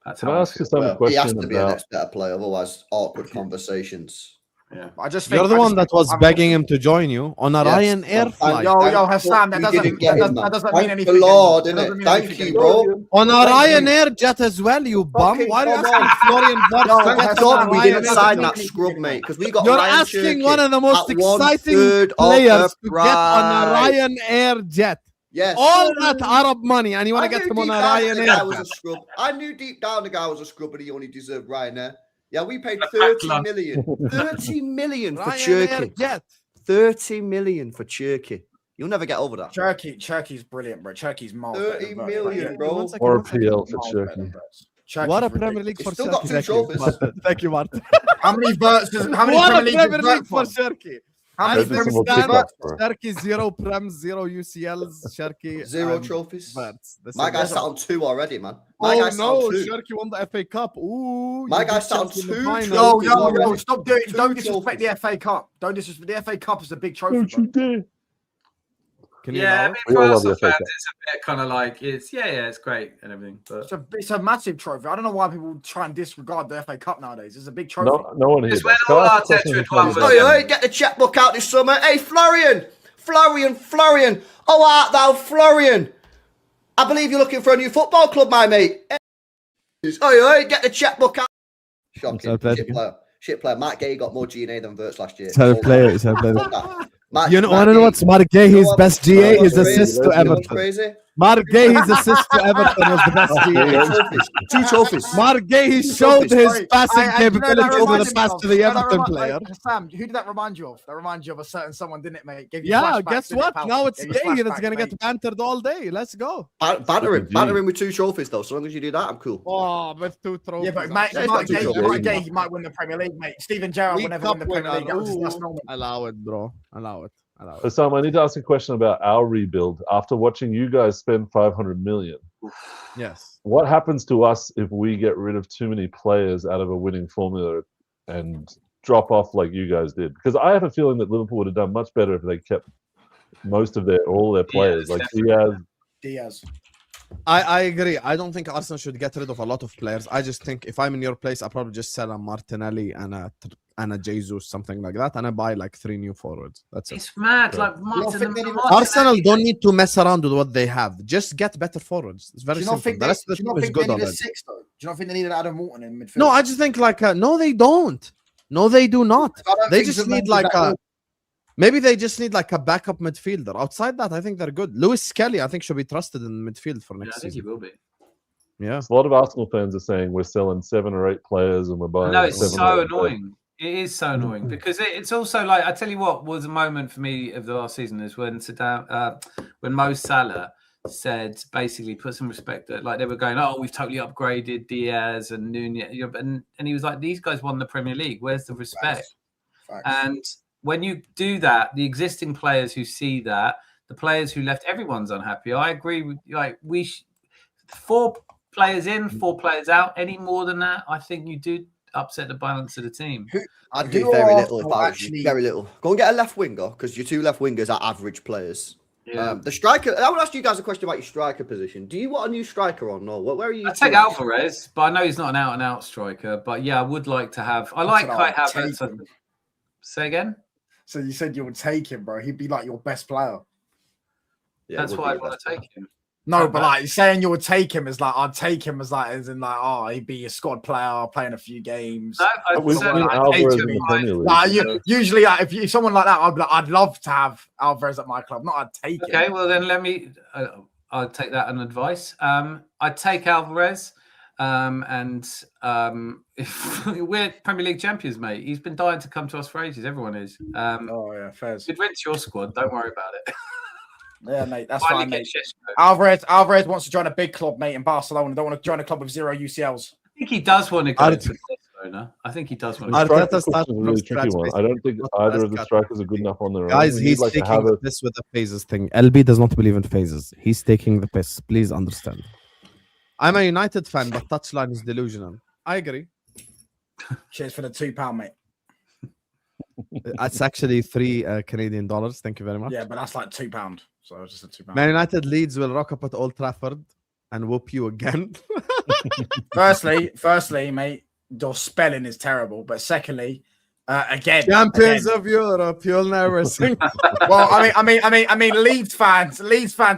Speaker 2: That's
Speaker 5: Can
Speaker 2: how
Speaker 5: I
Speaker 2: I
Speaker 5: ask you
Speaker 2: feel.
Speaker 5: some
Speaker 4: Well, he
Speaker 5: question
Speaker 4: has to be a
Speaker 5: about?
Speaker 4: next better player, otherwise awkward conversations.
Speaker 2: Yeah.
Speaker 6: I just
Speaker 3: You're
Speaker 6: think,
Speaker 3: the
Speaker 6: I
Speaker 3: one
Speaker 6: just
Speaker 3: that
Speaker 6: think-
Speaker 3: was
Speaker 6: I'm-
Speaker 3: begging him to join you on a
Speaker 4: Yes.
Speaker 3: Ryanair flight.
Speaker 6: Yo,
Speaker 4: Thank
Speaker 6: Hassan, that
Speaker 4: you
Speaker 6: doesn't
Speaker 4: didn't get him, man.
Speaker 6: mean
Speaker 4: Thank
Speaker 6: anything.
Speaker 4: the Lord,
Speaker 6: That doesn't
Speaker 4: innit?
Speaker 6: mean
Speaker 4: Thank
Speaker 6: anything
Speaker 4: you,
Speaker 6: anymore.
Speaker 4: bro.
Speaker 3: On a
Speaker 4: Thank you.
Speaker 3: Ryanair jet as well, you bum.
Speaker 4: Fucking
Speaker 3: Why are you
Speaker 4: come
Speaker 3: asking
Speaker 4: on.
Speaker 3: Florian Wirtz
Speaker 4: No,
Speaker 3: to
Speaker 4: thank
Speaker 3: get on
Speaker 4: God
Speaker 3: a
Speaker 4: we didn't
Speaker 3: Ryanair
Speaker 4: sign
Speaker 3: jet?
Speaker 4: that scrub, mate, because we got
Speaker 3: You're
Speaker 4: Ryan
Speaker 3: asking
Speaker 4: Cherky
Speaker 3: one of the most
Speaker 4: at
Speaker 3: exciting
Speaker 4: 1/3 of
Speaker 3: players
Speaker 4: the
Speaker 3: to get on a
Speaker 4: price.
Speaker 3: Ryanair jet.
Speaker 4: Yes.
Speaker 3: All that Arab money, and you want
Speaker 4: I
Speaker 3: to get
Speaker 4: knew
Speaker 3: him on
Speaker 4: deep
Speaker 3: a
Speaker 4: down the guy
Speaker 3: Ryanair
Speaker 4: was a
Speaker 3: jet.
Speaker 4: scrub. I knew deep down the guy was a scrub, and he only deserved Ryanair. Yeah, we paid
Speaker 2: The
Speaker 4: 30
Speaker 2: backlog.
Speaker 4: million. 30 million for
Speaker 3: Ryanair
Speaker 4: Cherky.
Speaker 3: jet.
Speaker 4: 30 million for Cherky. You'll never get over that.
Speaker 6: Cherky's brilliant, bro. Cherky's miles
Speaker 4: 30
Speaker 6: better, bro.
Speaker 4: million,
Speaker 6: Like,
Speaker 4: bro.
Speaker 3: One second,
Speaker 5: Or a
Speaker 3: one second.
Speaker 5: PL for
Speaker 6: miles better than
Speaker 5: Cherky.
Speaker 6: Verts. Cherky's
Speaker 3: What a
Speaker 6: ridiculous.
Speaker 3: Premier League
Speaker 4: He's
Speaker 3: for
Speaker 4: still got
Speaker 3: Cherky.
Speaker 4: two
Speaker 3: Thank you,
Speaker 4: trophies.
Speaker 3: Martin. Thank you, Martin.
Speaker 6: How many Verts? How many
Speaker 3: What a
Speaker 6: Premier
Speaker 3: Premier
Speaker 6: League
Speaker 3: League for
Speaker 6: Verts?
Speaker 3: Cherky.
Speaker 6: How
Speaker 3: I
Speaker 6: many
Speaker 5: Maybe
Speaker 3: think
Speaker 6: Premier
Speaker 5: some
Speaker 6: League
Speaker 5: more
Speaker 6: Verts?
Speaker 5: pickups, bro.
Speaker 3: Cherky 0 Prems, 0 UCLs. Cherky
Speaker 4: Zero
Speaker 3: and
Speaker 4: trophies.
Speaker 3: Verts. The
Speaker 4: My
Speaker 3: same.
Speaker 4: guy sat on 2 already, man. My
Speaker 3: Oh
Speaker 4: guy sat
Speaker 3: no,
Speaker 4: on 2.
Speaker 3: Cherky won the FA Cup. Ooh,
Speaker 4: My
Speaker 3: you
Speaker 4: guy
Speaker 3: beat
Speaker 4: sat on
Speaker 3: Chelsea in the
Speaker 4: 2
Speaker 3: final.
Speaker 6: Yo, stop doing.
Speaker 4: Two
Speaker 6: Don't disrespect
Speaker 4: trophies.
Speaker 6: the FA Cup. Don't disrespect the FA Cup is a big trophy.
Speaker 5: Don't
Speaker 6: Bro.
Speaker 5: you dare.
Speaker 3: Can you
Speaker 2: Yeah, I
Speaker 3: allow
Speaker 2: mean,
Speaker 3: it?
Speaker 5: We
Speaker 2: for
Speaker 5: all love
Speaker 2: Arsenal
Speaker 5: the FA
Speaker 2: fans,
Speaker 5: Cup.
Speaker 2: it's a bit kind of like it's great and everything. But
Speaker 6: It's a massive trophy. I don't know why people try and disregard the FA Cup nowadays. It's a big trophy.
Speaker 5: No one here.
Speaker 2: It's when
Speaker 5: does.
Speaker 2: all
Speaker 5: Can I ask a
Speaker 2: Arteta
Speaker 5: question
Speaker 2: had
Speaker 5: before you
Speaker 2: won
Speaker 5: go?
Speaker 2: was-
Speaker 4: Oi, oi, get the checkbook out this summer. Hey, Florian. Oh, art thou Florian? I believe you're looking for a new football club, my mate. Oi, get the checkbook out. Shocking.
Speaker 3: It's our
Speaker 4: Shit player. Shit player. Matt Gay got more GNA than Verts last year.
Speaker 3: It's our player. It's our player.
Speaker 4: Fuck that. Matt-
Speaker 3: You know,
Speaker 4: Matt
Speaker 3: want to know
Speaker 4: Gay-
Speaker 3: what's Mark
Speaker 4: you know
Speaker 3: Gay's
Speaker 4: what-
Speaker 3: best
Speaker 4: you know
Speaker 3: GA?
Speaker 4: what's
Speaker 3: His
Speaker 4: crazy?
Speaker 3: assist to
Speaker 4: You know what's
Speaker 3: Everton.
Speaker 4: crazy?
Speaker 3: Mark Gay's assist to Everton was the best GA.
Speaker 4: Two trophies.
Speaker 3: Mark Gay, he showed his
Speaker 6: Sorry.
Speaker 3: passing
Speaker 6: I- you know, that
Speaker 3: capability over
Speaker 6: reminds
Speaker 3: the
Speaker 6: me
Speaker 3: pass
Speaker 6: of-
Speaker 3: to the
Speaker 6: that
Speaker 3: Everton
Speaker 6: remi-
Speaker 3: player.
Speaker 6: like, Sam, who did that remind you of? That reminds you of a certain someone, didn't it, mate? Gave you
Speaker 3: Yeah,
Speaker 6: flashbacks,
Speaker 3: guess
Speaker 6: didn't it,
Speaker 3: what?
Speaker 6: pal?
Speaker 3: Now it's
Speaker 6: Gave you
Speaker 3: Gay that's
Speaker 6: flashbacks,
Speaker 3: going to
Speaker 6: mate.
Speaker 3: get bantered all day. Let's go.
Speaker 4: Banter him with 2 trophies, though. So long as you do that, I'm cool.
Speaker 3: Oh, with 2 trophies.
Speaker 6: Yeah, but Mark
Speaker 4: Yeah, he's got two trophies.
Speaker 6: Gay, he might win the Premier League, mate. Steven Gerrard will
Speaker 3: League
Speaker 6: never win
Speaker 3: Cup
Speaker 6: the Premier League.
Speaker 3: winner.
Speaker 6: That's
Speaker 3: Ooh,
Speaker 6: normal.
Speaker 3: allow it, bro. Allow it. Allow
Speaker 5: So,
Speaker 3: it.
Speaker 5: Sam, I need to ask a question about our rebuild. After watching you guys spend 500 million,
Speaker 3: Yes.
Speaker 5: what happens to us if we get rid of too many players out of a winning formula and drop off like you guys did? Because I have a feeling that Liverpool would have done much better if they kept all their players, like
Speaker 2: definitely.
Speaker 6: Diaz.
Speaker 3: I agree. I don't think Arsenal should get rid of a lot of players. I just think if I'm in your place, I'll probably just sell a Martinelli and a Jesus, something like that, and I buy like 3 new forwards. That's it.
Speaker 2: it's mad.
Speaker 5: Yeah.
Speaker 2: Like
Speaker 3: Arsenal don't need to mess around with what they have. Just get better forwards. It's
Speaker 6: Do
Speaker 3: very
Speaker 6: you not
Speaker 3: simple.
Speaker 6: think
Speaker 3: The
Speaker 6: they,
Speaker 3: rest
Speaker 6: do
Speaker 3: of the
Speaker 6: you not
Speaker 3: team is
Speaker 6: think they
Speaker 3: good
Speaker 6: need a
Speaker 3: already.
Speaker 6: 6 though? Do you not think they need an Adam Morton in midfield?
Speaker 3: No, I just think like no, they don't. No, they do not.
Speaker 6: I don't
Speaker 3: They
Speaker 6: think
Speaker 3: just
Speaker 6: Zidane
Speaker 3: need
Speaker 6: did
Speaker 3: like
Speaker 6: that
Speaker 3: a. Maybe they just need like a backup midfielder. Outside that, I think they're good. Lewis Kelly, I think, should be trusted in midfield for
Speaker 2: Yeah, I
Speaker 3: next
Speaker 2: think he
Speaker 3: season.
Speaker 2: will be.
Speaker 3: Yeah.
Speaker 5: A lot of Arsenal fans are saying we're selling 7 or 8 players and we're buying.
Speaker 2: No, it's
Speaker 5: 7 or
Speaker 2: so
Speaker 5: 8 players.
Speaker 2: annoying. It is so annoying because it's also like I tell you what was a moment for me of the last season is when when Mo Salah said basically put some respect that like they were going, oh, we've totally upgraded Diaz and Nunez, and he was like, these guys won the Premier League. Where's the respect?
Speaker 6: Facts.
Speaker 2: And when you do that, the existing players who see that, the players who left, everyone's unhappy. I agree with like 4 players in, 4 players out. Any more than that, I think you do upset the balance of the team.
Speaker 4: I'd do very little if I was you. Very little. Go and get a left winger because your 2 left wingers are average players.
Speaker 2: Yeah.
Speaker 4: The striker. I want to ask you guys a question about your striker position. Do you want a new striker or no? Where are you?
Speaker 2: I take Alvarez, but I know he's not an out-and-out striker. But yeah, I would like to have. I like Kai Havertz. Say again.
Speaker 6: So you said you would take him, bro. He'd be like your best player.
Speaker 4: Yeah,
Speaker 2: that's why I want to take him.
Speaker 6: No, but like saying you would take him is like I'd take him as like as in like he'd be a squad player playing a few games. Usually if someone like that, I'd be like, I'd love to have Alvarez at my club. Not I'd take him.
Speaker 2: Okay, well then let me. I'll take that as advice. I'd take Alvarez, and if we're Premier League champions, mate, he's been dying to come to us for ages. Everyone is.
Speaker 6: Oh yeah, fair.
Speaker 2: Good win to your squad. Don't worry about it.
Speaker 6: Yeah, mate, that's fine, mate. Alvarez wants to join a big club, mate, in Barcelona. Don't want to join a club with 0 UCLs.
Speaker 2: I think he does want to go to Barcelona. I think he does want to go.
Speaker 5: That's a really tricky one. I don't think either of the strikers are good enough on their own.
Speaker 3: Guys, he's taking this with the phases thing. LB does not believe in phases. He's taking the piss. Please understand. I'm a United fan, but touchline is delusional. I agree.
Speaker 6: Cheers for the £2, mate.
Speaker 3: It's actually $3 Canadian. Thank you very much.
Speaker 6: Yeah, but that's like £2. So it's just a £2.
Speaker 3: Man United Leeds will rock up at Old Trafford and whoop you again.
Speaker 6: firstly, mate, your spelling is terrible. But secondly,
Speaker 3: champions of Europe, you'll never sing.
Speaker 6: Well, I mean, Leeds fans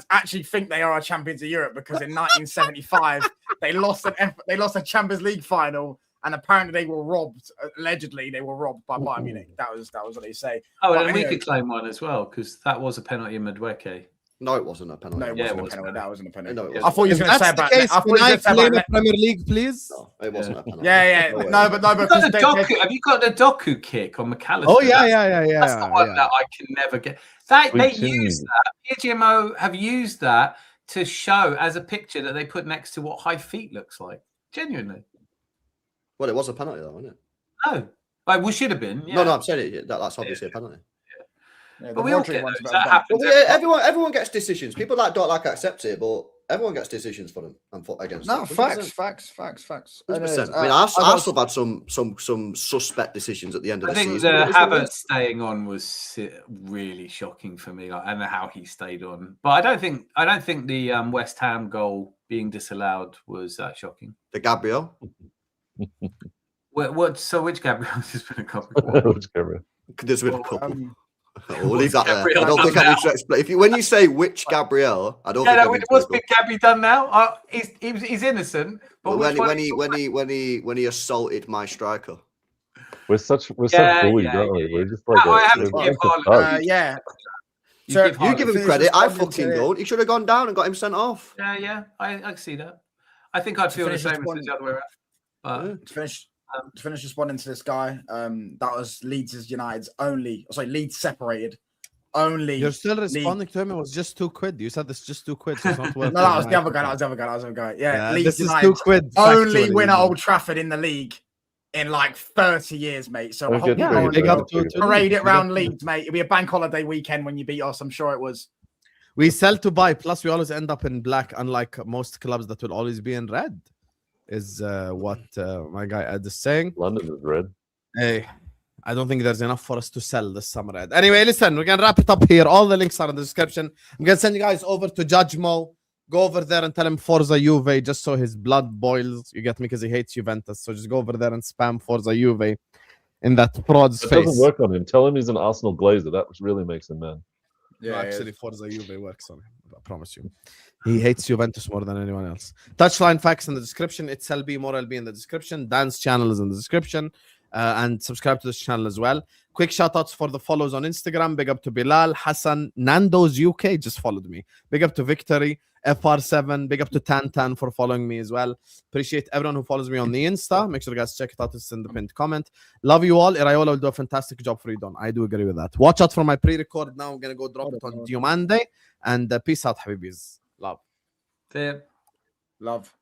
Speaker 6: actually think they are champions of Europe because in 1975 they lost a Champions League final. And apparently they were robbed. Allegedly, they were robbed by Bayern Munich. That was what they say.
Speaker 2: Oh, and we could claim one as well because that was a penalty in Madueke.
Speaker 4: No, it wasn't a penalty.
Speaker 6: No, it wasn't a penalty. That wasn't a penalty.
Speaker 4: No,
Speaker 6: I thought you were going to say about. I thought you were going to say about
Speaker 3: Premier League, please.
Speaker 4: No, it wasn't a penalty.
Speaker 6: Yeah. No, but
Speaker 2: have you got the Doku kick on McAllister?
Speaker 3: Oh yeah.
Speaker 2: That's the one that I can never get. They use that. PGMO have used that to show as a picture that they put next to what high feet looks like. Genuinely.
Speaker 4: Well, it was a penalty, though, wasn't it?
Speaker 2: No, like we should have been. Yeah.
Speaker 4: No, I'm saying it. That's obviously a penalty.
Speaker 6: Yeah,
Speaker 2: but we all get those. That happens.
Speaker 4: Everyone gets decisions. People that don't accept it, but everyone gets decisions for them and against.
Speaker 6: No, facts.
Speaker 4: 100%. I mean, Arsenal had some suspect decisions at the end of the season.
Speaker 2: I think the Havertz staying on was really shocking for me. I don't know how he stayed on, but I don't think the West Ham goal being disallowed was that shocking.
Speaker 4: The Gabriel.
Speaker 2: So which Gabriel has been a couple?
Speaker 5: Which Gabriel?
Speaker 4: There's been a couple. We'll leave that there. I don't think I need to explain. When you say which Gabriel, I don't think.
Speaker 2: What's big Gabby done now? He's innocent. But
Speaker 4: when he assaulted my striker.
Speaker 5: We're such bullies, aren't we? We're just like
Speaker 6: So
Speaker 4: you give him credit. I fucking don't. He should have gone down and got him sent off.
Speaker 2: Yeah. I can see that. I think I'd feel the same as the other way around.
Speaker 6: To finish responding to this guy, that was Leeds United's Leeds separated.
Speaker 3: You're still responding to him. It was just £2. You said it's just £2. So it's not worth
Speaker 6: no, that was the other guy. Yeah, Leeds
Speaker 3: this is
Speaker 6: United
Speaker 3: £2.
Speaker 6: Only win at Old Trafford in the league in like 30 years, mate. So I hope you parade it round Leeds, mate. It'll be a bank holiday weekend when you beat us. I'm sure it was.
Speaker 3: We sell to buy. Plus, we always end up in black, unlike most clubs that will always be in red. Is what my guy Ed is saying.
Speaker 5: London is red.
Speaker 3: Hey, I don't think there's enough for us to sell this summer, Ed. Anyway, listen, we're going to wrap it up here. All the links are in the description. I'm going to send you guys over to Judge Mo. Go over there and tell him Forza Juve just so his blood boils. You get me? Because he hates Juventus. So just go over there and spam Forza Juve in that fraud's face.
Speaker 5: It doesn't work on him. Tell him he's an Arsenal glazer. That really makes him mad.
Speaker 3: Yeah, no, actually, Forza Juve works on him. I promise you. He hates Juventus more than anyone else. Touchline facts in the description. It's LB, more LB in the description. Dan's channel is in the description. And subscribe to this channel as well. Quick shout outs for the follows on Instagram. Big up to Bilal, Hassan, Nando's UK just followed me. Big up to Victory, FR7. Big up to Tantan for following me as well. Appreciate everyone who follows me on the Insta. Make sure you guys check it out. It's in the pinned comment. Love you all. Iraola will do a fantastic job for you, Don. I do agree with that. Watch out for my pre-record now. I'm going to go drop it on Monday. And peace out, Habibis. Love.
Speaker 2: See ya.
Speaker 6: Love.